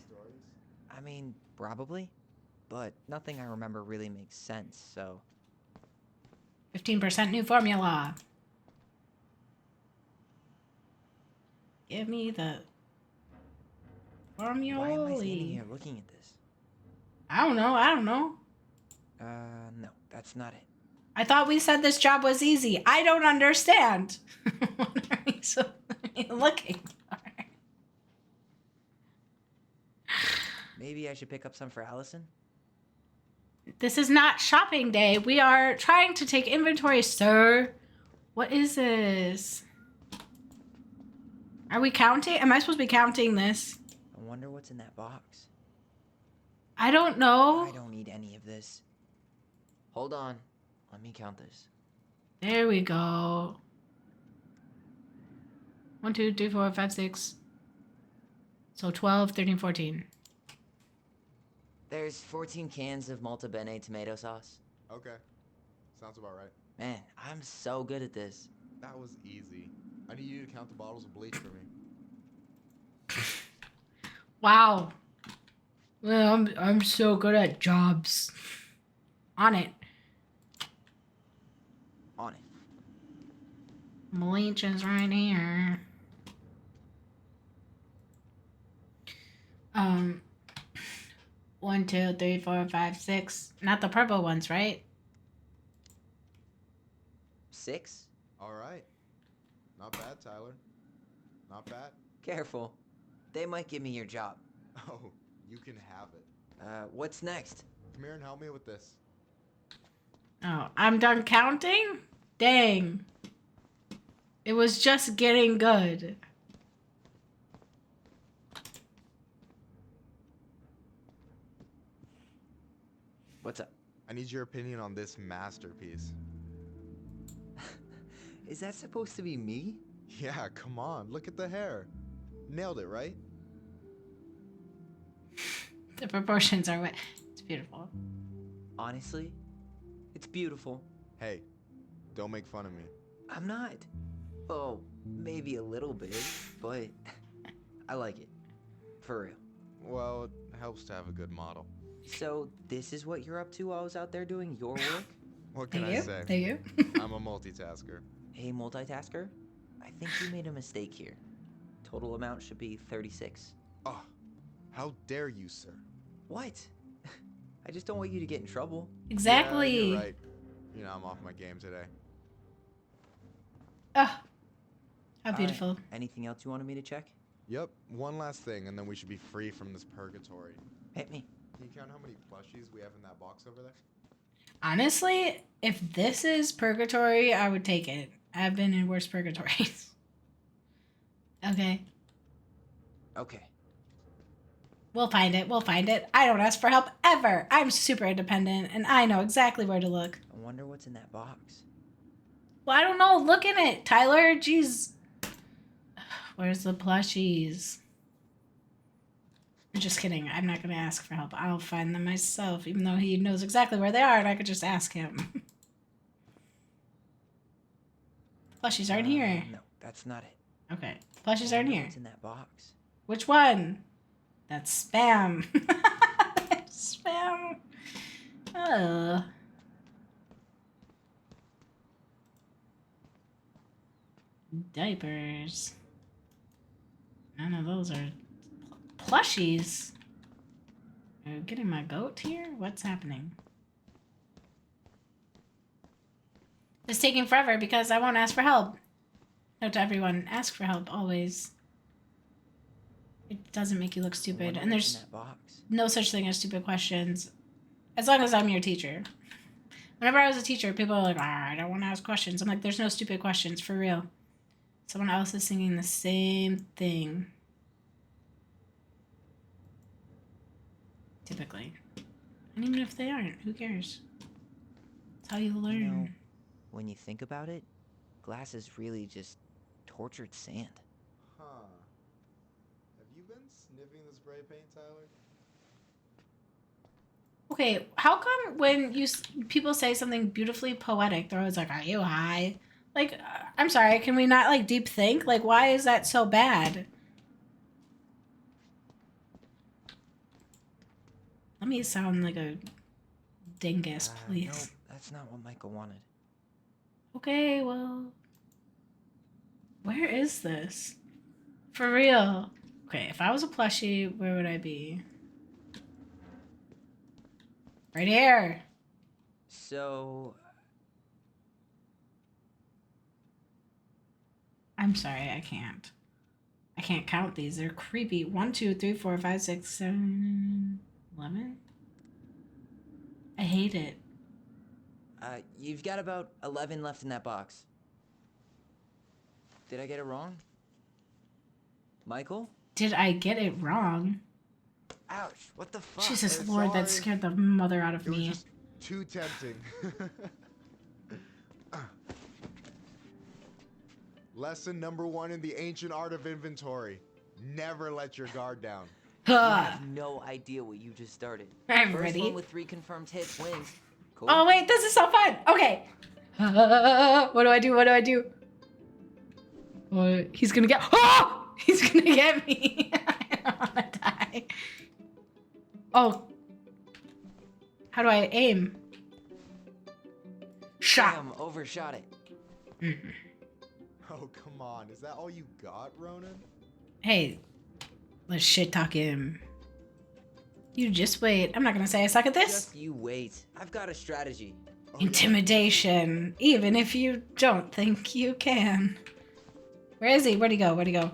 Speaker 3: I mean, probably. But nothing I remember really makes sense, so...
Speaker 1: 15% new formula. Give me the formula.
Speaker 3: Why am I standing here looking at this?
Speaker 1: I don't know.
Speaker 3: No, that's not it.
Speaker 1: I thought we said this job was easy. I don't understand. What are you so looking for?
Speaker 3: Maybe I should pick up some for Allison?
Speaker 1: This is not shopping day. We are trying to take inventory, sir. What is this? Are we counting? Am I supposed to be counting this?
Speaker 3: I wonder what's in that box.
Speaker 1: I don't know.
Speaker 3: I don't need any of this. Hold on. Let me count this.
Speaker 1: There we go. 1, 2, 3, 4, 5, 6. So 12, 13, 14.
Speaker 3: There's 14 cans of Malta Bene tomato sauce.
Speaker 12: Okay. Sounds about right.
Speaker 3: Man, I'm so good at this.
Speaker 12: That was easy. I need you to count the bottles of bleach for me.
Speaker 1: Wow. Well, I'm so good at jobs. On it.
Speaker 3: On it.
Speaker 1: Bleach is right here. 1, 2, 3, 4, 5, 6. Not the purple ones, right?
Speaker 3: 6?
Speaker 12: All right. Not bad, Tyler. Not bad.
Speaker 3: Careful. They might give me your job.
Speaker 12: Oh, you can have it.
Speaker 3: What's next?
Speaker 12: Come here and help me with this.
Speaker 1: Oh, I'm done counting? Dang. It was just getting good.
Speaker 3: What's up?
Speaker 12: I need your opinion on this masterpiece.
Speaker 3: Is that supposed to be me?
Speaker 12: Yeah, come on. Look at the hair. Nailed it, right?
Speaker 1: The proportions are what. It's beautiful.
Speaker 3: Honestly, it's beautiful.
Speaker 12: Hey, don't make fun of me.
Speaker 3: I'm not. Oh, maybe a little bit, but I like it. For real.
Speaker 12: Well, it helps to have a good model.
Speaker 3: So, this is what you're up to while I was out there doing your work?
Speaker 12: What can I say?
Speaker 1: Thank you.
Speaker 12: I'm a multitasker.
Speaker 3: Hey, multitasker. I think you made a mistake here. Total amount should be 36.
Speaker 12: Oh, how dare you, sir?
Speaker 3: What? I just don't want you to get in trouble.
Speaker 1: Exactly.
Speaker 12: Yeah, you're right. You know, I'm off my game today.
Speaker 1: Oh, how
Speaker 3: All
Speaker 1: beautiful.
Speaker 3: right. Anything else you wanted me to check?
Speaker 12: Yep, one last thing, and then we should be free from this purgatory.
Speaker 3: Hit me.
Speaker 12: Can you count how many plushies we have in that box over there?
Speaker 1: Honestly, if this is purgatory, I would take it. I've been in worse purgatories. Okay.
Speaker 3: Okay.
Speaker 1: We'll find it. We'll find it. I don't ask for help ever. I'm super independent, and I know exactly where to look.
Speaker 3: I wonder what's in that box.
Speaker 1: Well, I don't know. Look in it, Tyler. Jeez. Where's the plushies? I'm just kidding. I'm not going to ask for help. I'll find them myself, even though he knows exactly where they are, and I could just ask him. Plushies aren't here.
Speaker 3: No, that's not it.
Speaker 1: Okay. Plushies aren't here.
Speaker 3: What's in that box?
Speaker 1: Which one? That's spam. Spam. Oh. Diapers. None of those are plushies. Are you getting my goat here? What's happening? It's taking forever because I won't ask for help. Note to everyone, ask for help always. It doesn't make you look stupid, and there's no such thing as stupid questions, as long as I'm your teacher. Whenever I was a teacher, people are like, I don't want to ask questions. I'm like, there's no stupid questions, for real. Someone else is singing the same thing. Typically. And even if they aren't, who cares? It's how you learn.
Speaker 3: You know, when you think about it, glass is really just tortured sand.
Speaker 12: Huh. Have you been sniffing the spray paint, Tyler?
Speaker 1: Okay, how come when people say something beautifully poetic, they're always like, are you high? Like, I'm sorry, can we not, like, deep think? Like, why is that so bad? Let me sound like a dingus, please.
Speaker 3: No, that's not what Michael wanted.
Speaker 1: Okay, well... Where is this? For real. Okay, if I was a plushie, where would I be? Right here.
Speaker 3: So...
Speaker 1: I'm sorry, I can't. I can't count these. They're creepy. 1, 2, 3, 4, 5, 6, 7, 11? I hate it.
Speaker 3: You've got about 11 left in that box. Did I get it wrong? Michael?
Speaker 1: Did I get it wrong?
Speaker 3: Ouch, what the fuck?
Speaker 1: Jesus Lord, that scared the mother out of
Speaker 12: It was
Speaker 1: me.
Speaker 12: just too tempting. Lesson number 1 in the ancient art of inventory. Never let your guard down.
Speaker 3: You have no idea what you just started.
Speaker 1: I'm
Speaker 3: First
Speaker 1: ready.
Speaker 3: one with 3 confirmed hits wins. Cool.
Speaker 1: Oh wait, this is so fun. Okay. What do I do? What do I do? He's gonna get. Oh! He's gonna get me. I don't wanna die. Oh. How do I aim? Shot.
Speaker 3: Damn, overshot it.
Speaker 1: Mm-hmm.
Speaker 12: Oh, come on. Is that all you got, Ronan?
Speaker 1: Hey, let's shit talk him. You just wait. I'm not gonna say I suck at this.
Speaker 3: Just you wait. I've got a strategy.
Speaker 1: Intimidation. Even if you don't think you can. Where is he? Where'd he go? Where'd he go?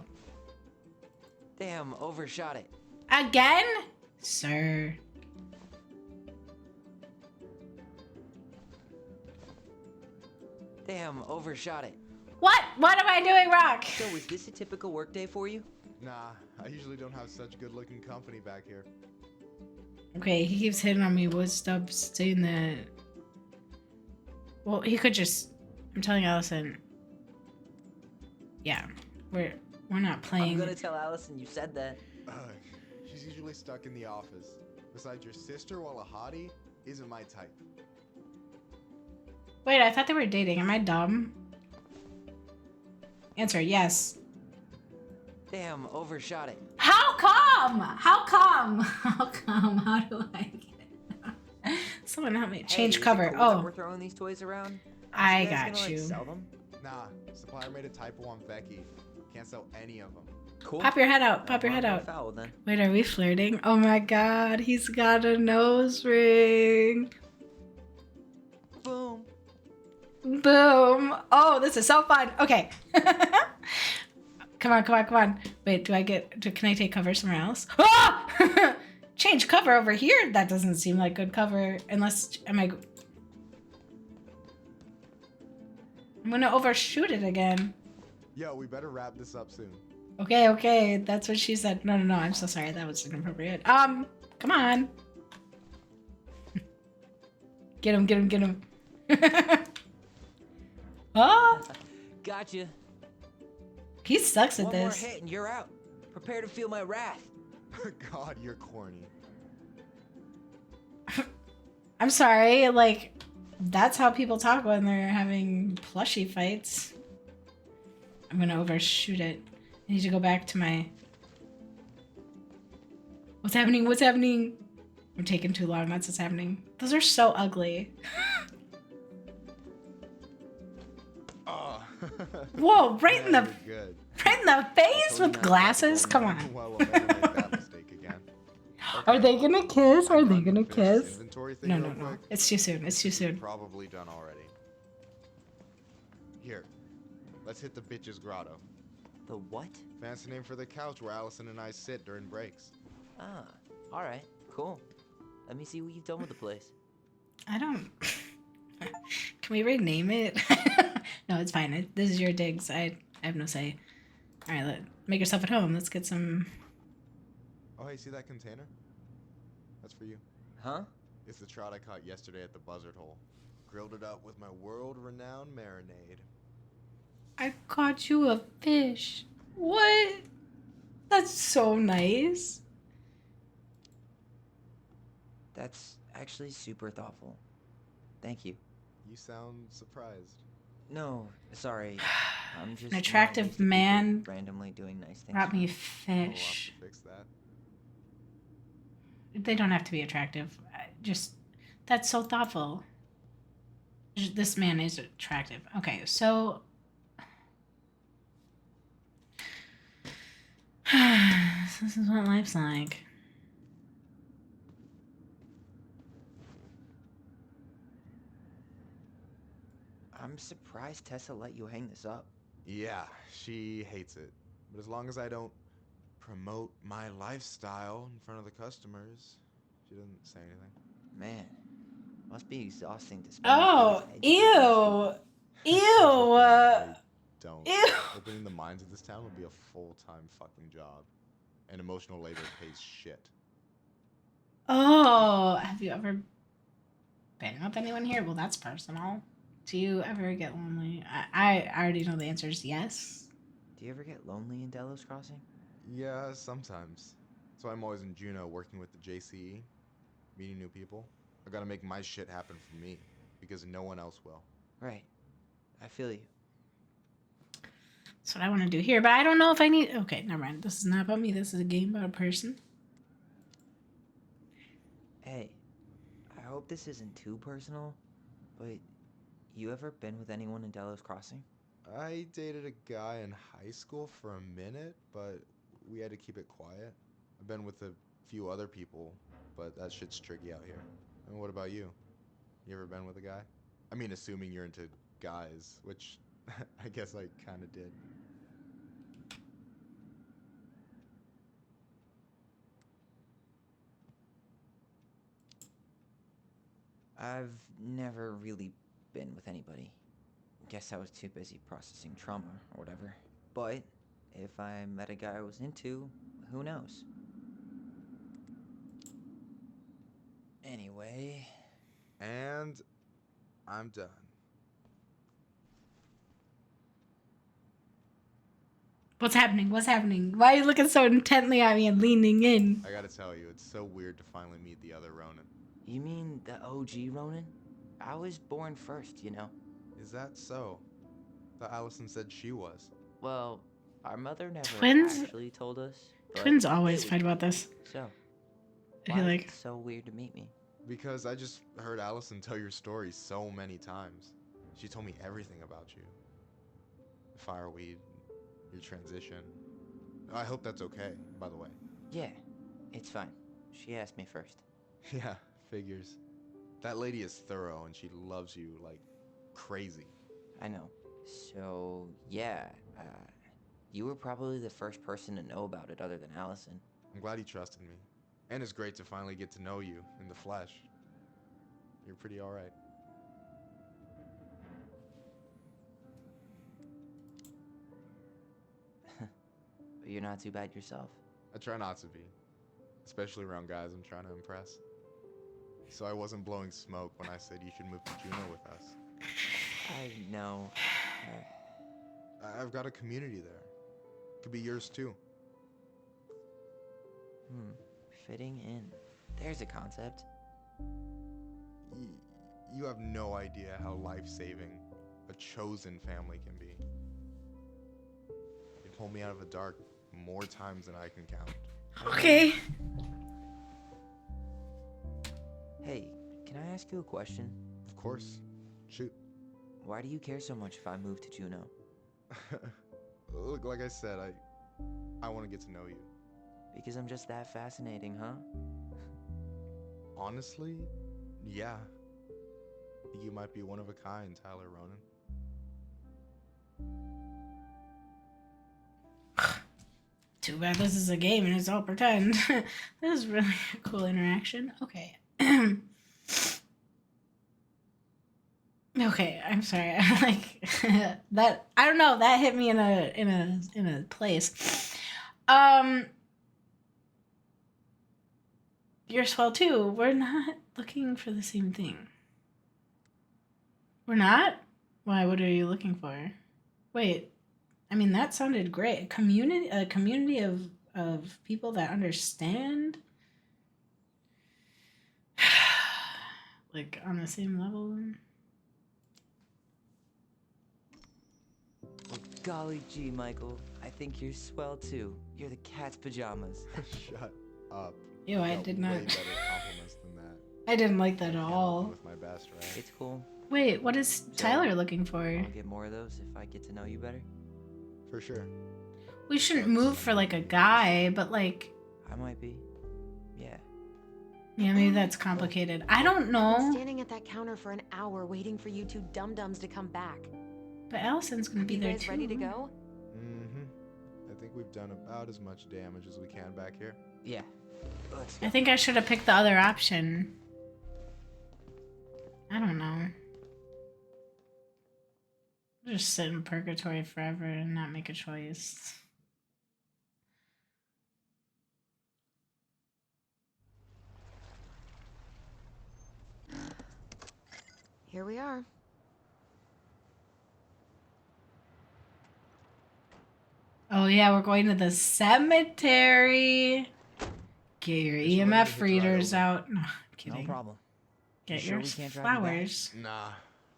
Speaker 3: Damn, overshot it.
Speaker 1: Again? Sir.
Speaker 3: Damn, overshot it.
Speaker 1: What? What am I doing wrong?
Speaker 3: So is this a typical workday for you?
Speaker 12: Nah, I usually don't have such good-looking company back here.
Speaker 1: Okay, he keeps hitting on me. Would stop saying that. Well, he could just. I'm telling Allison. Yeah, we're not playing.
Speaker 3: I'm gonna tell Allison you said that.
Speaker 12: She's usually stuck in the office. Besides, your sister, while a hottie, isn't my type.
Speaker 1: Wait, I thought they were dating. Am I dumb? Answer, yes.
Speaker 3: Damn, overshot it.
Speaker 1: How come? How come? How come? How do I get it? Someone help me. Change
Speaker 3: Hey,
Speaker 1: cover.
Speaker 3: is it cool that
Speaker 1: Oh,
Speaker 3: we're throwing these toys around?
Speaker 1: I
Speaker 3: You guys
Speaker 1: got
Speaker 3: gonna,
Speaker 1: you.
Speaker 3: Like, sell them?
Speaker 12: Nah, supplier made a typo on Becky. Can't sell any of them.
Speaker 3: Cool.
Speaker 1: Pop your head out. Pop your head out.
Speaker 3: Foul, then.
Speaker 1: Wait, are we flirting? Oh my god, he's got a nose ring.
Speaker 3: Boom.
Speaker 1: Boom. Oh, this is so fun. Okay. Come on, come on, come on. Wait, can I take cover somewhere else? Ah! Change cover over here? That doesn't seem like good cover. Unless, I'm gonna overshoot it again.
Speaker 12: Yo, we better wrap this up soon.
Speaker 1: Okay, okay. That's what she said. No, no, no. I'm so sorry. That was inappropriate. Come on. Get him, get him, get him. Oh!
Speaker 3: Gotcha.
Speaker 1: He sucks at
Speaker 3: One more
Speaker 1: this.
Speaker 3: hit and you're out. Prepare to feel my wrath.
Speaker 12: God, you're corny.
Speaker 1: I'm sorry, like, that's how people talk when they're having plushie fights. I'm gonna overshoot it. I need to go back to my... What's happening? What's happening? I'm taking too long. That's what's happening. Those are so ugly. Whoa, right in the...
Speaker 12: Good.
Speaker 1: Right in the face with glasses? Come on.
Speaker 12: Well, we'll never make that mistake again.
Speaker 1: Are they gonna kiss? Are they gonna kiss?
Speaker 12: Inventory thing
Speaker 1: No,
Speaker 12: real
Speaker 1: no, no.
Speaker 12: quick.
Speaker 1: It's too soon. It's too soon.
Speaker 12: Probably done already. Here, let's hit the bitch's grotto.
Speaker 3: The what?
Speaker 12: Fancy name for the couch where Allison and I sit during breaks.
Speaker 3: Ah, alright, cool. Let me see what you've done with the place.
Speaker 1: I don't... Can we rename it? No, it's fine. This is your digs. I have no say. Alright, make yourself at home. Let's get some...
Speaker 12: Oh, hey, see that container? That's for you.
Speaker 3: Huh?
Speaker 12: It's the trout I caught yesterday at the buzzard hole. Grilled it up with my world-renowned marinade.
Speaker 1: I caught you a fish. What? That's so nice.
Speaker 3: That's actually super thoughtful. Thank you.
Speaker 12: You sound surprised.
Speaker 3: No, sorry. I'm just
Speaker 1: An attractive man
Speaker 3: randomly doing nice things.
Speaker 1: brought me
Speaker 12: We'll
Speaker 1: fish.
Speaker 12: have to fix that.
Speaker 1: They don't have to be attractive. Just, that's so thoughtful. This man is attractive. Okay, so... This is what life's like.
Speaker 3: I'm surprised Tessa let you hang this up.
Speaker 12: Yeah, she hates it. But as long as I don't promote my lifestyle in front of the customers, she doesn't say anything.
Speaker 3: Man, must be exhausting to spend.
Speaker 1: Oh, ew. Ew.
Speaker 12: Don't.
Speaker 1: Ew.
Speaker 12: Opening the mines of this town would be a full-time fucking job. And emotional labor pays shit.
Speaker 1: Oh, have you ever been with anyone here? Well, that's personal. Do you ever get lonely? I already know the answer is yes.
Speaker 3: Do you ever get lonely in Delos Crossing?
Speaker 12: Yeah, sometimes. That's why I'm always in Juneau working with the JCE, meeting new people. I gotta make my shit happen for me, because no one else will.
Speaker 3: Right. I feel you.
Speaker 1: That's what I want to do here, but I don't know if I need... Okay, never mind. This is not about me. This is a game about a person.
Speaker 3: Hey, I hope this isn't too personal, but you ever been with anyone in Delos Crossing?
Speaker 12: I dated a guy in high school for a minute, but we had to keep it quiet. I've been with a few other people, but that shit's tricky out here. And what about you? You ever been with a guy? I mean, assuming you're into guys, which I guess I kind of did.
Speaker 3: I've never really been with anybody. Guess I was too busy processing trauma or whatever. But if I met a guy I was into, who knows? Anyway.
Speaker 12: And I'm done.
Speaker 1: What's happening? What's happening? Why are you looking so intently at me and leaning in?
Speaker 12: I gotta tell you, it's so weird to finally meet the other Ronan.
Speaker 3: You mean the OG Ronan? I was born first, you know.
Speaker 12: Is that so? Thought Allison said she was.
Speaker 3: Well, our mother never
Speaker 1: Twins?
Speaker 3: actually told us.
Speaker 1: Twins always fight about this.
Speaker 3: So,
Speaker 1: I
Speaker 3: why
Speaker 1: feel
Speaker 3: is
Speaker 1: like...
Speaker 3: it so weird to meet me?
Speaker 12: Because I just heard Allison tell your story so many times. She told me everything about you. The fireweed, your transition. I hope that's okay, by the way.
Speaker 3: Yeah, it's fine. She asked me first.
Speaker 12: Yeah, figures. That lady is thorough and she loves you like crazy.
Speaker 3: I know. So, yeah, you were probably the first person to know about it other than Allison.
Speaker 12: I'm glad he trusted me. And it's great to finally get to know you in the flesh. You're pretty alright.
Speaker 3: But you're not too bad yourself.
Speaker 12: I try not to be. Especially around guys I'm trying to impress. So I wasn't blowing smoke when I said you should move to Juneau with us.
Speaker 3: I know.
Speaker 12: I've got a community there. Could be yours too.
Speaker 3: Fitting in. There's a concept.
Speaker 12: You have no idea how life-saving a chosen family can be. They pulled me out of the dark more times than I can count.
Speaker 1: Okay.
Speaker 3: Hey, can I ask you a question?
Speaker 12: Of course. Shoot.
Speaker 3: Why do you care so much if I move to Juneau?
Speaker 12: Look, like I said, I want to get to know you.
Speaker 3: Because I'm just that fascinating, huh?
Speaker 12: Honestly, yeah. I think you might be one of a kind, Tyler Ronan.
Speaker 1: Too bad this is a game and it's all pretend. This is really a cool interaction. Okay. Okay, I'm sorry. I'm like that. I don't know. That hit me in a place. You're swell too. We're not looking for the same thing. We're not? Why? What are you looking for? Wait. I mean, that sounded great. A community of people that understand, like on the same level.
Speaker 3: Well, golly gee, Michael. I think you're swell too. You're the cat's pajamas.
Speaker 12: Shut up.
Speaker 1: Ew, I did not.
Speaker 12: Way better compliments than that.
Speaker 1: I didn't like that at all.
Speaker 12: With my best, right?
Speaker 3: It's cool.
Speaker 1: Wait, what is Tyler looking for?
Speaker 3: I'll get more of those if I get to know you better.
Speaker 12: For sure.
Speaker 1: We shouldn't move for like a guy, but like.
Speaker 3: I might be. Yeah.
Speaker 1: Yeah, maybe that's complicated. I don't know.
Speaker 4: I've been standing at that counter for an hour waiting for you two dum-dums to come back.
Speaker 1: But Allison's gonna be there
Speaker 4: you guys
Speaker 1: too.
Speaker 4: ready to go?
Speaker 12: Mm-hmm. I think we've done about as much damage as we can back here.
Speaker 3: Yeah. Let's go.
Speaker 1: I think I should have picked the other option. I don't know. Just sit in purgatory forever and not make a choice.
Speaker 4: here we are.
Speaker 1: Oh yeah, we're going to the cemetery. Get your
Speaker 12: Just remember to
Speaker 1: EMF
Speaker 12: hitch a ride
Speaker 1: readers
Speaker 12: over.
Speaker 1: out. No,
Speaker 3: No
Speaker 1: kidding.
Speaker 3: problem.
Speaker 1: Get
Speaker 3: You sure
Speaker 1: your
Speaker 3: we can't drive you back?
Speaker 1: flowers.
Speaker 12: Nah,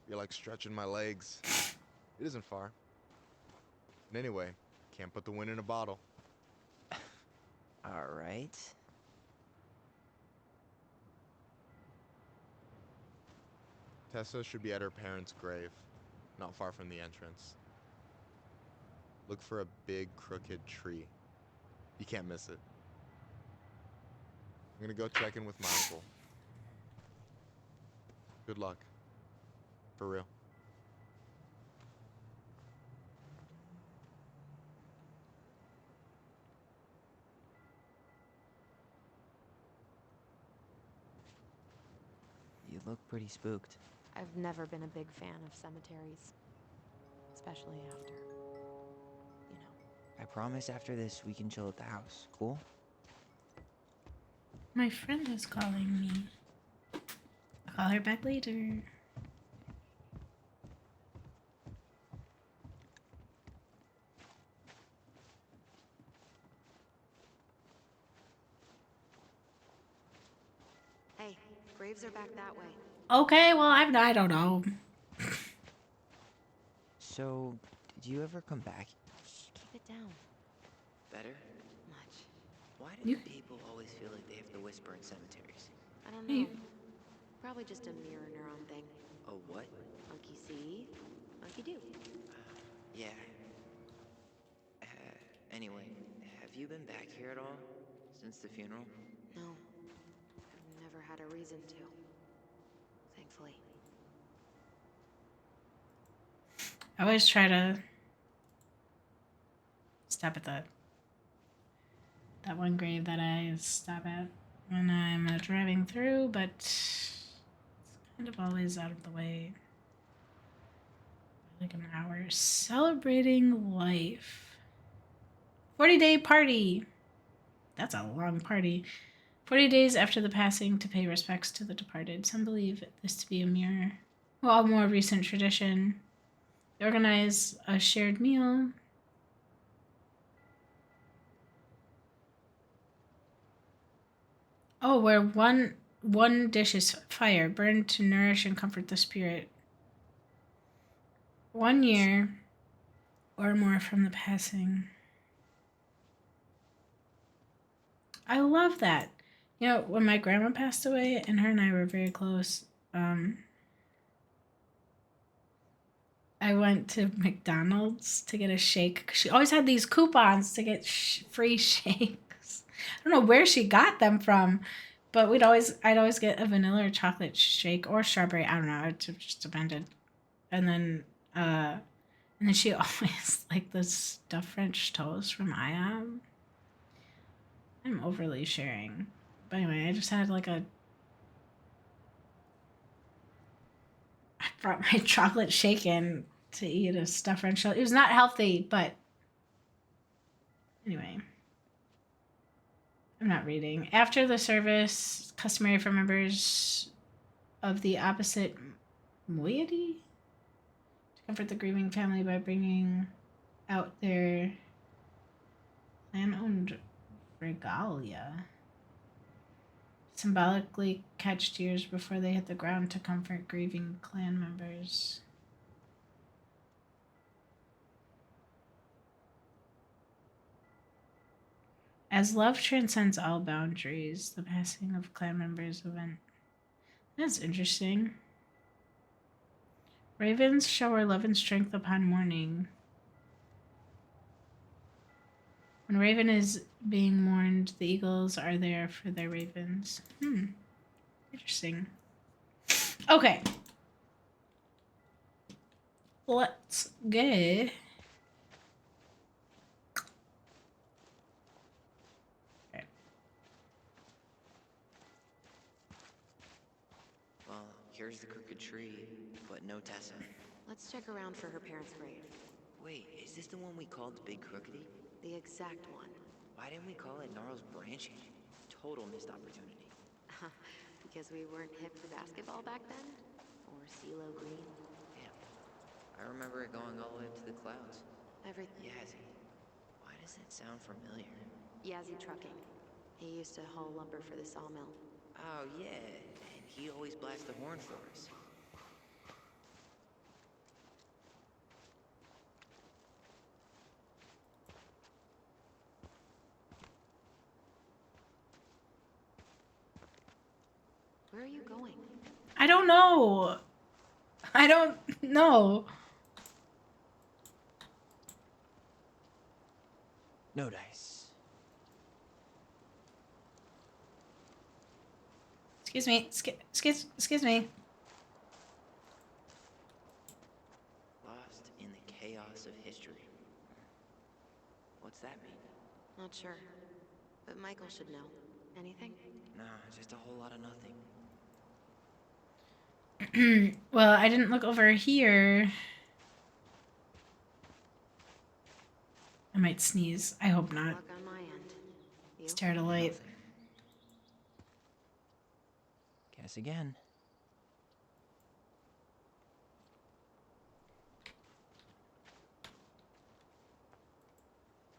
Speaker 12: you're like stretching my legs. It isn't far. And anyway, can't put the wind in a bottle.
Speaker 3: All right.
Speaker 12: Tessa should be at her parents' grave, not far from the entrance. Look for a big crooked tree. You can't miss it. I'm gonna go check in with my uncle. Good luck. For real.
Speaker 3: You look pretty spooked.
Speaker 4: I've never been a big fan of cemeteries. Especially after, you know.
Speaker 3: I promise after this we can chill at the house. Cool?
Speaker 1: My friend is calling me. I'll call her back later.
Speaker 4: Hey, graves are back that way.
Speaker 1: Okay, well, I don't know.
Speaker 3: So, did you ever come back?
Speaker 4: Shh, keep it down.
Speaker 3: Better?
Speaker 4: Much.
Speaker 3: Why do
Speaker 1: You-
Speaker 3: people always feel like they have to whisper in cemeteries?
Speaker 4: I don't
Speaker 1: Hey.
Speaker 4: know. Probably just a mirror neuron thing.
Speaker 3: A what?
Speaker 4: Monkey see, monkey do.
Speaker 3: Yeah. Anyway, have you been back here at all? Since the funeral?
Speaker 4: No. I've never had a reason to. Thankfully.
Speaker 1: I always try to stop at that one grave that I stop at when I'm driving through, but it's kind of always out of the way. Like an hour. Celebrating life. 40-day party. That's a long party. 40 days after the passing to pay respects to the departed. Some believe this to be a more recent tradition. They organize a shared meal. Oh, where one dish is fire, burned to nourish and comfort the spirit. 1 year or more from the passing. I love that. You know, when my grandma passed away, and her and I were very close, I went to McDonald's to get a shake. She always had these coupons to get free shakes. I don't know where she got them from, but I'd always get a vanilla or chocolate shake or strawberry. I don't know. It just depended. And then she always liked the stuffed French toast from IHOP. I'm overly sharing. But anyway, I just had I brought my chocolate shake in to eat a stuffed French toast. It was not healthy, but anyway. I'm not reading. After the service, customary for members of the opposite moiety to comfort the grieving family by bringing out their clan-owned regalia. Symbolically catch tears before they hit the ground to comfort grieving clan members. As love transcends all boundaries, the passing of clan members event. That's interesting. Ravens shower love and strength upon mourning. When Raven is being mourned, the eagles are there for their ravens. Interesting. Okay. Let's go.
Speaker 3: Well, here's the crooked tree, but no Tessa.
Speaker 4: Let's check around for her parents' grave.
Speaker 3: Wait, is this the one we called the Big Crookedy?
Speaker 4: The exact one.
Speaker 3: Why didn't we call it Gnarl's Branching? Total missed opportunity.
Speaker 4: Because we weren't hip for basketball back then? Or
Speaker 10: CeeLo Green?
Speaker 3: Damn. I remember it going all the way up to the clouds.
Speaker 4: Everything.
Speaker 3: Yazzie. Why does that sound familiar?
Speaker 4: Yazzie Trucking. He used to haul lumber for the sawmill.
Speaker 3: Oh, yeah. And he always blasts the horn for us.
Speaker 4: Where are you going?
Speaker 1: I don't know. I don't know.
Speaker 3: No dice.
Speaker 1: Excuse me. Excuse me.
Speaker 3: Lost in the chaos of history. What's that mean?
Speaker 4: Not sure. But Michael should know. Anything?
Speaker 3: Nah, just a whole lot of nothing.
Speaker 1: Well, I didn't look over here. I might sneeze. I hope not.
Speaker 4: Luck on my end. You?
Speaker 1: Stare at a light.
Speaker 3: Nothing. Guess again.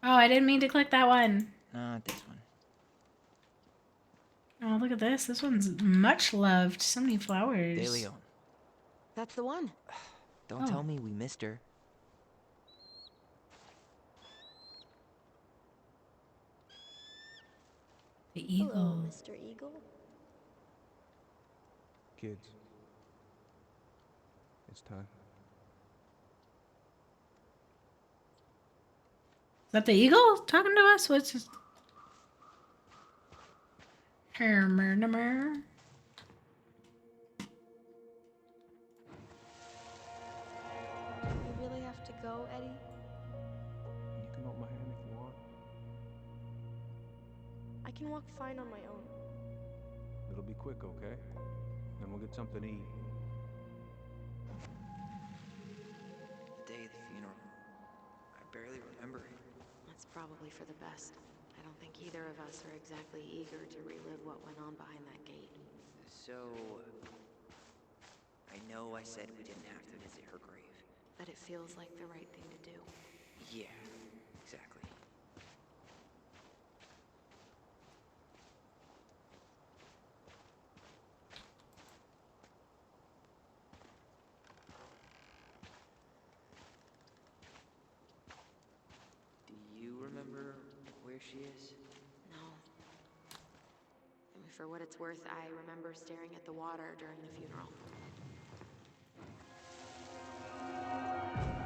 Speaker 1: Oh, I didn't mean to click that one.
Speaker 3: Not this one.
Speaker 1: Oh, look at this. This one's much loved. So many flowers.
Speaker 3: De Leon.
Speaker 4: That's the one.
Speaker 3: Don't tell me we missed her.
Speaker 1: The eagle.
Speaker 5: Hello, Mr. Eagle.
Speaker 9: Kids. It's time.
Speaker 1: Is that the eagle talking to us? What's this? Murmur.
Speaker 5: You really have to go, Eddie?
Speaker 9: You can hold my hand if you want.
Speaker 5: I can walk fine on my own.
Speaker 9: It'll be quick, okay? Then we'll get something to eat.
Speaker 3: The day of the funeral. I barely remember it.
Speaker 4: That's probably for the best. I don't think either of us are exactly eager to relive what went on behind that gate.
Speaker 3: So... I know I said we didn't have to visit her grave.
Speaker 4: But it feels like the right thing to do.
Speaker 3: Yeah, exactly. Do you remember where she is?
Speaker 4: No. I mean, for what it's worth, I remember staring at the water during the funeral.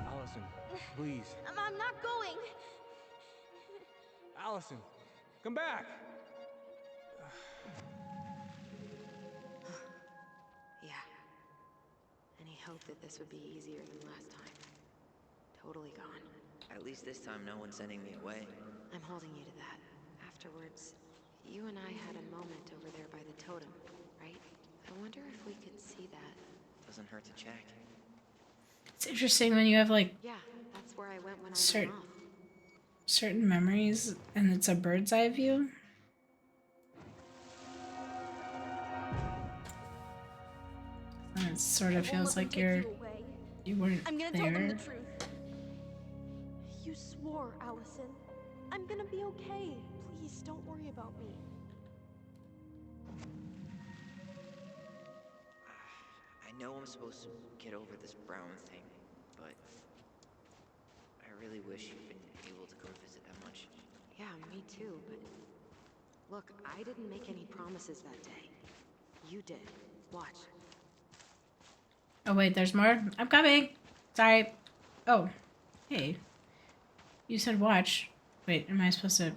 Speaker 9: Allison, please.
Speaker 5: I'm not going.
Speaker 9: Allison, come back!
Speaker 4: Yeah. Any hope that this would be easier than last time? Totally gone.
Speaker 3: At least this time no one's sending me away.
Speaker 4: I'm holding you to that. Afterwards, you and I had a moment over there by the totem, right? I wonder if we could see that.
Speaker 3: Doesn't hurt to check.
Speaker 1: It's interesting when you have like
Speaker 4: Yeah, that's where I went when I went off.
Speaker 1: certain memories and it's a bird's eye view. And it sort of feels like you weren't
Speaker 5: I'm gonna
Speaker 1: there.
Speaker 5: tell them the truth. You swore, Allison. I'm gonna be okay. Please, don't worry about me.
Speaker 3: I know I'm supposed to get over this Brown thing, but I really wish you'd been able to go visit that much.
Speaker 4: Yeah, me too, but... Look, I didn't make any promises that day. You did. Watch.
Speaker 1: Oh wait, there's more? I'm coming! Sorry. Oh. Hey. You said watch. Wait, am I supposed to...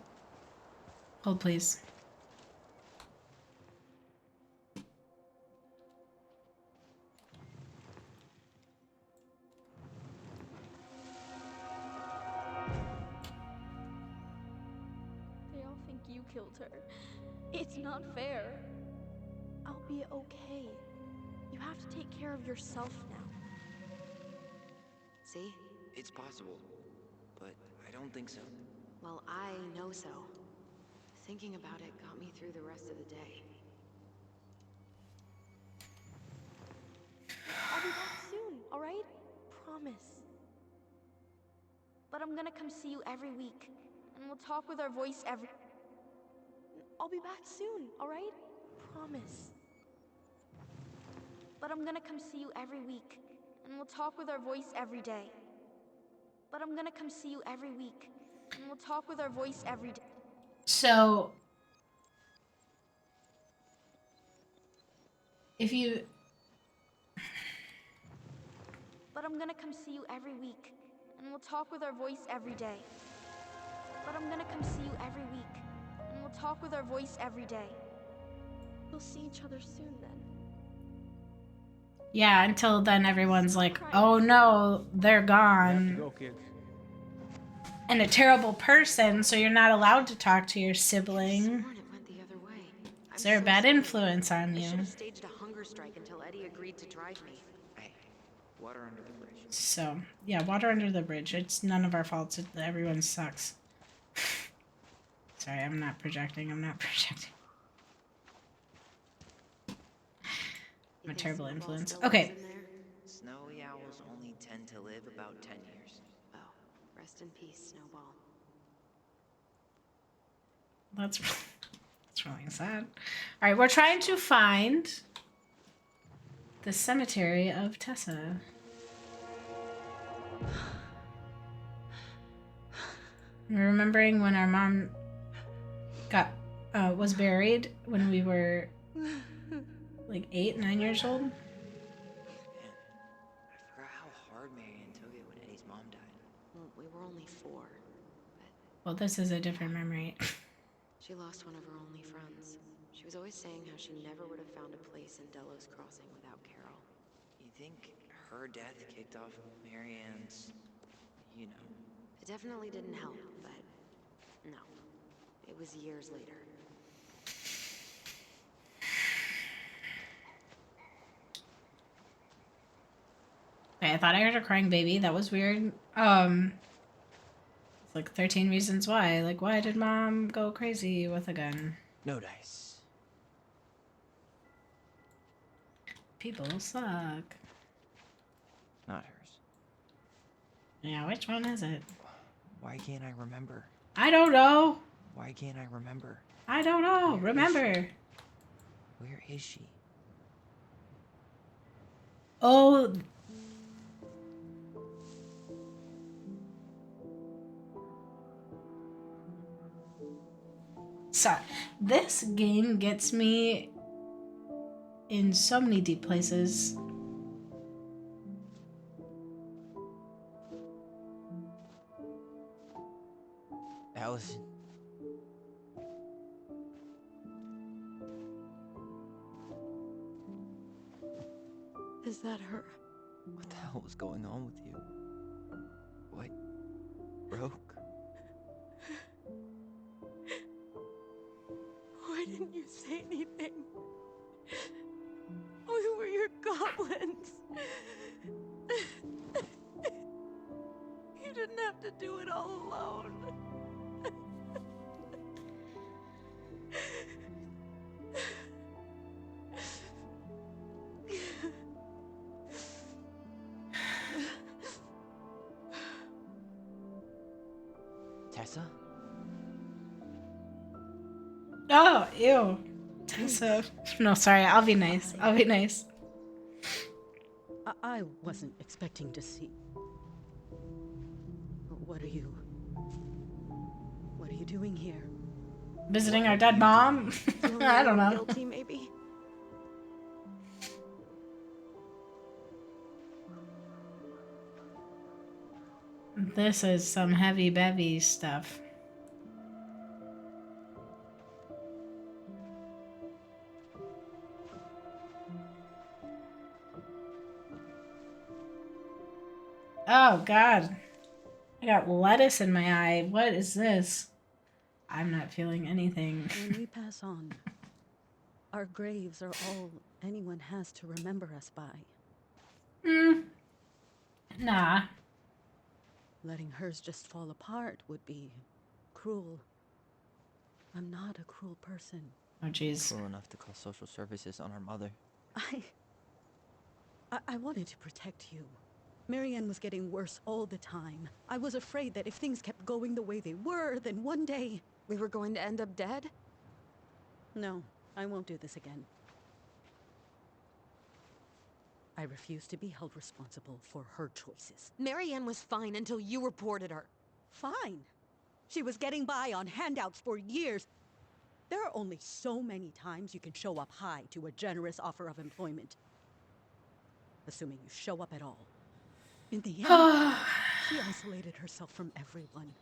Speaker 1: Hold please.
Speaker 5: They all think you killed her. It's not fair. I'll be okay. You have to take care of yourself now.
Speaker 4: See?
Speaker 3: It's possible, but I don't think so.
Speaker 4: Well, I know so. Thinking about it got me through the rest of the day.
Speaker 5: I'll alright? Promise. But I'm gonna come see you every week, and we'll talk with our voice every... I'll be back soon, alright? Promise. But I'm gonna come see you every week, and we'll talk with our voice every day. But I'm gonna come see you every week, and we'll talk with our voice every day.
Speaker 1: So, if you...
Speaker 5: But I'm gonna come see you every week, and we'll talk with our voice every day. But I'm gonna come see you every week, and we'll talk with our voice every day. We'll see each other soon then.
Speaker 1: Yeah, until then everyone's like, oh no, they're gone.
Speaker 9: Go, kids.
Speaker 1: And a terrible person, so you're not allowed to talk to your sibling. Is there a bad influence on
Speaker 8: I should
Speaker 1: you?
Speaker 8: have staged a hunger strike until Eddie agreed to drive me.
Speaker 3: Hey, water under the bridge.
Speaker 1: So, yeah, water under the bridge. It's none of our faults. Everyone sucks. Sorry, I'm not projecting. I'm a terrible influence. Okay.
Speaker 3: Snowy owls only tend to live about 10 years.
Speaker 8: Oh, rest in peace, Snowball.
Speaker 1: That's really sad. All right, we're trying to find the cemetery of Tessa. We're remembering when our mom was buried when we were like 8, 9 years old.
Speaker 3: Man, I forgot how hard Marianne took it when Eddie's mom died.
Speaker 8: Well, we were only 4.
Speaker 1: Well, this is a different memory.
Speaker 8: She lost one of her only friends. She was always saying how she never would have found a place in Delos Crossing without Carol.
Speaker 3: You think her death kicked off Marianne's, you know?
Speaker 8: It definitely didn't help, but no. It was years later.
Speaker 1: Okay, I thought I heard a crying baby. That was weird. It's like 13 Reasons Why. Like, why did mom go crazy with a gun?
Speaker 3: No dice.
Speaker 1: People suck.
Speaker 3: Not hers.
Speaker 1: Yeah, which one is it?
Speaker 3: Why can't I remember?
Speaker 1: I don't know.
Speaker 3: Why can't I remember?
Speaker 1: I don't know. Remember.
Speaker 3: Where is she?
Speaker 1: Oh. So, this game gets me in so many deep places.
Speaker 3: Allison.
Speaker 8: Is that her?
Speaker 3: What the hell was going on with you? What broke?
Speaker 4: Why didn't you say anything? We were your goblins. You didn't have to do it all alone.
Speaker 3: Tessa?
Speaker 1: Oh, ew. Tessa. No, sorry. I'll be nice. I'll be nice.
Speaker 14: I wasn't expecting to see. What are you doing here?
Speaker 1: Visiting our dead mom? I don't know.
Speaker 4: Guilty, maybe.
Speaker 1: This is some heavy bevy stuff. Oh, God. I got lettuce in my eye. What is this? I'm not feeling anything.
Speaker 14: When we pass on, our graves are all anyone has to remember us by.
Speaker 1: Nah.
Speaker 14: Letting hers just fall apart would be cruel. I'm not a cruel person.
Speaker 1: Oh, jeez.
Speaker 3: Cruel enough to call social services on our mother.
Speaker 14: I wanted to protect you. Marianne was getting worse all the time. I was afraid that if things kept going the way they were, then one day...
Speaker 4: We were going to end up dead?
Speaker 14: No, I won't do this again. I refuse to be held responsible for her choices.
Speaker 4: Marianne was fine until you reported her.
Speaker 14: Fine. She was getting by on handouts for years. There are only so many times you can show up high to a generous offer of employment. Assuming you show up at all. In the end, she isolated herself from everyone.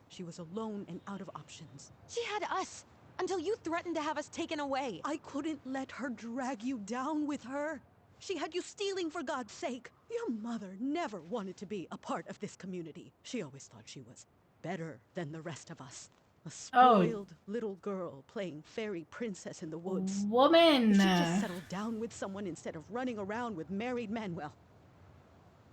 Speaker 14: She was alone and out of options.
Speaker 4: She had us, until you threatened to have us taken away.
Speaker 14: I couldn't let her drag you down with her. She had you stealing for God's sake. Your mother never wanted to be a part of this community. She always thought she was better than the rest of us. A spoiled little girl playing fairy princess in the woods.
Speaker 1: Woman!
Speaker 14: If she just settled down with someone instead of running around with married men, well,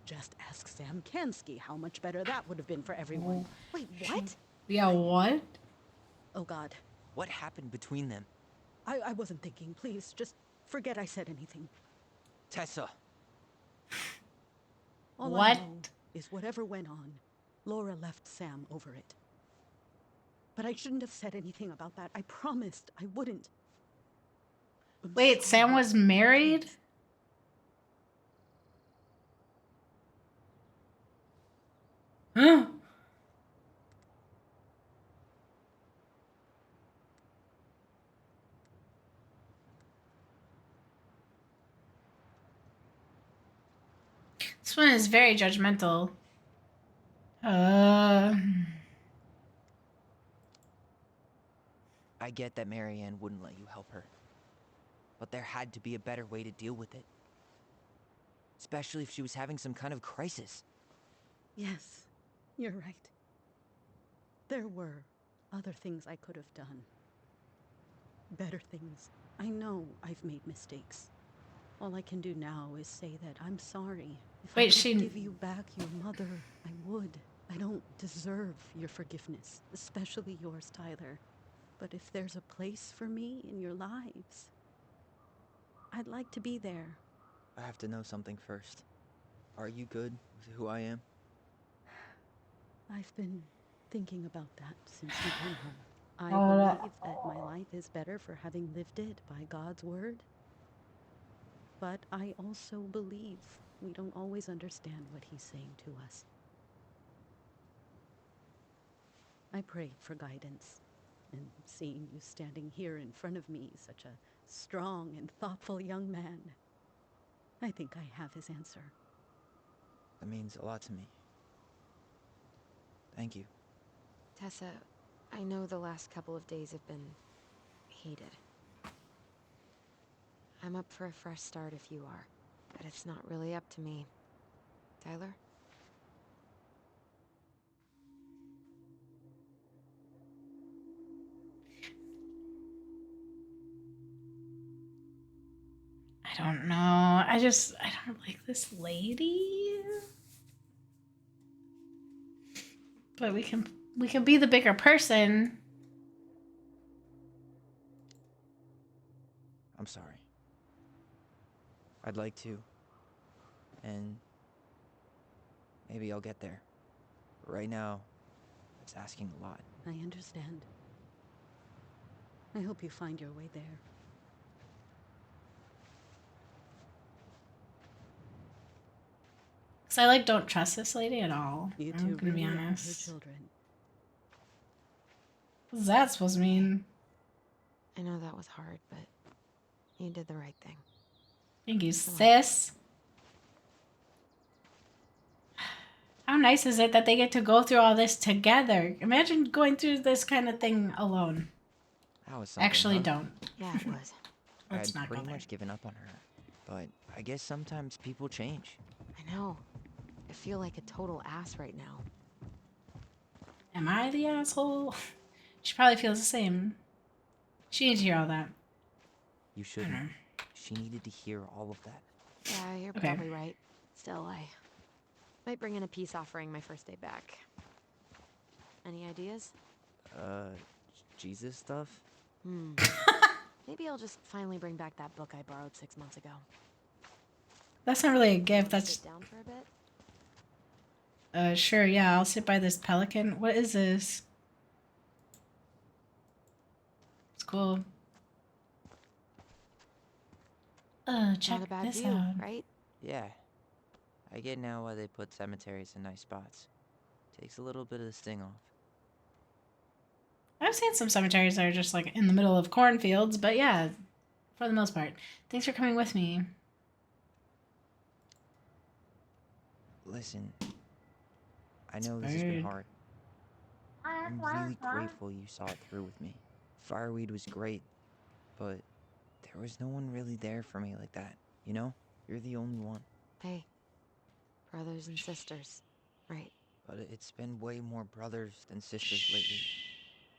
Speaker 14: just ask Sam Kansky how much better that would have been for everyone.
Speaker 4: Wait, what?
Speaker 1: Yeah, what?
Speaker 14: Oh, God.
Speaker 3: What happened between them?
Speaker 14: I wasn't thinking. Please, just forget I said anything.
Speaker 3: Tessa!
Speaker 14: All
Speaker 1: What?
Speaker 14: I know is whatever went on, Laura left Sam over it. But I shouldn't have said anything about that. I promised I wouldn't.
Speaker 1: Wait, Sam was married? Huh? This one is very judgmental.
Speaker 3: I get that Marianne wouldn't let you help her. But there had to be a better way to deal with it. Especially if she was having some kind of crisis.
Speaker 14: Yes, you're right. There were other things I could have done. Better things. I know I've made mistakes. All I can do now is say that I'm sorry. If I could give you back your mother, I would. I don't deserve your forgiveness, especially yours, Tyler. But if there's a place for me in your lives, I'd like to be there.
Speaker 3: I have to know something first. Are you good with who I am?
Speaker 14: I've been thinking about that since you came home. I believe that my life is better for having lived it by God's word. But I also believe we don't always understand what he's saying to us. I prayed for guidance, and seeing you standing here in front of me, such a strong and thoughtful young man, I think I have his answer.
Speaker 3: That means a lot to me. Thank you.
Speaker 4: Tessa, I know the last couple of days have been heated. I'm up for a fresh start if you are, but it's not really up to me. Tyler?
Speaker 1: I don't know. I don't like this lady. But we can be the bigger person.
Speaker 3: I'm sorry. I'd like to. And maybe I'll get there. But right now, it's asking a lot.
Speaker 14: I understand. I hope you find your way there.
Speaker 1: Cause I don't trust this lady at all.
Speaker 14: You
Speaker 1: I'm gonna be
Speaker 14: really are
Speaker 1: honest.
Speaker 14: her children.
Speaker 1: What's that supposed to mean?
Speaker 4: I know that was hard, but you did the right thing.
Speaker 1: Thank you, sis. How nice is it that they get to go through all this together? Imagine going through this kind of thing alone.
Speaker 3: That was something,
Speaker 1: Actually,
Speaker 3: huh?
Speaker 1: don't.
Speaker 4: Yeah, it was.
Speaker 1: Let's
Speaker 3: I'd
Speaker 1: not go
Speaker 3: pretty
Speaker 1: there.
Speaker 3: much given up on her. But I guess sometimes people change.
Speaker 4: I know. I feel like a total ass right now.
Speaker 1: Am I the asshole? She probably feels the same. She needs to hear all that.
Speaker 3: You shouldn't. She needed to hear all of that.
Speaker 4: Yeah, you're probably right. Still, I might bring in a peace offering my first day back. Any ideas?
Speaker 3: Jesus stuff?
Speaker 4: Maybe I'll just finally bring back that book I borrowed 6 months ago.
Speaker 1: That's not really a gift.
Speaker 4: Wanna
Speaker 1: That's
Speaker 4: sit down for a bit?
Speaker 1: Sure, yeah, I'll sit by this pelican. What is this? It's cool. Check
Speaker 4: Not a bad
Speaker 1: this
Speaker 4: view,
Speaker 1: out.
Speaker 4: right?
Speaker 3: Yeah. I get now why they put cemeteries in nice spots. Takes a little bit of the sting off.
Speaker 1: I've seen some cemeteries that are just like in the middle of cornfields, but yeah, for the most part. Thanks for coming with me.
Speaker 3: Listen, I know this has been hard. I'm really grateful you saw it through with me. Fireweed was great, but there was no one really there for me like that, you know? You're the only one.
Speaker 4: Hey, brothers and sisters, right?
Speaker 3: But it's been way more brothers than sisters lately,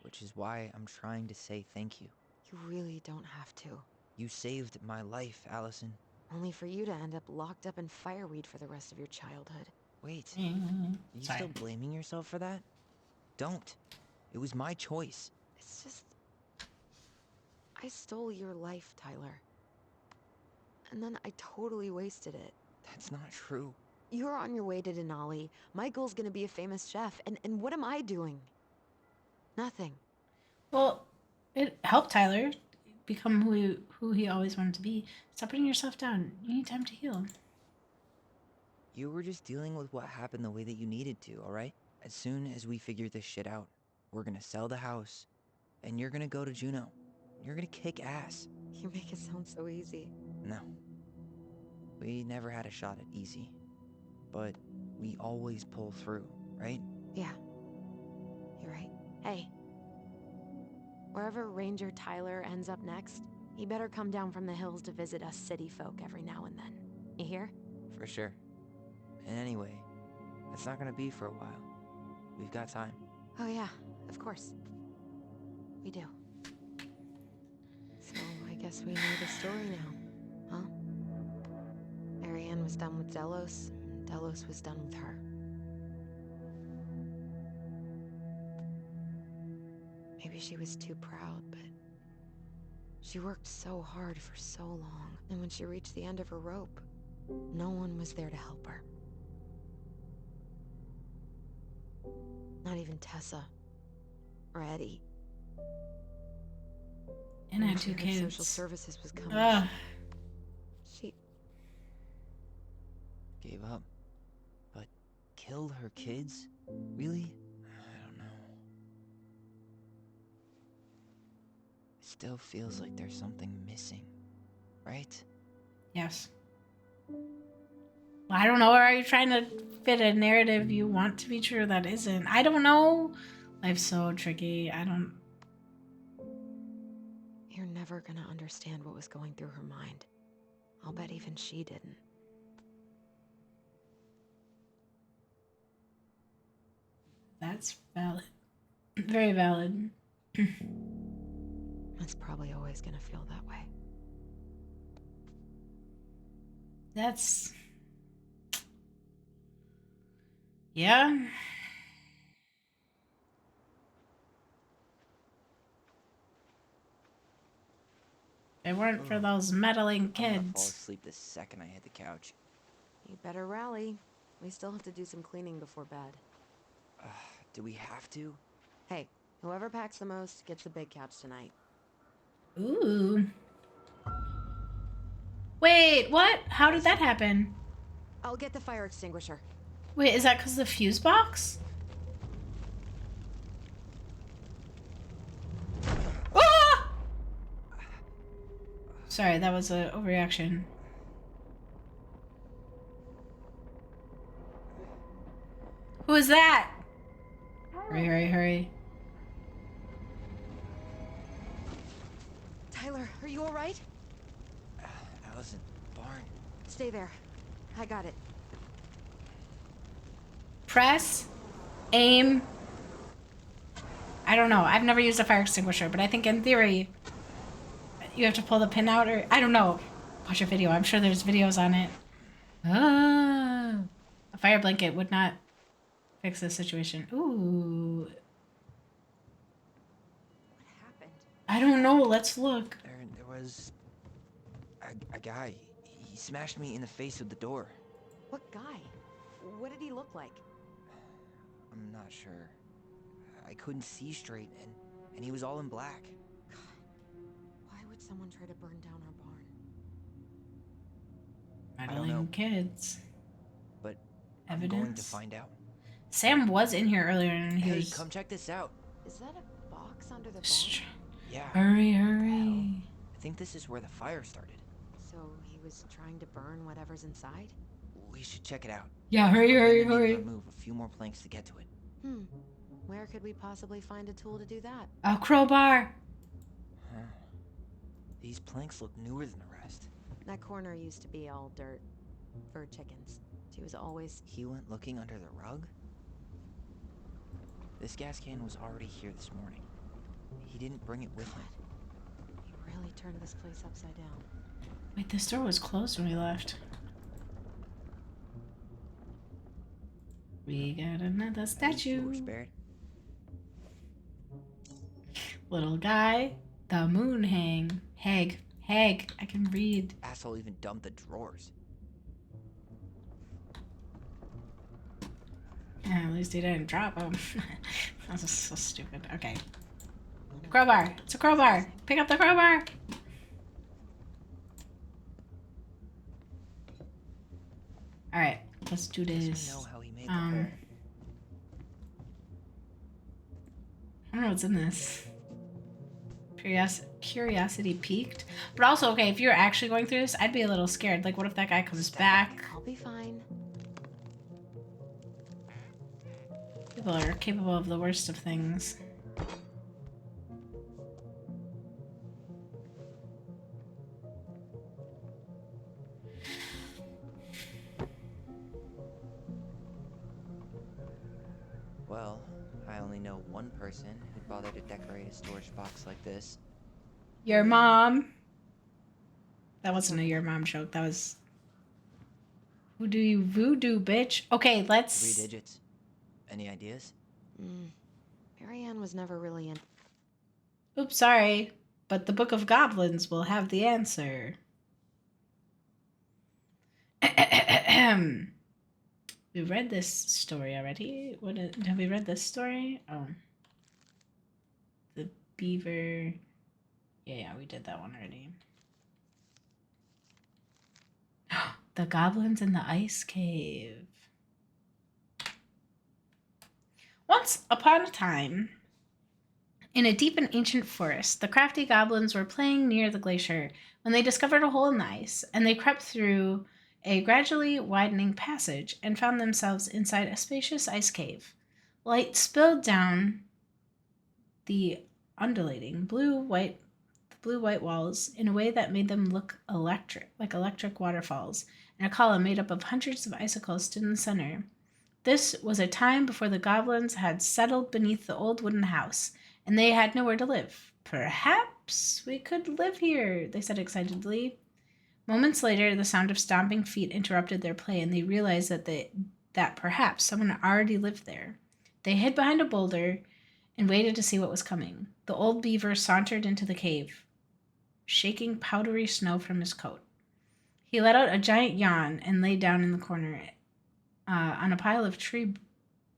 Speaker 3: which is why I'm trying to say thank you.
Speaker 4: You really don't have to.
Speaker 3: You saved my life, Allison.
Speaker 4: Only for you to end up locked up in fireweed for the rest of your childhood.
Speaker 3: Wait, are you still blaming yourself for that? Don't. It was my choice.
Speaker 4: It's just... I stole your life, Tyler. And then I totally wasted it.
Speaker 3: That's not true.
Speaker 4: You're on your way to Denali. Michael's gonna be a famous chef, and what am I doing? Nothing.
Speaker 1: Well, it helped Tyler become who he always wanted to be. Stop putting yourself down. You need time to heal.
Speaker 3: You were just dealing with what happened the way that you needed to, alright? As soon as we figure this shit out, we're gonna sell the house, and you're gonna go to Juneau. You're gonna kick ass.
Speaker 4: You make it sound so easy.
Speaker 3: No. We never had a shot at easy. But we always pull through, right?
Speaker 4: Yeah. You're right. Hey. Wherever Ranger Tyler ends up next, he better come down from the hills to visit us city folk every now and then. You hear?
Speaker 3: For sure. And anyway, it's not gonna be for a while. We've got time.
Speaker 4: Oh yeah, of course. We do. So I guess we know the story now, huh? Marianne was done with Delos, and Delos was done with her. Maybe she was too proud, but she worked so hard for so long, and when she reached the end of her rope, no one was there to help her. Not even Tessa. Or Eddie.
Speaker 1: And I
Speaker 4: When
Speaker 1: had
Speaker 4: she
Speaker 1: two
Speaker 4: heard
Speaker 1: kids.
Speaker 4: Social services was coming.
Speaker 1: Ugh.
Speaker 4: She
Speaker 3: Gave up. But killed her kids? Really? I don't know. It still feels like there's something missing, right?
Speaker 1: Yes. I don't know. Are you trying to fit a narrative you want to be true that isn't? I don't know. Life's so tricky. I don't.
Speaker 4: You're never gonna understand what was going through her mind. I'll bet even she didn't.
Speaker 1: That's valid. Very valid.
Speaker 4: It's probably always gonna feel that way.
Speaker 1: That's. Yeah. If it weren't for those meddling
Speaker 3: I'm gonna fall
Speaker 1: kids.
Speaker 3: asleep the second I hit the couch.
Speaker 4: You better rally. We still have to do some cleaning before bed.
Speaker 3: Do we have to?
Speaker 4: Hey, whoever packs the most gets the big couch tonight.
Speaker 1: Ooh. Wait, what? How did that happen?
Speaker 4: I'll get the fire extinguisher.
Speaker 1: Wait, is that because of the fuse box? Ah! Sorry, that was an overreaction. Who is that? Hurry, hurry, hurry.
Speaker 4: Tyler, are you alright?
Speaker 3: Allison, barn.
Speaker 4: Stay there. I got it.
Speaker 1: Press, aim. I don't know. I've never used a fire extinguisher, but I think in theory you have to pull the pin out, or I don't know. Watch a video. I'm sure there's videos on it. Ah, a fire blanket would not fix this situation. Ooh.
Speaker 4: What happened?
Speaker 1: I don't know. Let's look.
Speaker 3: There was a guy. He smashed me in the face with the door.
Speaker 4: What guy? What did he look like?
Speaker 3: I'm not sure. I couldn't see straight, and he was all in black.
Speaker 4: Why would someone try to burn down our barn?
Speaker 1: Meddling kids.
Speaker 3: But
Speaker 1: Evidence?
Speaker 3: I'm going to find out.
Speaker 1: Sam was in here earlier and he
Speaker 3: Hey,
Speaker 1: was...
Speaker 3: come check this out.
Speaker 4: Is that a box under the barn?
Speaker 3: Yeah.
Speaker 1: Hurry.
Speaker 3: I think this is where the fire started.
Speaker 4: So he was trying to burn whatever's inside?
Speaker 3: We should check it out.
Speaker 1: Yeah, hurry.
Speaker 3: Remove a few more planks to get to it.
Speaker 4: Where could we possibly find a tool to do that?
Speaker 1: A crowbar.
Speaker 3: Huh. These planks look newer than the rest.
Speaker 4: That corner used to be all dirt. For chickens. She was always...
Speaker 3: He went looking under the rug? This gas can was already here this morning. He didn't bring it with him.
Speaker 4: He really turned this place upside down.
Speaker 1: Wait, this door was closed when we left. We got another statue. Little guy. The moon hag. I can read.
Speaker 3: Asshole even dumped the drawers.
Speaker 1: Yeah, at least he didn't drop them. That was so stupid. Okay. Crowbar. It's a crowbar. Pick up the crowbar. Alright, let's do this.
Speaker 3: I know how he made
Speaker 1: I don't know what's in this. Curiosity peaked. But also, okay, if you're actually going through this, I'd be a little scared. Like, what if that guy comes back?
Speaker 4: I'll be fine.
Speaker 1: People are capable of the worst of things.
Speaker 3: Well, I only know one person who'd bother to decorate a storage box like this.
Speaker 1: Your mom. That wasn't a your mom joke. That was... Who do you voodoo, bitch? Okay, let's...
Speaker 3: 3 digits. Any ideas?
Speaker 4: Marianne was never really in...
Speaker 1: Oops, sorry. But the Book of Goblins will have the answer. We read this story already. Have we read this story? Oh. The beaver... Yeah, we did that one already. The goblins in the ice cave. Once upon a time, in a deep and ancient forest, the crafty goblins were playing near the glacier when they discovered a hole in the ice, and they crept through a gradually widening passage and found themselves inside a spacious ice cave. Light spilled down the undulating blue-white walls in a way that made them look like electric waterfalls, and a column made up of hundreds of icicles stood in the center. This was a time before the goblins had settled beneath the old wooden house, and they had nowhere to live. Perhaps we could live here, they said excitedly. Moments later, the sound of stomping feet interrupted their play, and they realized that perhaps someone already lived there. They hid behind a boulder and waited to see what was coming. The old beaver sauntered into the cave, shaking powdery snow from his coat. He let out a giant yawn and lay down in the corner on a pile of tree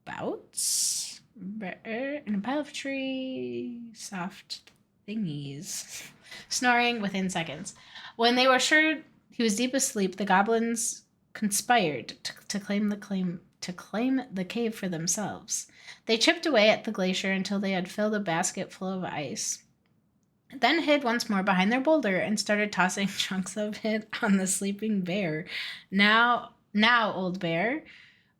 Speaker 1: boughs. In a pile of tree soft thingies, snoring within seconds. When they were sure he was deep asleep, the goblins conspired to claim the cave for themselves. They chipped away at the glacier until they had filled a basket full of ice, then hid once more behind their boulder and started tossing chunks of it on the sleeping bear. Now, old bear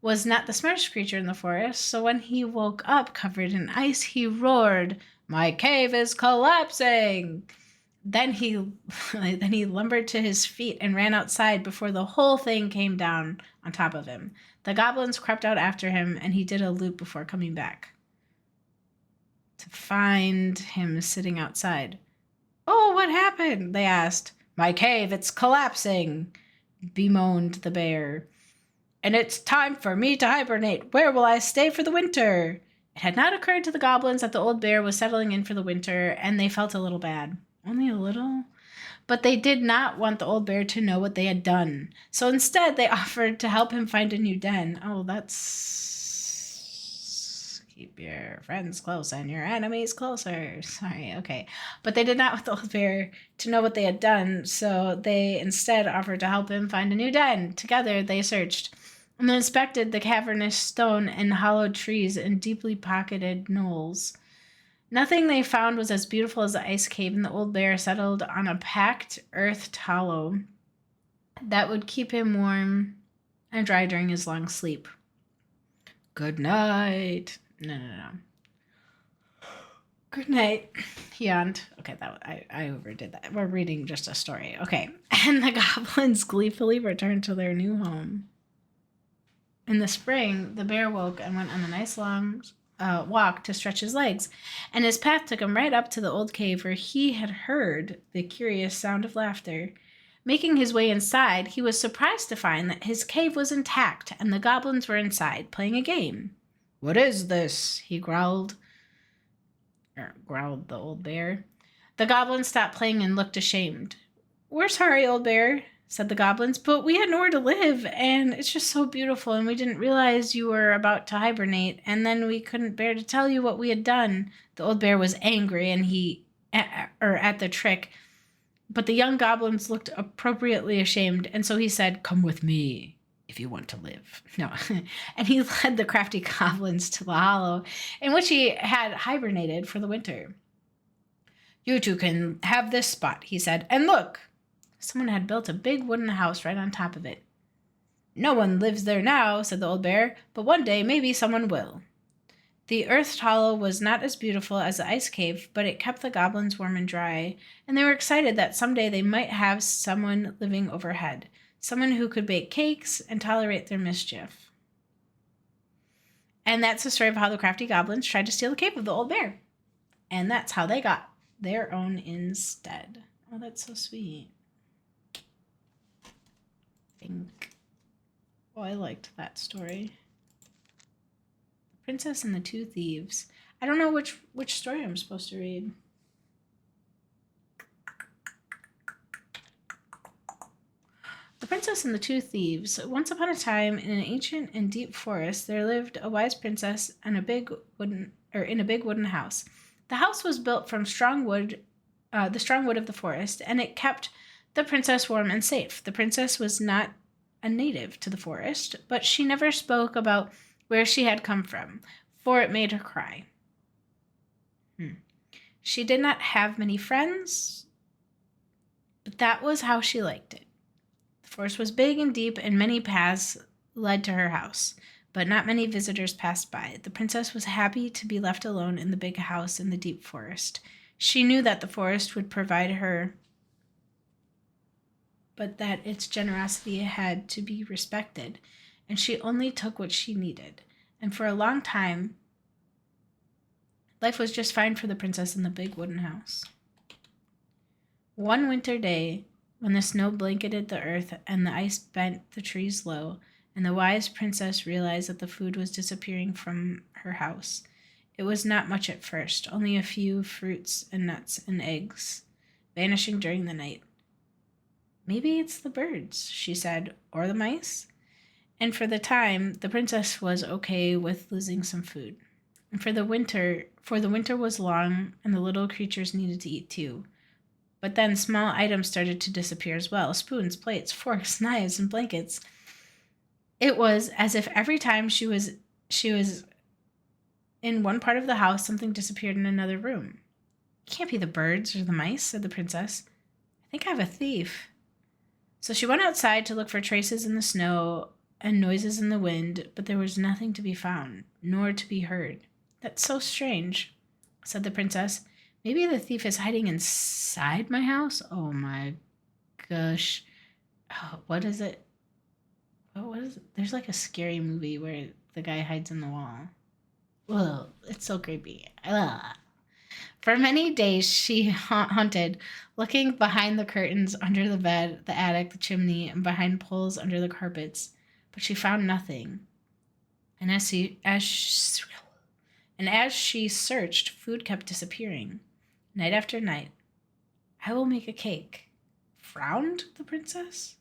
Speaker 1: was not the smartest creature in the forest, so when he woke up covered in ice, he roared, "My cave is collapsing!" Then he lumbered to his feet and ran outside before the whole thing came down on top of him. The goblins crept out after him, and he did a loop before coming back to find him sitting outside. "Oh, what happened?" they asked. "My cave, it's collapsing," bemoaned the bear. "And it's time for me to hibernate. Where will I stay for the winter?" It had not occurred to the goblins that the old bear was settling in for the winter, and they felt a little bad. Only a little? But they did not want the old bear to know what they had done. So instead, they offered to help him find a new den. Oh, that's Keep your friends close and your enemies closer. Sorry, okay. But they did not want the old bear to know what they had done, so they instead offered to help him find a new den. Together they searched and inspected the cavernous stone and hollowed trees and deeply pocketed knolls. Nothing they found was as beautiful as the ice cave, and the old bear settled on a packed earthed hollow that would keep him warm and dry during his long sleep. Good night. No. Good night. He yawned. Okay, I overdid that. We're reading just a story. Okay. And the goblins gleefully returned to their new home. In the spring, the bear woke and went on a nice long walk to stretch his legs, and his path took him right up to the old cave where he had heard the curious sound of laughter. Making his way inside, he was surprised to find that his cave was intact and the goblins were inside playing a game. "What is this?" he growled. Growled the old bear. The goblins stopped playing and looked ashamed. "We're sorry, old bear," said the goblins, "but we had nowhere to live, and it's just so beautiful, and we didn't realize you were about to hibernate, and then we couldn't bear to tell you what we had done." The old bear was angry at the trick, but the young goblins looked appropriately ashamed, and so he said, "Come with me if you want to live." No. And he led the crafty goblins to the hollow in which he had hibernated for the winter. "You two can have this spot," he said, "and look." Someone had built a big wooden house right on top of it. "No one lives there now," said the old bear, "but one day maybe someone will." The earthed hollow was not as beautiful as the ice cave, but it kept the goblins warm and dry, and they were excited that someday they might have someone living overhead, someone who could bake cakes and tolerate their mischief. And that's the story of how the crafty goblins tried to steal the cave of the old bear. And that's how they got their own instead. Oh, that's so sweet. Oh, I liked that story. The Princess and the Two Thieves. I don't know which story I'm supposed to read. The Princess and the Two Thieves. Once upon a time, in an ancient and deep forest, there lived a wise princess and in a big wooden house. The house was built from strong wood, the strong wood of the forest, and it kept the princess warm and safe. The princess was not a native to the forest, but she never spoke about where she had come from, for it made her cry. She did not have many friends, but that was how she liked it. The forest was big and deep, and many paths led to her house, but not many visitors passed by. The princess was happy to be left alone in the big house in the deep forest. She knew that the forest would provide her, but that its generosity had to be respected, and she only took what she needed. And for a long time, life was just fine for the princess in the big wooden house. One winter day, when the snow blanketed the earth and the ice bent the trees low, and the wise princess realized that the food was disappearing from her house. It was not much at first, only a few fruits and nuts and eggs, vanishing during the night. "Maybe it's the birds," she said, "or the mice." And for the time, the princess was okay with losing some food. And for the winter was long, and the little creatures needed to eat too. But then small items started to disappear as well: spoons, plates, forks, knives, and blankets. It was as if every time she was in one part of the house, something disappeared in another room. "It can't be the birds or the mice," said the princess. "I think I have a thief." So she went outside to look for traces in the snow and noises in the wind, but there was nothing to be found, nor to be heard. "That's so strange," said the princess. "Maybe the thief is hiding inside my house?" Oh my gosh. Oh, what is it? What is it? There's like a scary movie where the guy hides in the wall. Ugh, it's so creepy. Ugh. For many days she hunted, looking behind the curtains, under the bed, the attic, the chimney, and behind poles under the carpets, but she found nothing. And as she searched, food kept disappearing, night after night. "I will make a cake," frowned the princess.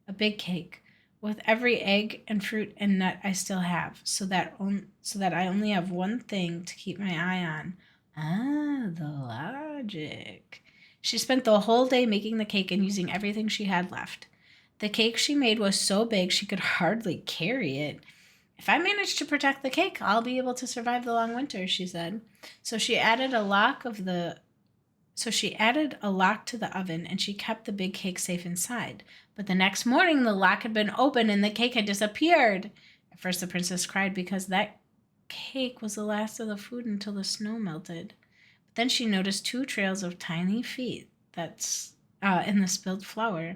Speaker 1: A big cake, with every egg and fruit and nut I still have, so that I only have one thing to keep my eye on. Ah, the logic. She spent the whole day making the cake and using everything she had left. The cake she made was so big she could hardly carry it. If I manage to protect the cake, I'll be able to survive the long winter, she said. She added a lock to the oven, and she kept the big cake safe inside. But the next morning, the lock had been opened and the cake had disappeared. At first, the princess cried because that cake was the last of the food until the snow melted. But then she noticed 2 trails of tiny feet in the spilled flour.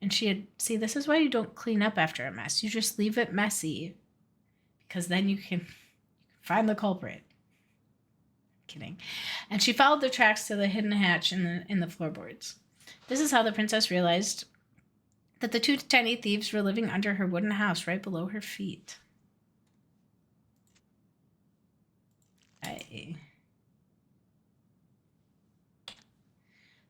Speaker 1: And see, this is why you don't clean up after a mess. You just leave it messy, because then you can find the culprit. Kidding. And she followed the tracks to the hidden hatch in the floorboards. This is how the princess realized that the 2 tiny thieves were living under her wooden house right below her feet. The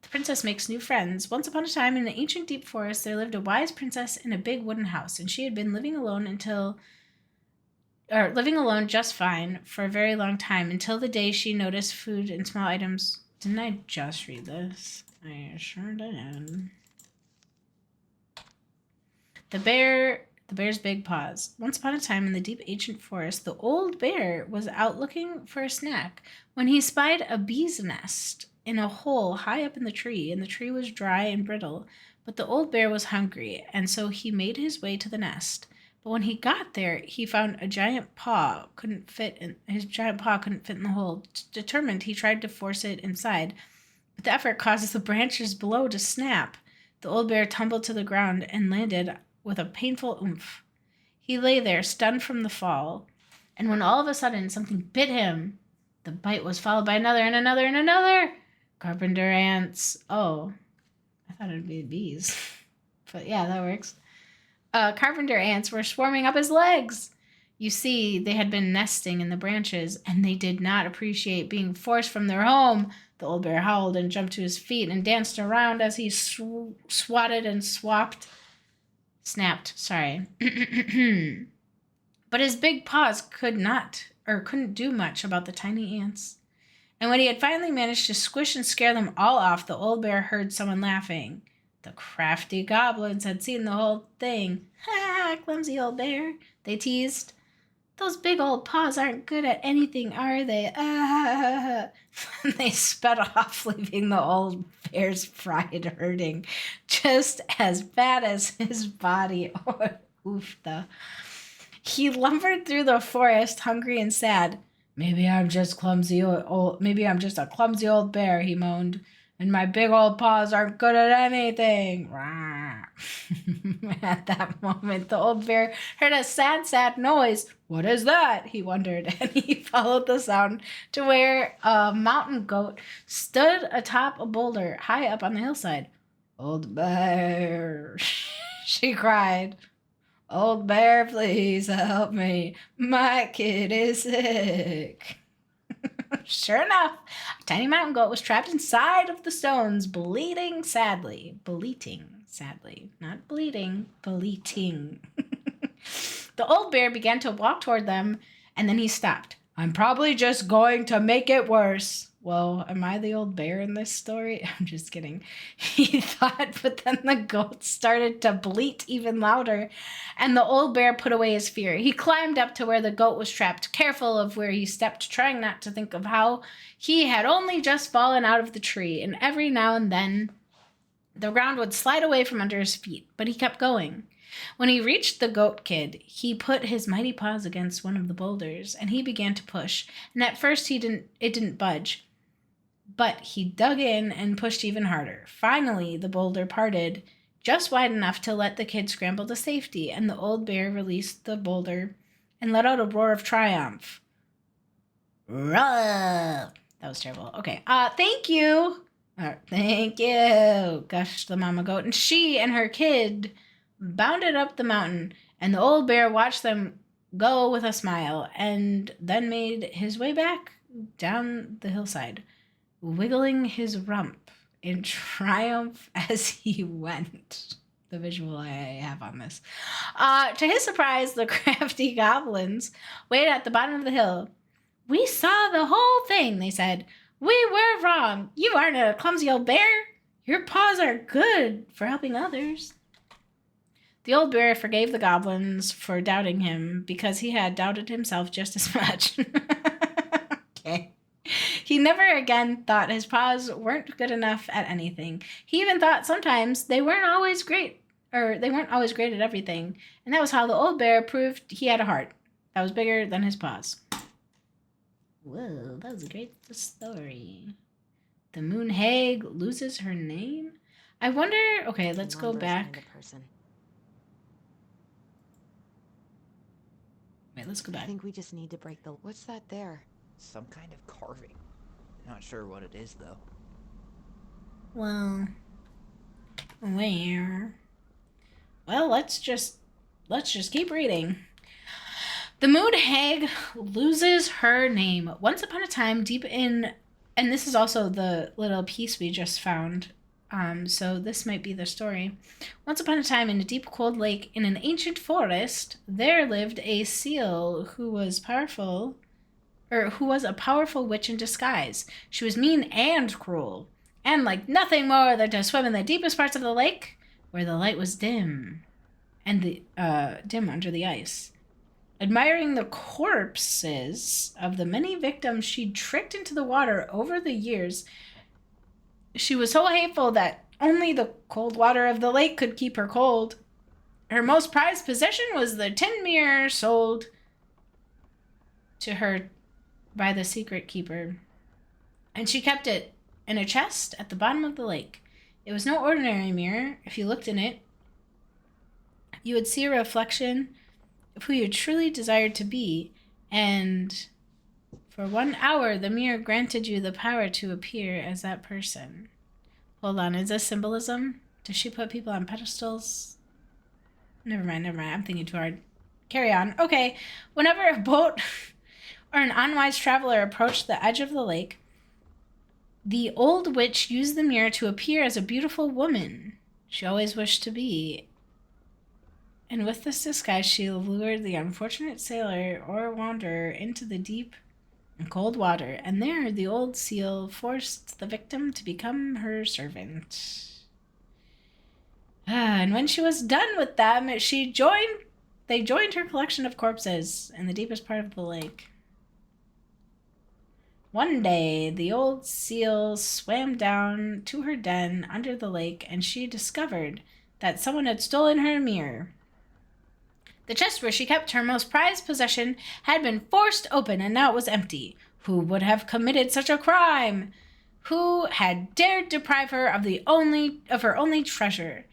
Speaker 1: princess makes new friends. Once upon a time, in an ancient deep forest, there lived a wise princess in a big wooden house, and she had been living alone just fine for a very long time, until the day she noticed food and small items. Didn't I just read this? I sure did. The bear's big paws. Once upon a time in the deep ancient forest, the old bear was out looking for a snack when he spied a bee's nest in a hole high up in the tree, and the tree was dry and brittle. But the old bear was hungry, and so he made his way to the nest. But when he got there, he found his giant paw couldn't fit in the hole. Determined, he tried to force it inside, but the effort causes the branches below to snap. The old bear tumbled to the ground and landed with a painful oomph. He lay there, stunned from the fall, and when all of a sudden something bit him, the bite was followed by another and another and another. Carpenter ants. Oh, I thought it would be bees. But yeah, that works. Carpenter ants were swarming up his legs. You see, they had been nesting in the branches, and they did not appreciate being forced from their home. The old bear howled and jumped to his feet and danced around as he swatted and snapped. But his big paws couldn't do much about the tiny ants. And when he had finally managed to squish and scare them all off, the old bear heard someone laughing. The crafty goblins had seen the whole thing. Ha, clumsy old bear, they teased. Those big old paws aren't good at anything, are they? Ah. They sped off, leaving the old bear's pride hurting just as bad as his body. Oh, oofta. He lumbered through the forest, hungry and sad. Maybe I'm just a clumsy old bear, he moaned, and my big old paws aren't good at anything. At that moment, the old bear heard a sad, sad noise. What is that? He wondered, and he followed the sound to where a mountain goat stood atop a boulder high up on the hillside. Old bear, she cried. Old bear, please help me. My kid is sick. Sure enough, a tiny mountain goat was trapped inside of the stones, bleating sadly. Not bleeding, bleating. The old bear began to walk toward them, and then he stopped. I'm probably just going to make it worse. Well, am I the old bear in this story? I'm just kidding. He thought, but then the goat started to bleat even louder, and the old bear put away his fear. He climbed up to where the goat was trapped, careful of where he stepped, trying not to think of how he had only just fallen out of the tree, and every now and then the ground would slide away from under his feet, but he kept going. When he reached the goat kid, he put his mighty paws against one of the boulders, and he began to push, and at first it didn't budge. But he dug in and pushed even harder. Finally, the boulder parted just wide enough to let the kid scramble to safety, and the old bear released the boulder and let out a roar of triumph. Roar! That was terrible. Okay. Thank you. Thank you, gushed the mama goat, and she and her kid bounded up the mountain, and the old bear watched them go with a smile, and then made his way back down the hillside, wiggling his rump in triumph as he went. the visual I have on this. To his surprise, the crafty goblins waited at the bottom of the hill. "We saw the whole thing," they said. "We were wrong. You aren't a clumsy old bear. Your paws are good for helping others." The old bear forgave the goblins for doubting him because he had doubted himself just as much. Okay. He never again thought his paws weren't good enough at anything. He even thought sometimes they weren't always great at everything. And that was how the old bear proved he had a heart that was bigger than his paws. Whoa, that was a great story. The moon hag loses her name? I wonder... Okay, let's go back. Wait, let's go back.
Speaker 4: I think we just need to break the... What's that there?
Speaker 3: Some kind of carving. Not sure what it is, though.
Speaker 1: Well, where? Well, let's just keep reading. The moon hag loses her name. Once upon a time, deep in... And this is also the little piece we just found. So this might be the story. Once upon a time, in a deep, cold lake in an ancient forest, there lived a seal who was a powerful witch in disguise. She was mean and cruel, and liked nothing more than to swim in the deepest parts of the lake, where the light was dim, and dim under the ice. Admiring the corpses of the many victims she'd tricked into the water over the years, she was so hateful that only the cold water of the lake could keep her cold. Her most prized possession was the tin mirror sold to her by the secret keeper, and she kept it in a chest at the bottom of the lake. It was no ordinary mirror. If you looked in it, you would see a reflection of who you truly desired to be, and for 1 hour the mirror granted you the power to appear as that person. Hold on, is this symbolism? Does she put people on pedestals? Never mind, I'm thinking too hard. Carry on. Okay, whenever a boat or an unwise traveler approached the edge of the lake, the old witch used the mirror to appear as a beautiful woman she always wished to be. And with this disguise, she lured the unfortunate sailor or wanderer into the deep and cold water, and there the old seal forced the victim to become her servant. And when she was done with them, they joined her collection of corpses in the deepest part of the lake. One day, the old seal swam down to her den under the lake, and she discovered that someone had stolen her mirror. The chest where she kept her most prized possession had been forced open, and now it was empty. Who would have committed such a crime? Who had dared deprive her of her only treasure?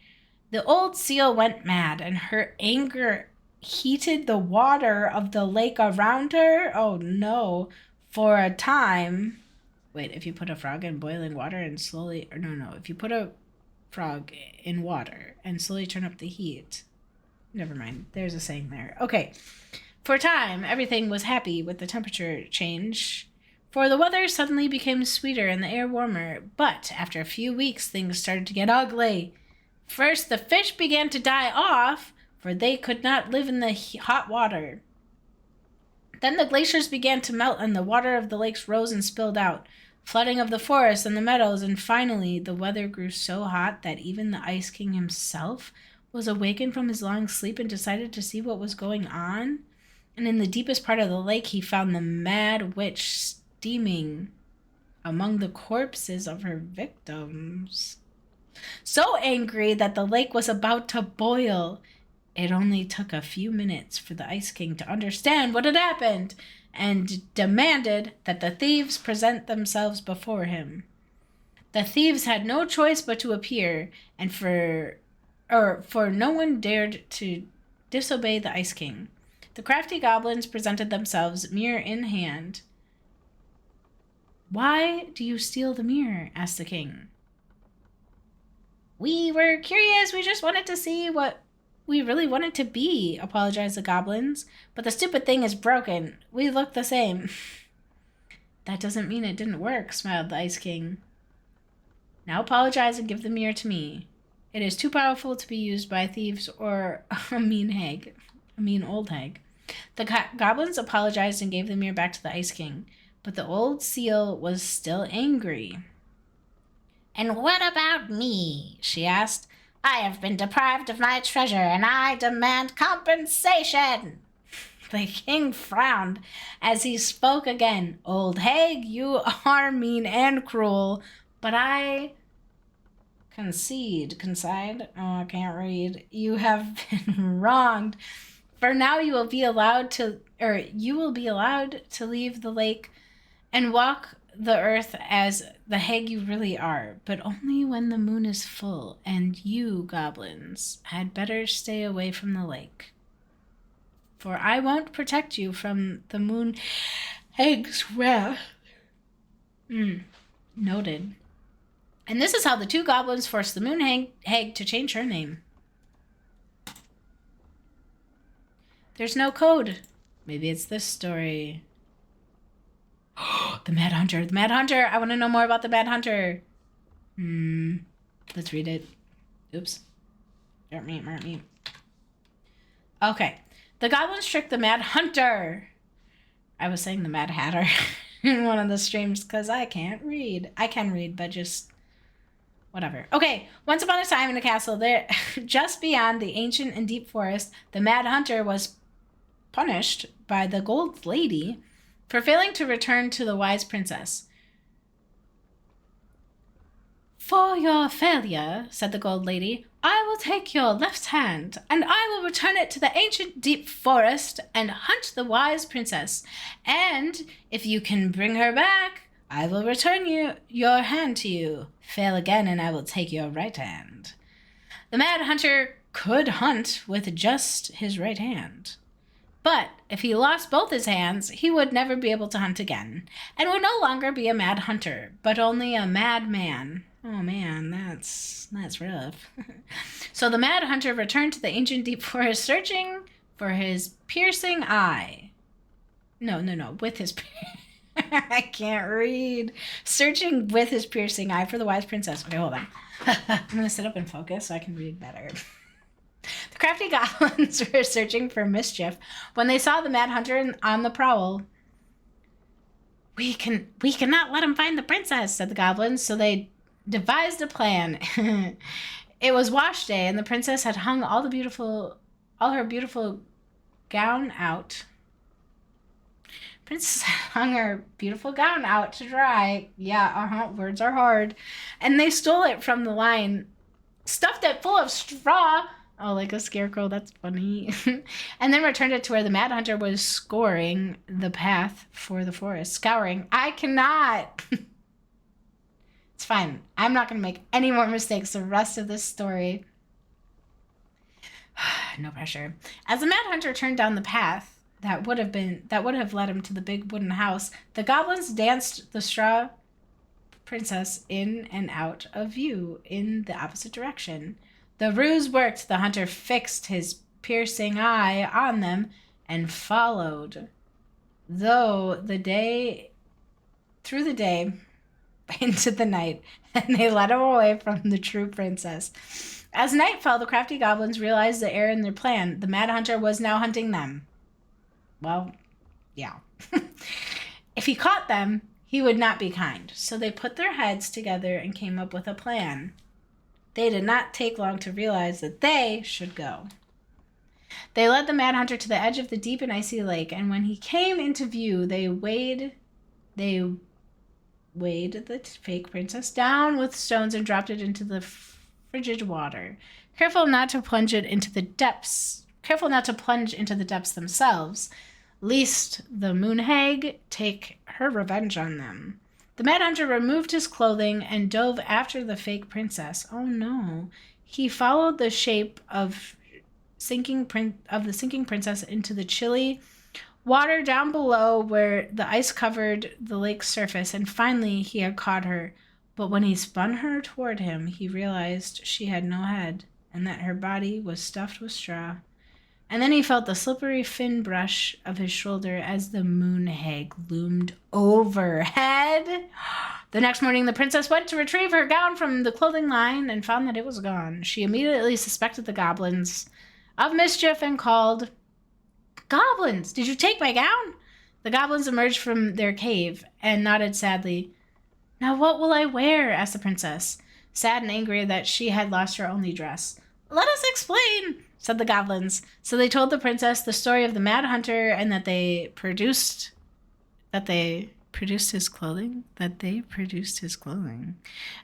Speaker 1: The old seal went mad, and her anger heated the water of the lake around her. Oh no. For a time... Wait, if you put a frog in boiling water and slowly... If you put a frog in water and slowly turn up the heat... Never mind. There's a saying there. Okay. For a time, everything was happy with the temperature change, for the weather suddenly became sweeter and the air warmer. But after a few weeks, things started to get ugly. First, the fish began to die off, for they could not live in the hot water. Then the glaciers began to melt, and the water of the lakes rose and spilled out, flooding of the forests and the meadows. And finally, the weather grew so hot that even the Ice King himself was awakened from his long sleep and decided to see what was going on. And in the deepest part of the lake, he found the mad witch steaming among the corpses of her victims. So angry that the lake was about to boil. It only took a few minutes for the Ice King to understand what had happened and demanded that the thieves present themselves before him. The thieves had no choice but to appear, and for no one dared to disobey the Ice King. The crafty goblins presented themselves, mirror in hand. "Why do you steal the mirror?" asked the king. "We were curious. We just wanted to see what we really wanted to be," apologized the goblins. "But the stupid thing is broken. We look the same." "That doesn't mean it didn't work," smiled the Ice King. "Now apologize and give the mirror to me. It is too powerful to be used by thieves or a mean old hag. The goblins apologized and gave the mirror back to the Ice King, but the old seal was still angry. "And what about me?" she asked. "I have been deprived of my treasure, and I demand compensation." The king frowned as he spoke again. "Old hag, you are mean and cruel, but I concede. Oh, I can't read. You have been wronged. For now you will be allowed to leave the lake and walk the earth as the hag you really are, but only when the moon is full, and you, goblins, had better stay away from the lake. For I won't protect you from the moon hag's wrath." Noted. And this is how the two goblins forced the moon hag to change her name. There's no code. Maybe it's this story. The Mad Hunter. The Mad Hunter. I want to know more about the Mad Hunter. Let's read it. Oops. Me. Okay. The goblins tricked the Mad Hunter. I was saying the Mad Hatter in one of the streams because I can't read. I can read, but just whatever. Okay. Once upon a time in a castle there, just beyond the ancient and deep forest, the Mad Hunter was punished by the Gold Lady for failing to return to the wise princess. "For your failure," said the Gold Lady, "I will take your left hand, and I will return it to the ancient deep forest and hunt the wise princess. And if you can bring her back, I will return your hand to you. Fail again, and I will take your right hand." The Mad Hunter could hunt with just his right hand. But if he lost both his hands, he would never be able to hunt again, and would no longer be a mad hunter, but only a mad man. Oh man, that's rough. So the Mad Hunter returned to the ancient deep forest, searching for his piercing eye. No, with his... I can't read. Searching with his piercing eye for the wise princess. Okay, hold on. I'm going to sit up and focus so I can read better. The crafty goblins were searching for mischief when they saw the Mad Hunter on the prowl. We cannot let him find the princess," said the goblins, so they devised a plan. It was wash day, and the princess had hung all her beautiful gown out. Princess hung her beautiful gown out to dry. Yeah, words are hard. And they stole it from the line, stuffed it full of straw. Oh, like a scarecrow. That's funny. And then returned it to where the Mad Hunter was scouring the path for the forest. Scouring. I cannot. It's fine. I'm not going to make any more mistakes the rest of this story. No pressure. As the Mad Hunter turned down the path that would have led him to the big wooden house, the goblins danced the straw princess in and out of view in the opposite direction. The ruse worked. The hunter fixed his piercing eye on them and followed. Through the day into the night, and they led him away from the true princess. As night fell, the crafty goblins realized the error in their plan. The Mad Hunter was now hunting them. Well, yeah. If he caught them, he would not be kind. So they put their heads together and came up with a plan. They did not take long to realize that they should go. They led the Mad Hunter to the edge of the deep and icy lake, and when he came into view, they weighed the fake princess down with stones and dropped it into the frigid water, careful not to plunge into the depths themselves, lest the moon hag take her revenge on them. The Mad Hunter removed his clothing and dove after the fake princess. Oh no. He followed the shape of the sinking princess into the chilly water down below where the ice covered the lake's surface, and finally he had caught her. But when he spun her toward him, he realized she had no head and that her body was stuffed with straw. And then he felt the slippery fin brush of his shoulder as the moon hag loomed overhead. The next morning, the princess went to retrieve her gown from the clothing line and found that it was gone. She immediately suspected the goblins of mischief and called, "Goblins, did you take my gown?" The goblins emerged from their cave and nodded sadly. "Now what will I wear?" asked the princess, sad and angry that she had lost her only dress. "Let us explain," said the goblins. So they told the princess the story of the Mad Hunter and that they produced his clothing,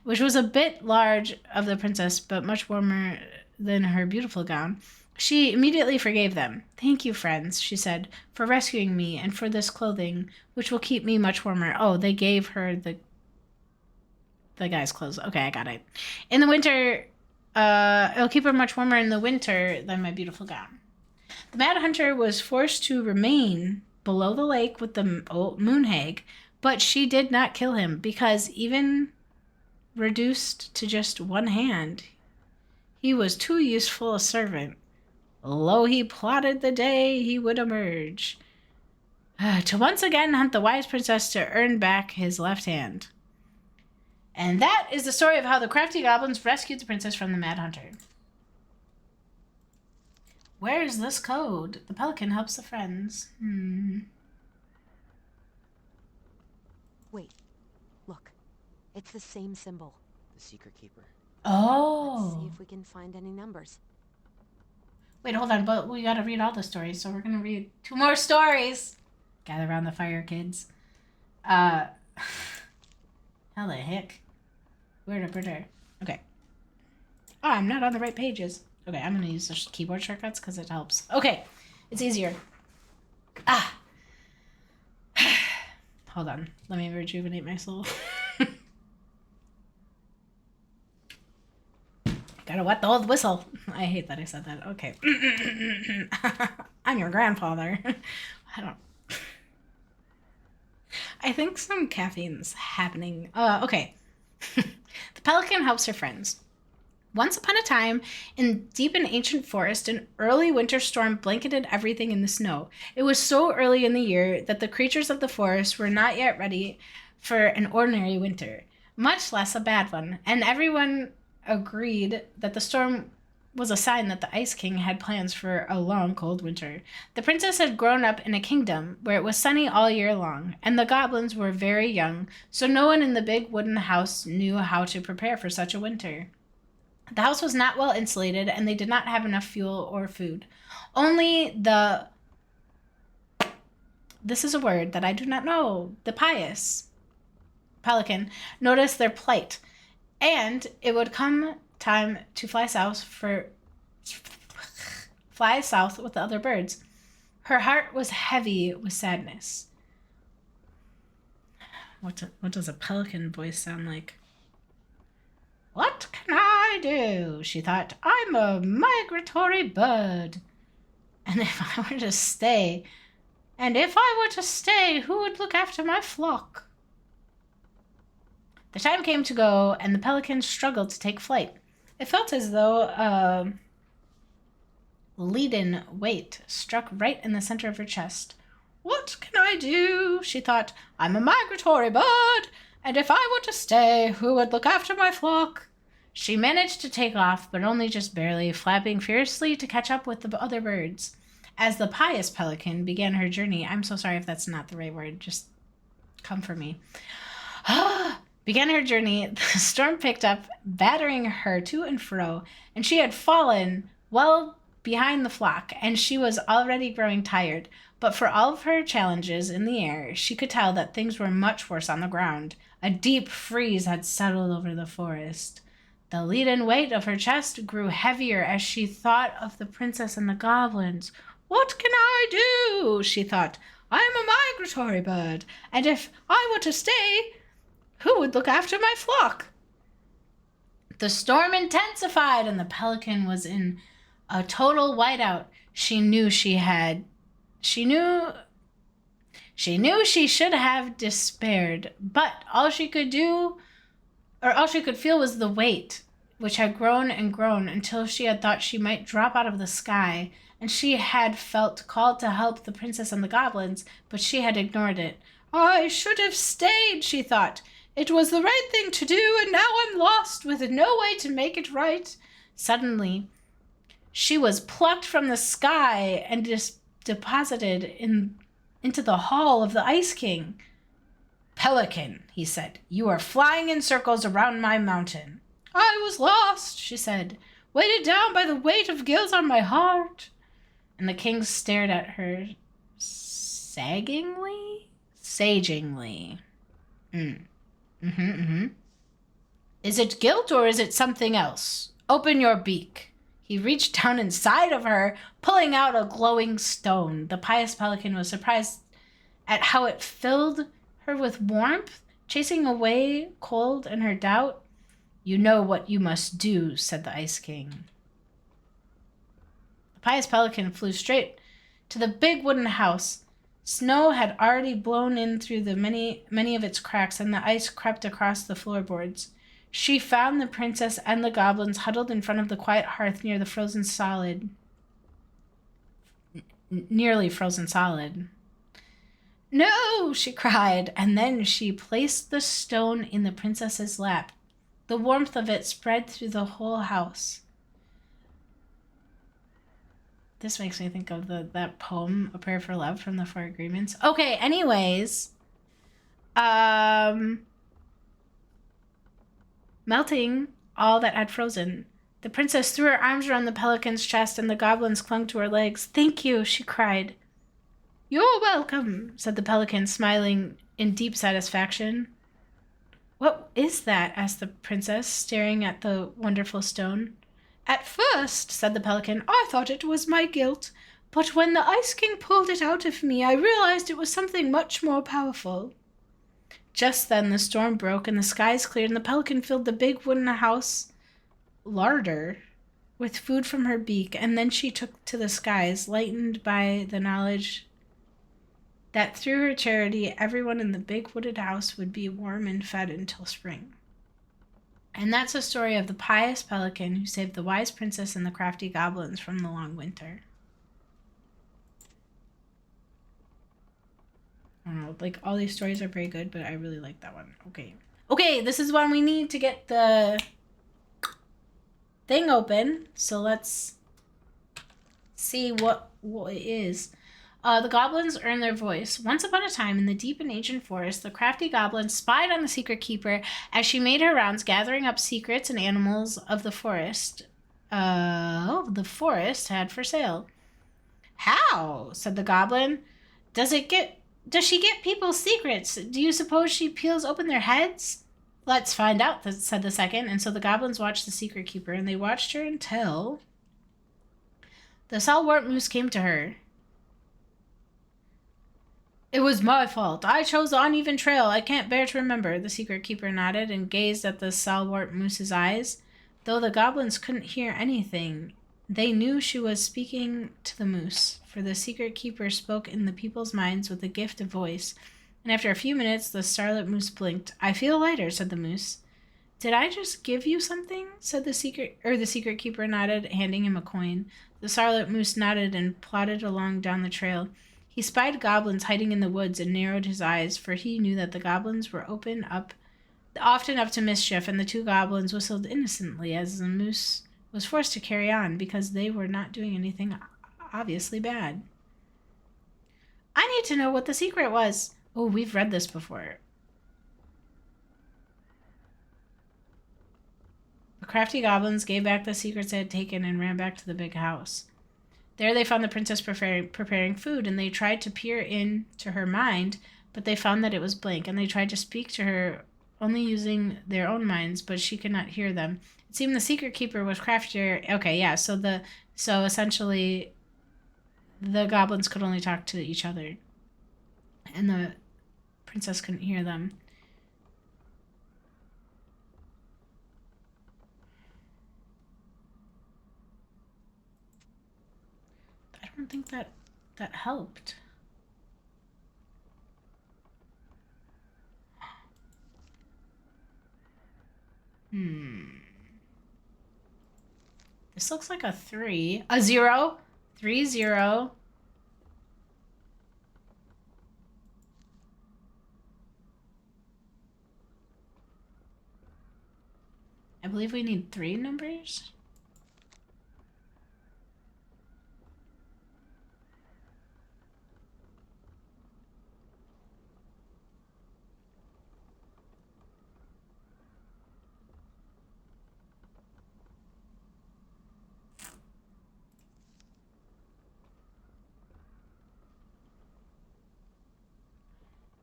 Speaker 1: which was a bit large of the princess, but much warmer than her beautiful gown. She immediately forgave them. "Thank you, friends," she said, "for rescuing me and for this clothing, which will keep me much warmer." Oh, they gave her the guy's clothes. Okay, I got it. In the winter, it'll keep her much warmer in the winter than my beautiful gown. The Mad Hunter was forced to remain below the lake with the old moon hag, but she did not kill him because even reduced to just one hand, he was too useful a servant. Lo, he plotted the day he would emerge to once again hunt the wise princess to earn back his left hand. And that is the story of how the crafty goblins rescued the princess from the Mad Hunter. Where is this code? The pelican helps the friends.
Speaker 4: Wait, look. It's the same symbol.
Speaker 3: The secret keeper.
Speaker 1: Oh.
Speaker 4: Let's see if we can find any numbers.
Speaker 1: Wait, hold on, but we gotta read all the stories, so we're gonna read 2 more stories. Gather around the fire, kids. How the heck? Where to put her? Okay. Oh, I'm not on the right pages. Okay, I'm gonna use the keyboard shortcuts because it helps. Okay, it's easier. Hold on. Let me rejuvenate my soul. Gotta wet the old whistle. I hate that I said that. Okay. I'm your grandfather. I think some caffeine's happening. Okay. The pelican helps her friends. Once upon a time, in deep and ancient forest, an early winter storm blanketed everything in the snow. It was so early in the year that the creatures of the forest were not yet ready for an ordinary winter, much less a bad one, and everyone agreed that the storm was a sign that the Ice King had plans for a long, cold winter. The princess had grown up in a kingdom where it was sunny all year long, and the goblins were very young, so no one in the big wooden house knew how to prepare for such a winter. The house was not well insulated, and they did not have enough fuel or food. Only this is a word that I do not know, the pious pelican noticed their plight, and it would come time to fly south with the other birds. Her heart was heavy with sadness. What does a pelican voice sound like? "What can I do?" she thought. "I'm a migratory bird. And if I were to stay, who would look after my flock?" The time came to go, and the pelican struggled to take flight. It felt as though a leaden weight struck right in the center of her chest. "What can I do?" she thought. "I'm a migratory bird, and if I were to stay, who would look after my flock?" She managed to take off, but only just barely, flapping fiercely to catch up with the other birds. As the pious pelican began her journey, I'm so sorry if that's not the right word, just come for me. Began her journey, the storm picked up, battering her to and fro, and she had fallen well behind the flock, and she was already growing tired. But for all of her challenges in the air, she could tell that things were much worse on the ground. A deep freeze had settled over the forest. The leaden weight of her chest grew heavier as she thought of the princess and the goblins. "What can I do?" she thought. "I am a migratory bird, and if I were to stay, who would look after my flock?" The storm intensified, and the pelican was in a total whiteout. She knew she should have despaired, but all she could feel was the weight, which had grown and grown until she had thought she might drop out of the sky and she had felt called to help the princess and the goblins, but she had ignored it. I should have stayed, she thought. It was the right thing to do, and now I'm lost with no way to make it right. Suddenly, she was plucked from the sky and deposited into the hall of the Ice King. Pelican, he said, you are flying in circles around my mountain. I was lost, she said, weighted down by the weight of guilt on my heart. And the king stared at her sagingly? Sagingly. Is it guilt or is it something else? Open your beak. He reached down inside of her, pulling out a glowing stone. The pious pelican was surprised at how it filled her with warmth, chasing away cold and her doubt. You know what you must do, said the Ice King. The pious pelican flew straight to the big wooden house. Snow had already blown in through the many of its cracks, and the ice crept across the floorboards. She found the princess and the goblins huddled in front of the quiet hearth near the frozen solid. Nearly frozen solid. No, she cried, and then she placed the stone in the princess's lap. The warmth of it spread through the whole house. This makes me think of that poem, A Prayer for Love from the Four Agreements. Okay, anyways. Melting all that had frozen. The princess threw her arms around the pelican's chest and the goblins clung to her legs. Thank you, she cried. You're welcome, said the pelican, smiling in deep satisfaction. What is that? Asked the princess, staring at the wonderful stone. At first, said the pelican, I thought it was my guilt, but when the Ice King pulled it out of me, I realized it was something much more powerful. Just then the storm broke and the skies cleared and the pelican filled the big wooden house larder with food from her beak, and then she took to the skies, lightened by the knowledge that through her charity everyone in the big wooded house would be warm and fed until spring. And that's the story of the pious pelican who saved the wise princess and the crafty goblins from the long winter. I don't know, like all these stories are very good, but I really like that one. Okay, this is when we need to get the thing open. So let's see what it is. The goblins earn their voice. Once upon a time, in the deep and ancient forest, the crafty goblin spied on the secret keeper as she made her rounds, gathering up secrets and animals of the forest. The forest had for sale. How? Said the goblin. Does she get people's secrets? Do you suppose she peels open their heads? Let's find out, said the second. And so the goblins watched the secret keeper, and they watched her until the stalwart moose came to her. It was my fault. I chose the uneven trail. I can't bear to remember. The secret keeper nodded and gazed at the stalwart moose's eyes. Though the goblins couldn't hear anything, they knew she was speaking to the moose, for the secret keeper spoke in the people's minds with the gift of voice. And after a few minutes, the scarlet moose blinked. I feel lighter, said the moose. Did I just give you something? Said the secret keeper nodded, handing him a coin. The scarlet moose nodded and plodded along down the trail. He spied goblins hiding in the woods and narrowed his eyes, for he knew that the goblins were often up to mischief, and the two goblins whistled innocently as the moose was forced to carry on because they were not doing anything obviously bad. I need to know what the secret was. Oh, we've read this before. The crafty goblins gave back the secrets they had taken and ran back to the big house. There they found the princess preparing food, and they tried to peer into her mind, but they found that it was blank, and they tried to speak to her only using their own minds, but she could not hear them. It seemed the secret keeper was craftier. Okay, yeah, so essentially the goblins could only talk to each other, and the princess couldn't hear them. I don't think that helped. This looks like a 3. A 0? 30. I believe we need 3 numbers.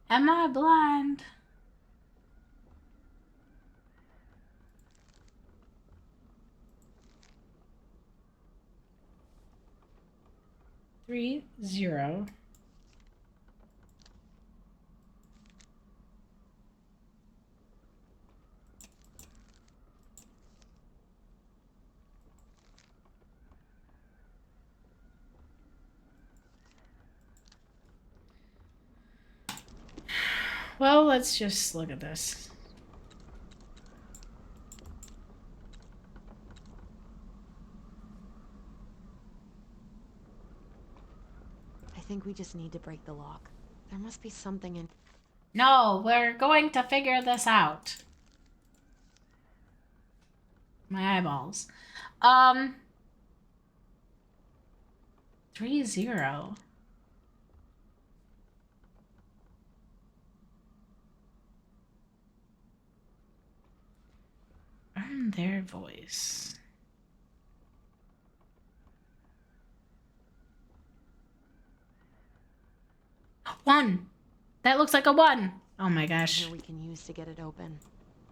Speaker 1: Am I blind? Three, 0. Well, let's just look at this.
Speaker 4: I think we just need to break the lock. There must be something in...
Speaker 1: No, we're going to figure this out. My eyeballs. 30. Earn their voice. One. That looks like a 1. Oh my gosh.
Speaker 4: Here we can use to get it open,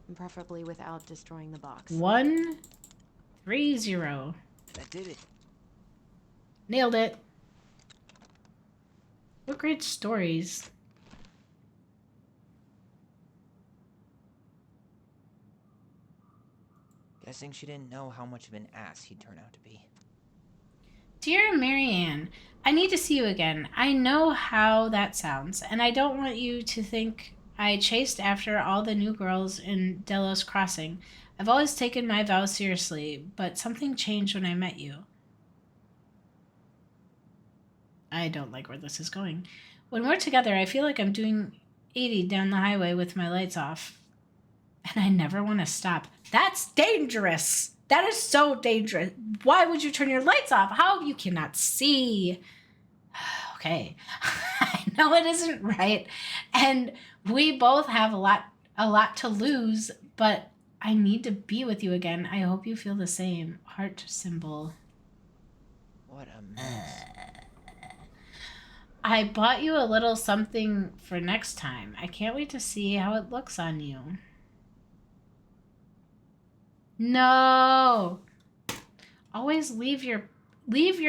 Speaker 4: and preferably without destroying the box.
Speaker 1: 1, 3, 0.
Speaker 3: That did it.
Speaker 1: Nailed it. What great stories.
Speaker 3: Guessing she didn't know how much of an ass he'd turn out to be.
Speaker 1: Dear Marianne, I need to see you again. I know how that sounds, and I don't want you to think I chased after all the new girls in Delos Crossing. I've always taken my vows seriously, but something changed when I met you. I don't like where this is going. When we're together, I feel like I'm doing 80 down the highway with my lights off. And I never want to stop. That's dangerous. That is so dangerous. Why would you turn your lights off? How? You cannot see. Okay. I know it isn't right. And we both have a lot to lose, but I need to be with you again. I hope you feel the same. Heart symbol.
Speaker 3: What a mess.
Speaker 1: I bought you a little something for next time. I can't wait to see how it looks on you. No. Always leave your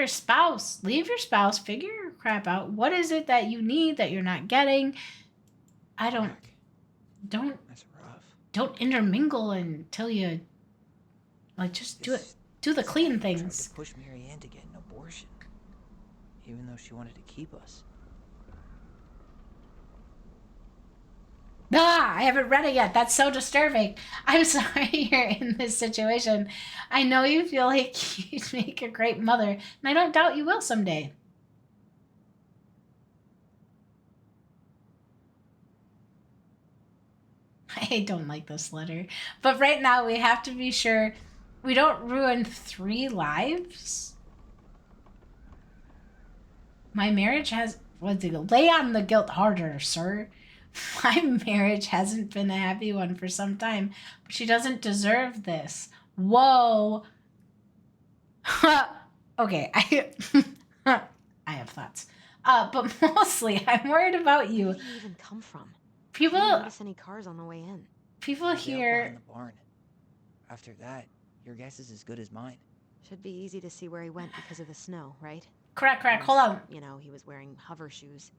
Speaker 1: spouse. Leave your spouse. Figure your crap out. What is it that you need that you're not getting? Don't
Speaker 3: That's rough.
Speaker 1: Don't intermingle until you just do it. Do the clean things.
Speaker 3: Tried to push Marianne to get an abortion, even though she wanted to keep us.
Speaker 1: I haven't read it yet. That's so disturbing. I'm sorry you're in this situation. I know you feel like you'd make a great mother, and I don't doubt you will someday. I don't like this letter. But right now we have to be sure we don't ruin 3 lives. My marriage has... Lay on the guilt harder, sir. My marriage hasn't been a happy one for some time, but she doesn't deserve this. Whoa. Okay, I have thoughts. But mostly, I'm worried about you.
Speaker 4: Where did you even come from?
Speaker 1: People...
Speaker 4: I didn't notice any cars on the way in.
Speaker 1: People here...
Speaker 3: behind the barn. After that, your guess is as good as mine.
Speaker 4: Should be easy to see where he went because of the snow, right?
Speaker 1: Correct. Hold on.
Speaker 4: You know, he was wearing hover shoes.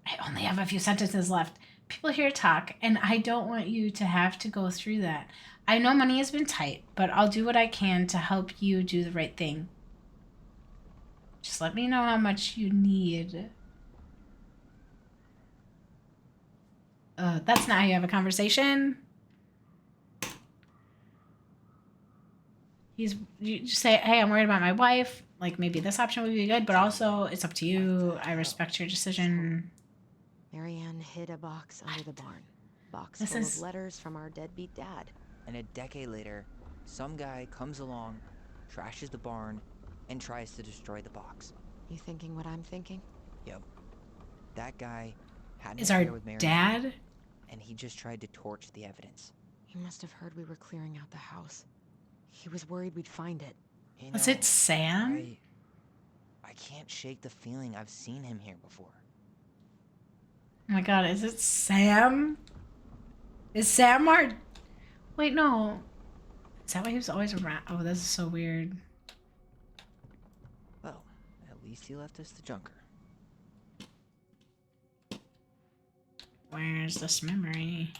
Speaker 1: I only have a few sentences left. People here talk, and I don't want you to have to go through that. I know money has been tight, but I'll do what I can to help you do the right thing. Just let me know how much you need. That's not how you have a conversation. You just say, hey, I'm worried about my wife. like maybe this option would be good, but also it's up to you. I respect your decision.
Speaker 4: Marianne hid a box under the barn. Box
Speaker 1: This
Speaker 4: full
Speaker 1: is-
Speaker 4: of letters from our deadbeat dad.
Speaker 3: And a decade later, some guy comes along, trashes the barn, and tries to destroy the box.
Speaker 4: You thinking what I'm thinking?
Speaker 3: Yep. That guy had an
Speaker 1: Is our
Speaker 3: affair with Marianne,
Speaker 1: dad?
Speaker 3: and he just tried to torch the evidence.
Speaker 4: He must have heard we were clearing out the house. He was worried we'd find it.
Speaker 3: You
Speaker 1: Was
Speaker 3: know,
Speaker 1: it Sam?
Speaker 3: I can't shake the feeling I've seen him here before.
Speaker 1: Oh my god, is it Sam? Is Sam our... Wait, no. Is that why he was always around? Oh, this is so weird.
Speaker 3: Well, at least he left us the junker.
Speaker 1: Where's this memory?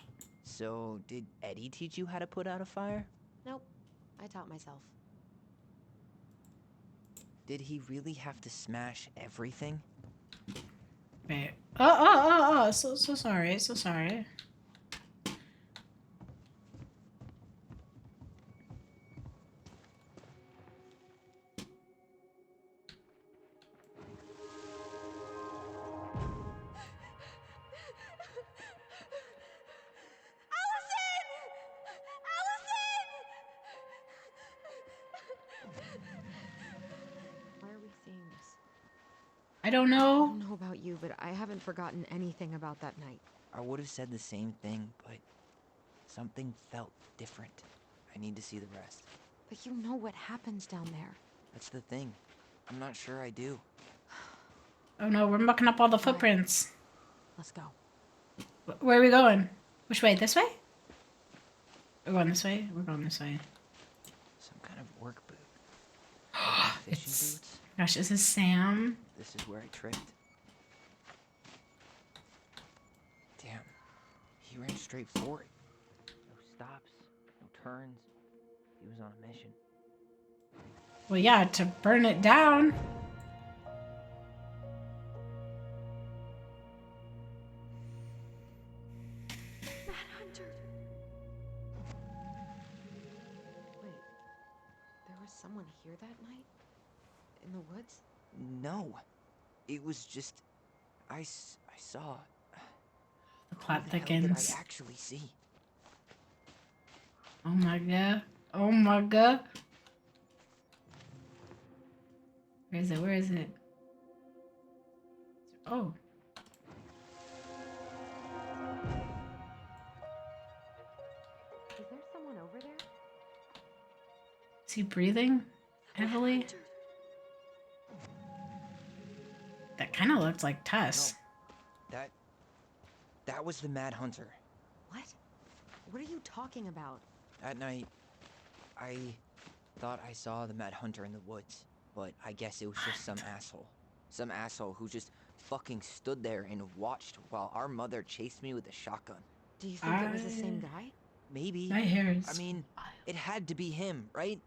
Speaker 3: So, did Eddie teach you how to put out a fire?
Speaker 4: Nope. I taught myself.
Speaker 3: Did he really have to smash everything?
Speaker 1: Wait. Oh. So sorry. So sorry.
Speaker 4: Why are we seeing this?
Speaker 1: I don't
Speaker 4: I
Speaker 1: know.
Speaker 4: don't know about you, but I haven't forgotten anything about that night.
Speaker 3: I would have said the same thing, but something felt different. I need to see the rest.
Speaker 4: But you know what happens down there.
Speaker 3: That's the thing. I'm not sure I do.
Speaker 1: Oh no, we're mucking up all the footprints.
Speaker 4: Let's go.
Speaker 1: Where are we going? Which way? This way? We're going this way? We're going this way.
Speaker 3: Some kind of work boot. Fishing
Speaker 1: It's...
Speaker 3: boots?
Speaker 1: Gosh, is this Sam?
Speaker 3: This is where I tripped. Damn. He ran straight for it. No stops, no turns. He was on a mission.
Speaker 1: Well, yeah, to burn it down.
Speaker 4: Manhunter! Wait, there was someone here that night? In the woods?
Speaker 3: No. It was just... I saw...
Speaker 1: The plot
Speaker 3: Who the hell
Speaker 1: thickens.
Speaker 3: did I actually see?
Speaker 1: Oh my god. Oh my god. Where is it? Where is it? Oh.
Speaker 4: Is there someone over there?
Speaker 1: Is he breathing heavily? That kind of looked like Tess.
Speaker 3: No. That was the Mad Hunter.
Speaker 4: What? What are you talking about?
Speaker 3: That night, I thought I saw the Mad Hunter in the woods, but I guess it was just some asshole. Some asshole who just fucking stood there and watched while our mother chased me with a shotgun.
Speaker 4: Do you think it was the same guy?
Speaker 3: Maybe.
Speaker 1: My hair is...
Speaker 3: I mean, it had to be him, right?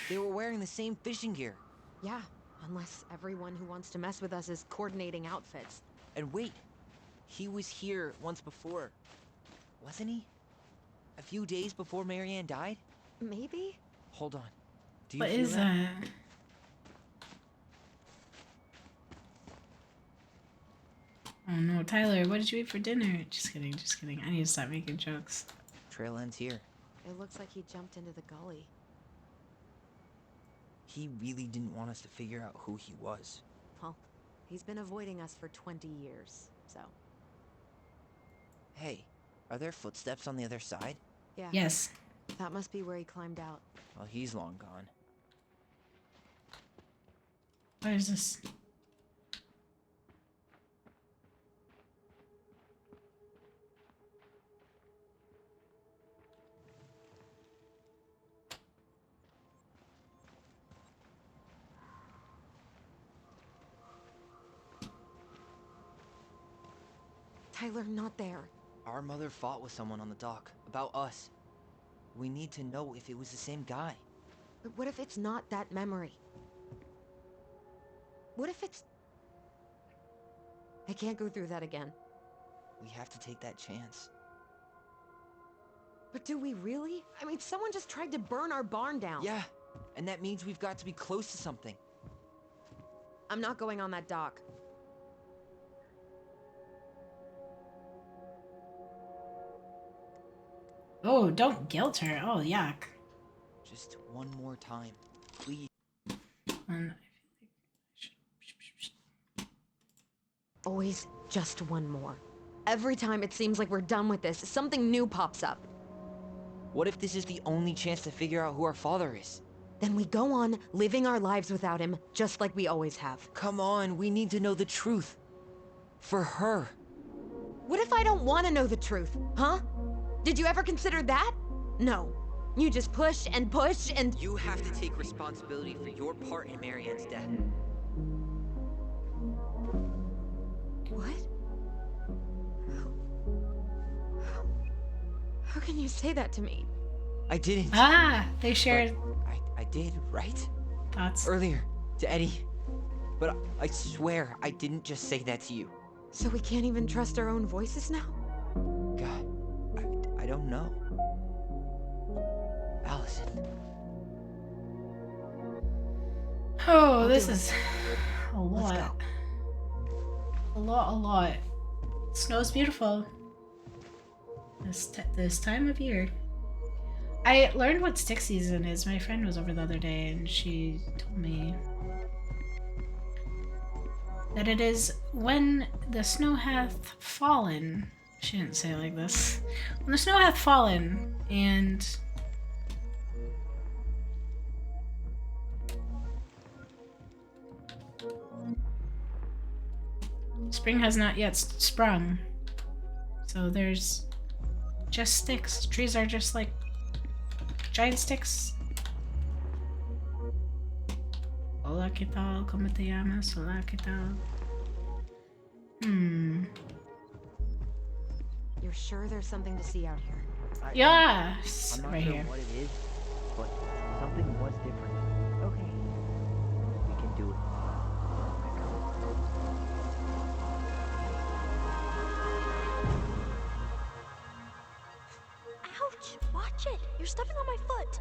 Speaker 3: They were wearing the same fishing gear.
Speaker 4: Yeah, unless everyone who wants to mess with us is coordinating outfits.
Speaker 3: And wait, he was here once before, wasn't he? A few days before Marianne died?
Speaker 4: Maybe?
Speaker 3: Hold on. Do you
Speaker 1: What
Speaker 3: feel
Speaker 1: is
Speaker 3: that?
Speaker 1: that? Oh no, Tyler, what did you eat for dinner? Just kidding, just kidding. I need to stop making jokes.
Speaker 3: Trail ends here.
Speaker 4: It looks like he jumped into the gully.
Speaker 3: He really didn't want us to figure out who he was.
Speaker 4: Well, he's been avoiding us for 20 years, so...
Speaker 3: Hey, are there footsteps on the other side?
Speaker 4: Yeah.
Speaker 1: Yes.
Speaker 4: That must be where he climbed out.
Speaker 3: Well, he's long gone.
Speaker 1: What is this?
Speaker 4: Tyler, not there.
Speaker 3: Our mother fought with someone on the dock about us. We need to know if it was the same guy.
Speaker 4: But what if it's not that memory? What if it's... I can't go through that again.
Speaker 3: We have to take that chance.
Speaker 4: But do we really? I mean, someone just tried to burn our barn down.
Speaker 3: Yeah, and that means we've got to be close to something.
Speaker 4: I'm not going on that dock.
Speaker 1: Oh, don't guilt her. Oh, yuck.
Speaker 3: Just one more time, please.
Speaker 1: Um,
Speaker 4: Always just one more. Every time it seems like we're done with this, something new pops up.
Speaker 3: What if this is the only chance to figure out who our father is?
Speaker 4: Then we go on, living our lives without him, just like we always have.
Speaker 3: Come on, we need to know the truth. For her.
Speaker 4: What if I don't want to know the truth, huh? Did you ever consider that? No. You just push and push and...
Speaker 3: You have to take responsibility for your part in Marianne's death.
Speaker 4: What? How can you say that to me?
Speaker 3: I didn't.
Speaker 1: Ah, they shared...
Speaker 3: I did, right?
Speaker 1: Thoughts.
Speaker 3: Earlier, to Eddie. But I swear, I didn't just say that to you.
Speaker 4: So we can't even trust our own voices now?
Speaker 3: God, I don't know. Allison.
Speaker 1: Oh, this is a lot. A lot. Snow's beautiful. This time of year. I learned what stick season is. My friend was over the other day and she told me that it is when the snow hath fallen. She didn't say it like this. When the snow hath fallen and spring has not yet sprung. So there's just sticks. Trees are just like giant sticks. Hola, ¿qué tal? ¿Cómo te llamas? Hola, ¿qué tal?
Speaker 4: You're sure there's something to see out here?
Speaker 1: Yes,
Speaker 3: I'm not
Speaker 1: right
Speaker 3: sure
Speaker 1: here.
Speaker 3: what it is, but something was different. Okay. We can do it.
Speaker 5: Ouch! Watch it! You're stepping on my foot!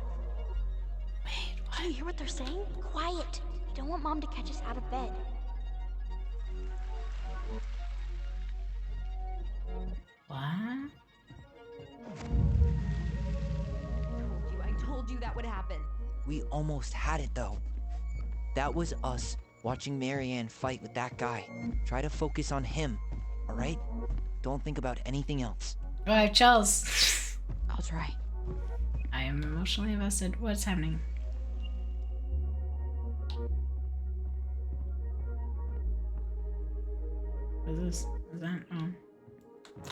Speaker 1: Wait, what?
Speaker 5: Do you hear what they're saying? Quiet! I don't want Mom to catch us out of bed.
Speaker 1: What?
Speaker 4: I told you that would happen.
Speaker 3: We almost had it, though. That was us watching Marianne fight with that guy. Try to focus on him, all right? Don't think about anything else.
Speaker 1: Oh, I have chills.
Speaker 4: I'll try.
Speaker 1: I am emotionally invested. What's happening? What is this? Is that? Oh.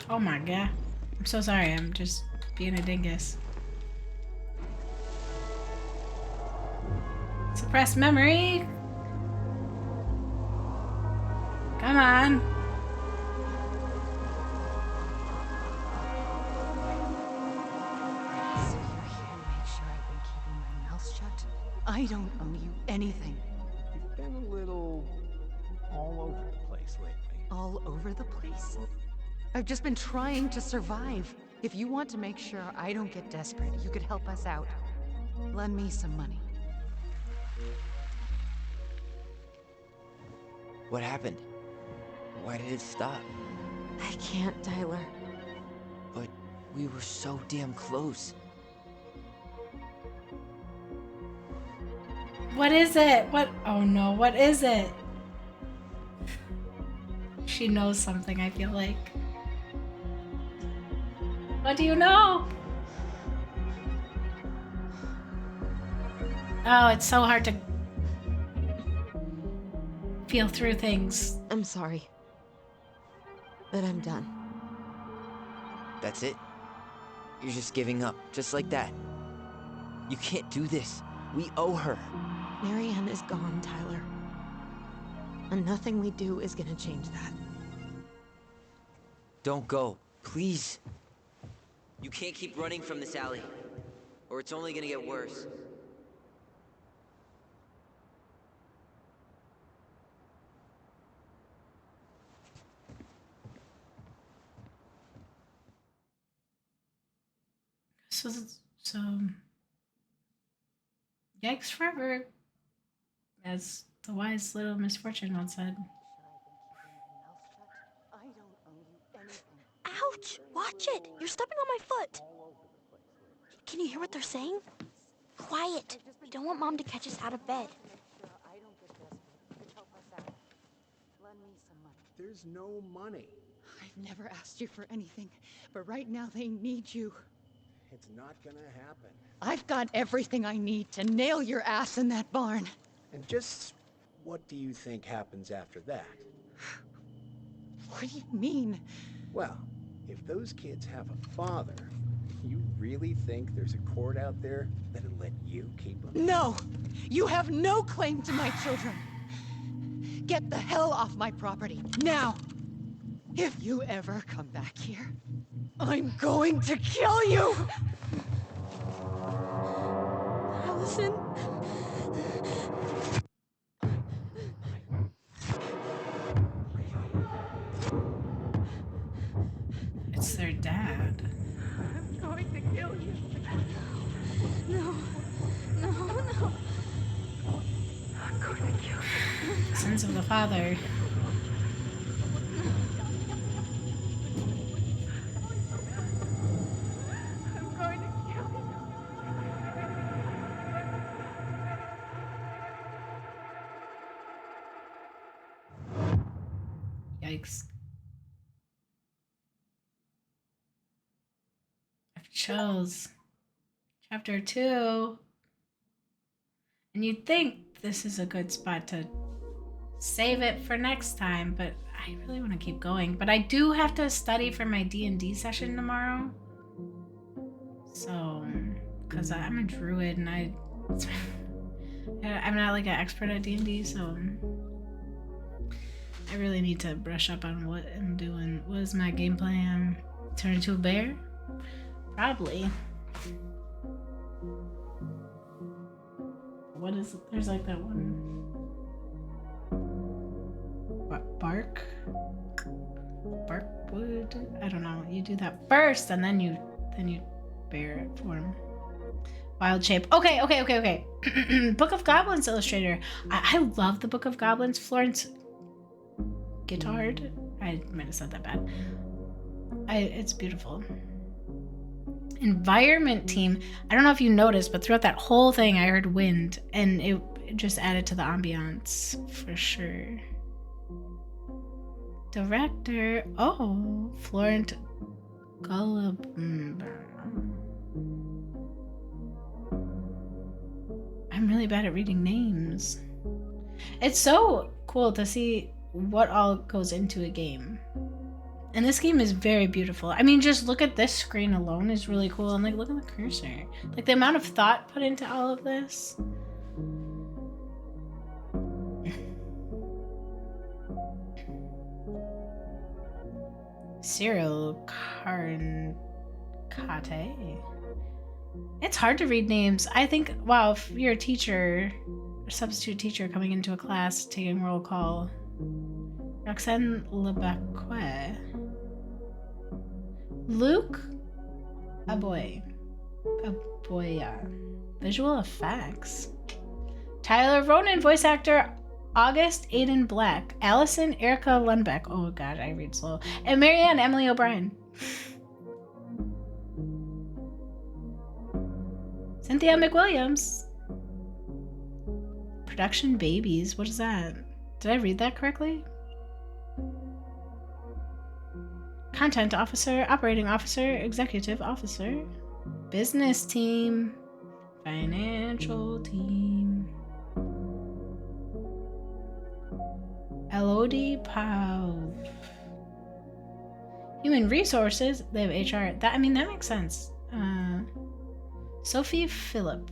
Speaker 1: Oh my god. I'm so sorry. I'm just being a dingus. Suppressed memory. Come on.
Speaker 14: So you're here to make sure I've been keeping my mouth shut? I don't owe you anything.
Speaker 2: You've been a little all over the place lately.
Speaker 14: All over the place? I've just been trying to survive. If you want to make sure I don't get desperate, you could help us out. Lend me some money.
Speaker 3: What happened? Why did it stop?
Speaker 4: I can't, Tyler.
Speaker 3: But we were so damn close.
Speaker 1: What is it? What? Oh no, what is it? She knows something, I feel like. What do you know? Oh, it's so hard to feel through things.
Speaker 4: I'm sorry. But I'm done.
Speaker 3: That's it? You're just giving up, just like that. You can't do this. We owe her.
Speaker 4: Marianne is gone, Tyler. And nothing we do is gonna change that.
Speaker 3: Don't go, please. You can't keep running from this alley, or it's only gonna get worse.
Speaker 1: So yikes forever, as the wise little misfortune once said.
Speaker 5: Ouch! Watch it! You're stepping on my foot! Can you hear what they're saying? Quiet! We don't want Mom to catch us out of bed.
Speaker 15: There's no money.
Speaker 6: I've never asked you for anything, but right now they need you.
Speaker 15: It's not gonna happen.
Speaker 6: I've got everything I need to nail your ass in that barn.
Speaker 15: And just what do you think happens after that?
Speaker 6: What do you mean?
Speaker 15: Well, if those kids have a father, you really think there's a court out there that'll let you keep them?
Speaker 6: No! You have no claim to my children! Get the hell off my property, now! If you ever come back here, I'm going to kill you!
Speaker 5: Allison?
Speaker 1: It's their dad.
Speaker 6: I'm going to kill you.
Speaker 5: No. No.
Speaker 6: I'm going to kill you.
Speaker 1: Sins of the father.
Speaker 6: I'm going to kill you.
Speaker 1: Yikes. I've chills. Chapter 2. And you'd think this is a good spot to save it for next time, but I really want to keep going. But I do have to study for my D&D session tomorrow. So, because I'm a druid and I'm not like an expert at D&D, so I really need to brush up on what I'm doing. What is my game plan? Turn into a bear? Probably. What is it? There's like that one. Barkwood? I don't know. You do that first and then you bear it form. Wild shape. Okay. Book of Goblins illustrator. I love the Book of Goblins. Florence Guittard. I might have said that bad. It's beautiful. Environment team. I don't know if you noticed, but throughout that whole thing I heard wind and it just added to the ambiance for sure. Director. Oh, Florent Gullib. I'm really bad at reading names. It's so cool to see what all goes into a game. And this game is very beautiful. I mean, just look at this screen alone is really cool. And like, look at the cursor. Like the amount of thought put into all of this. Cyril Carncate. It's hard to read names. I think, wow, if you're a teacher, a substitute teacher coming into a class, taking roll call. Roxanne Lebeque. Luke Aboya. Visual effects. Tyler Ronan, voice actor August Aiden Black. Allison Erica Lundbeck. Oh god, I read slow. And Marianne Emily O'Brien. Cynthia McWilliams. Production Babies. What is that? Did I read that correctly? Content officer, operating officer, executive officer, business team, financial team. Elodie Pau. Human resources, they have HR. That makes sense. Sophie Phillip,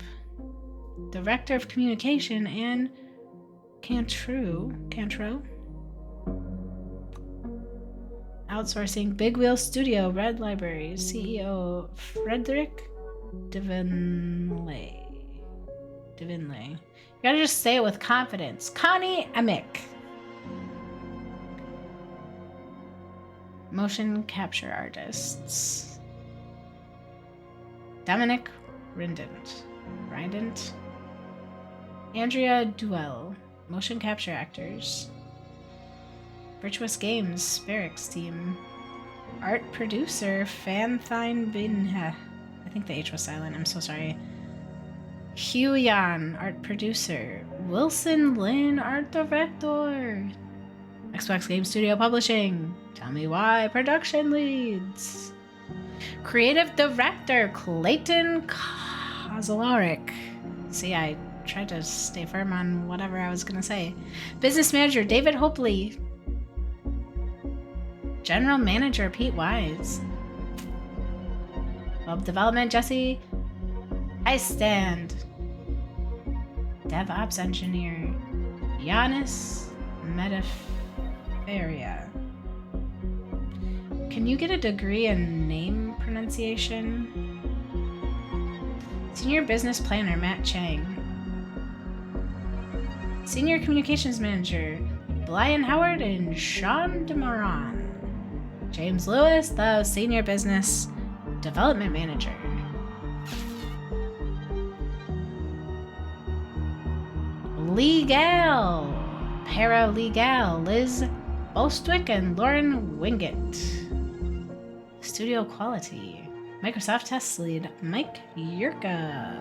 Speaker 1: director of communication, and Cantreau. Outsourcing, Big Wheel Studio, Red Library, CEO Frederick Devinley. You gotta just say it with confidence. Connie Amick. Motion capture artists. Dominic Rindent. Andrea Duell. Motion capture actors. Virtuous Games, Sparix team. Art producer, Fanthine Binha. I think the H was silent, I'm so sorry. Hugh Yan, art producer. Wilson Lin, art director. Xbox Game Studio Publishing. Tell me why, production leads. Creative director, Clayton Kozalaric. See, I tried to stay firm on whatever I was gonna say. Business manager, David Hopley. General manager, Pete Wise. Web development, Jesse Istand. DevOps engineer, Giannis Metaferia. Can you get a degree in name pronunciation? Senior business planner, Matt Chang. Senior communications manager, Brian Howard and Sean DeMaron. James Lewis, the senior business development manager. Legal, paralegal, Liz Bostwick and Lauren Wingett. Studio quality, Microsoft test lead, Mike Yurka.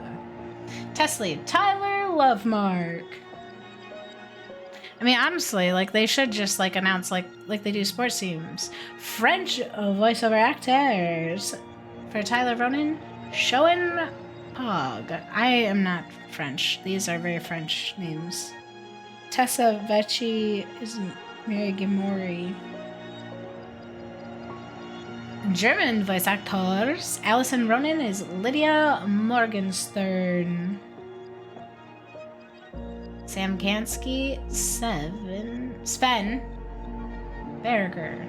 Speaker 1: Test lead, Tyler Lovemark. I mean, honestly, like, they should just, like, announce, like they do sports teams. French voiceover actors. For Tyler Ronan, Shoen Pog. I am not French. These are very French names. Tessa Vecchi is Mary Gimori. German voice actors. Allison Ronan is Lydia Morgenstern. Sam Kansky, Sven Berger.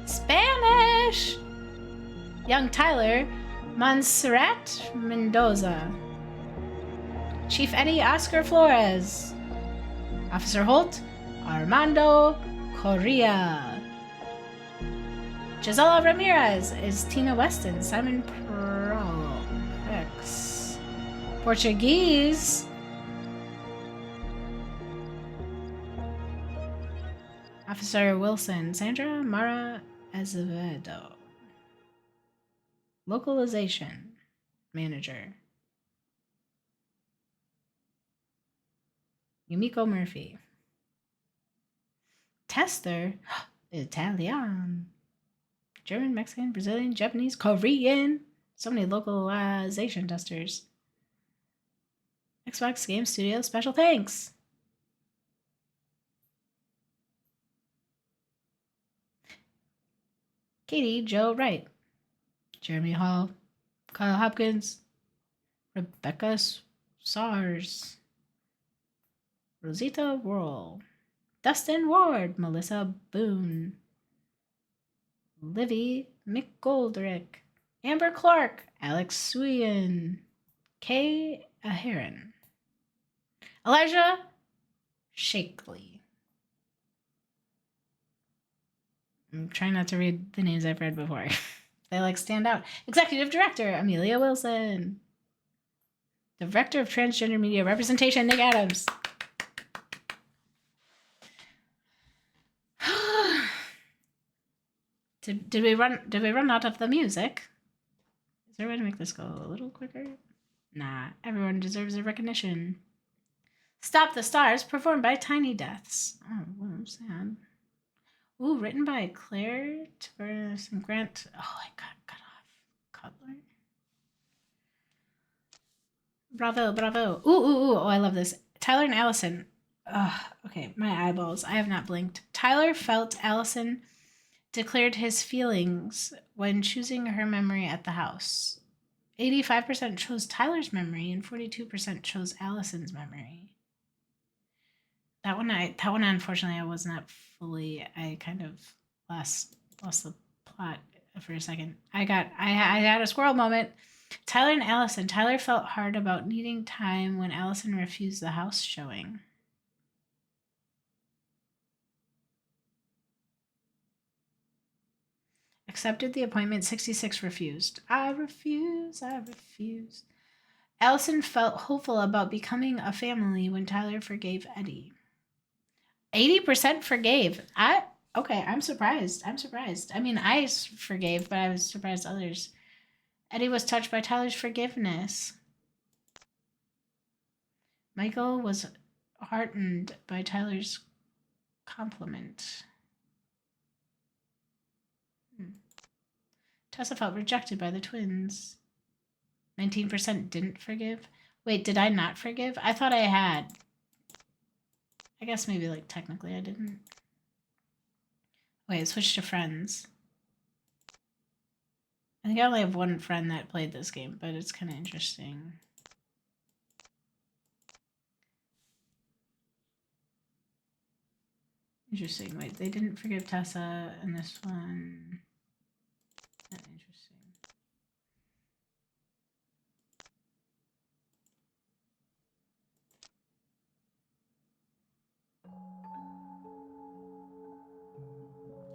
Speaker 1: Spanish! Young Tyler, Montserrat Mendoza. Chief Eddie, Oscar Flores. Officer Holt, Armando Correa. Gisela Ramirez is Tina Weston. Simon Pearl. X. Portuguese. Officer Wilson. Sandra Mara Azevedo. Localization manager. Yumiko Murphy. Tester. Italian. German, Mexican, Brazilian, Japanese, Korean. So many localization testers. Xbox Game Studio, special thanks. Katie Joe Wright. Jeremy Hall. Kyle Hopkins. Rebecca Sars. Rosita Worrell. Dustin Ward. Melissa Boone. Livy McGoldrick. Amber Clark. Alex Swean. Kay Aheron. Elijah Shakely. I'm trying not to read the names I've read before. They like stand out. Executive Director Amelia Wilson. Director of Transgender Media Representation Nick Adams. Did we run out of the music? Is there a way to make this go a little quicker? Nah, everyone deserves a recognition. Stop the Stars, performed by Tiny Deaths. Oh, well, I'm sad. Ooh, written by Claire Tavares and Grant. Oh, I got cut off. Cutler. Bravo. Ooh. Oh, I love this. Tyler and Allison. Ugh, okay, my eyeballs. I have not blinked. Tyler felt Allison declared his feelings when choosing her memory at the house. 85% chose Tyler's memory and 42% chose Allison's memory. That one, unfortunately, I was not fully. I kind of lost the plot for a second. I had a squirrel moment. Tyler and Allison. Tyler felt hard about needing time when Allison refused the house showing. Accepted the appointment. 66 refused. I refuse. Allison felt hopeful about becoming a family when Tyler forgave Eddie. 80% forgave. I'm surprised. I mean, I forgave, but I was surprised others. Eddie was touched by Tyler's forgiveness. Michael was heartened by Tyler's compliment. Tessa felt rejected by the twins. 19% didn't forgive. Wait, did I not forgive? I thought I had. I guess maybe like technically I didn't. Wait, switch to friends. I think I only have one friend that played this game, but it's kind of interesting. Interesting. Wait, they didn't forgive Tessa in this one. Interesting.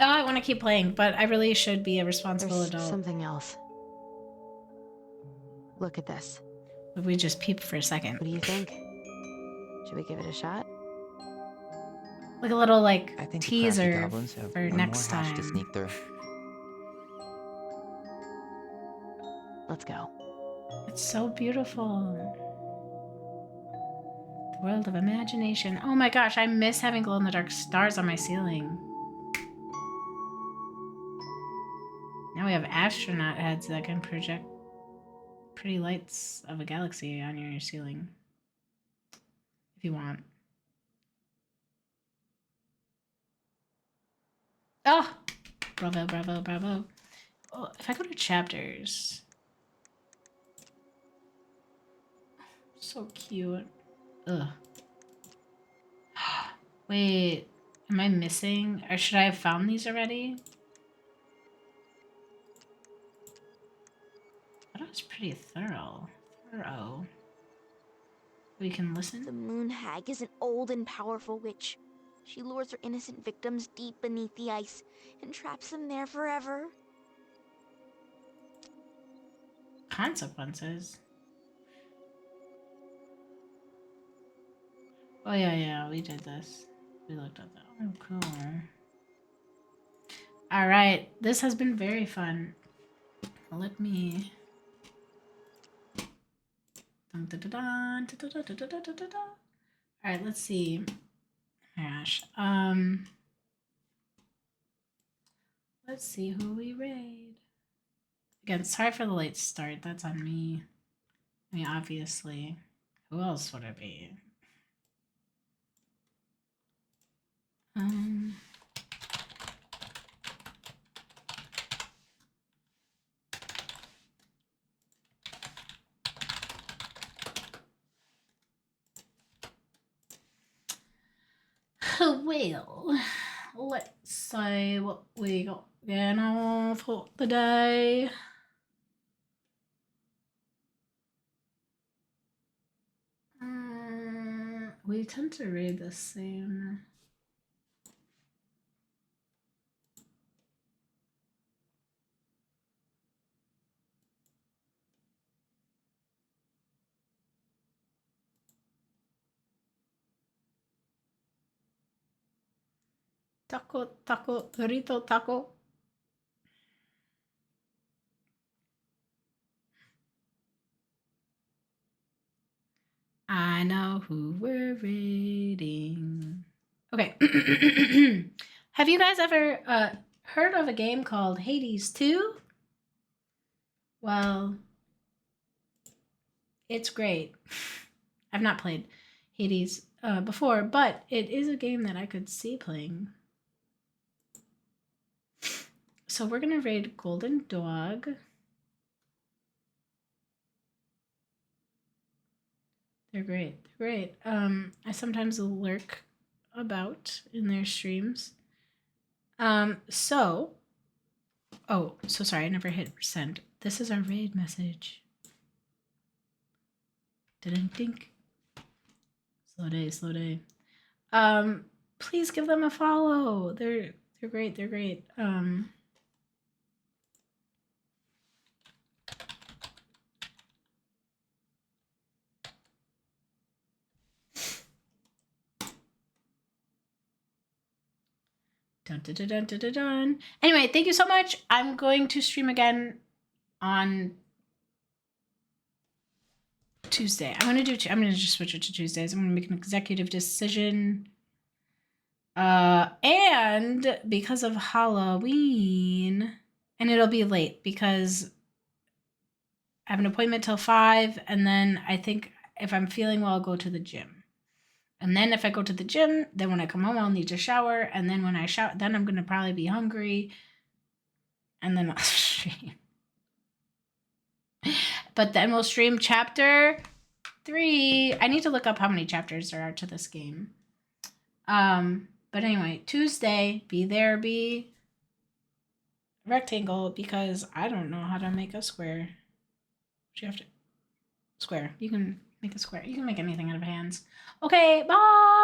Speaker 1: Oh, I want to keep playing, but I really should be a responsible
Speaker 4: There's
Speaker 1: adult.
Speaker 4: something else. Look at this.
Speaker 1: If we just peep for a second.
Speaker 4: What do you think? Should we give it a shot?
Speaker 1: Like a little like
Speaker 3: I think
Speaker 1: teaser
Speaker 3: the crafty goblins have
Speaker 1: for
Speaker 3: one
Speaker 1: next
Speaker 3: more hatch
Speaker 1: time.
Speaker 3: to sneak through.
Speaker 4: Let's go.
Speaker 1: It's so beautiful. The world of imagination. Oh my gosh, I miss having glow-in-the-dark stars on my ceiling. Now we have astronaut heads that can project pretty lights of a galaxy on your ceiling. If you want. Oh! Bravo, bravo, bravo. Oh, if I go to chapters. So cute. Ugh. Wait, am I missing? Or should I have found these already? That was pretty thorough. We can listen?
Speaker 5: The Moon Hag is an old and powerful witch. She lures her innocent victims deep beneath the ice and traps them there forever.
Speaker 1: Consequences? Oh yeah, we did this. We looked at that. Oh, cool. Alright, this has been very fun. Let me... Alright, let's see. Gosh. Let's see who we raid. Again, sorry for the late start. That's on me. I mean, obviously. Who else would it be? Well, let's say what we got going on for the day. We tend to read the same. Taco, taco, burrito, taco. I know who we're reading. Okay. Have you guys ever heard of a game called Hades 2? Well, it's great. I've not played Hades before, but it is a game that I could see playing. So we're going to raid Golden Dog. They're great. They're great. I sometimes lurk about in their streams. So sorry, I never hit send. This is our raid message. Didn't think. Slow day. Please give them a follow. They're great. They're great. Dun, dun, dun, dun, dun, dun, dun. Anyway, thank you so much. I'm going to stream again on Tuesday. I'm going to just switch it to Tuesdays. I'm going to make an executive decision. And because of Halloween, and it'll be late because I have an appointment till 5, and then I think if I'm feeling well, I'll go to the gym. And then if I go to the gym, then when I come home, I'll need to shower. And then when I shower, then I'm going to probably be hungry. And then I'll stream. But then we'll stream chapter 3. I need to look up how many chapters there are to this game. But anyway, Tuesday, be there, be rectangle, because I don't know how to make a square. You have to square. You can make a square. You can make anything out of hands. Okay, bye.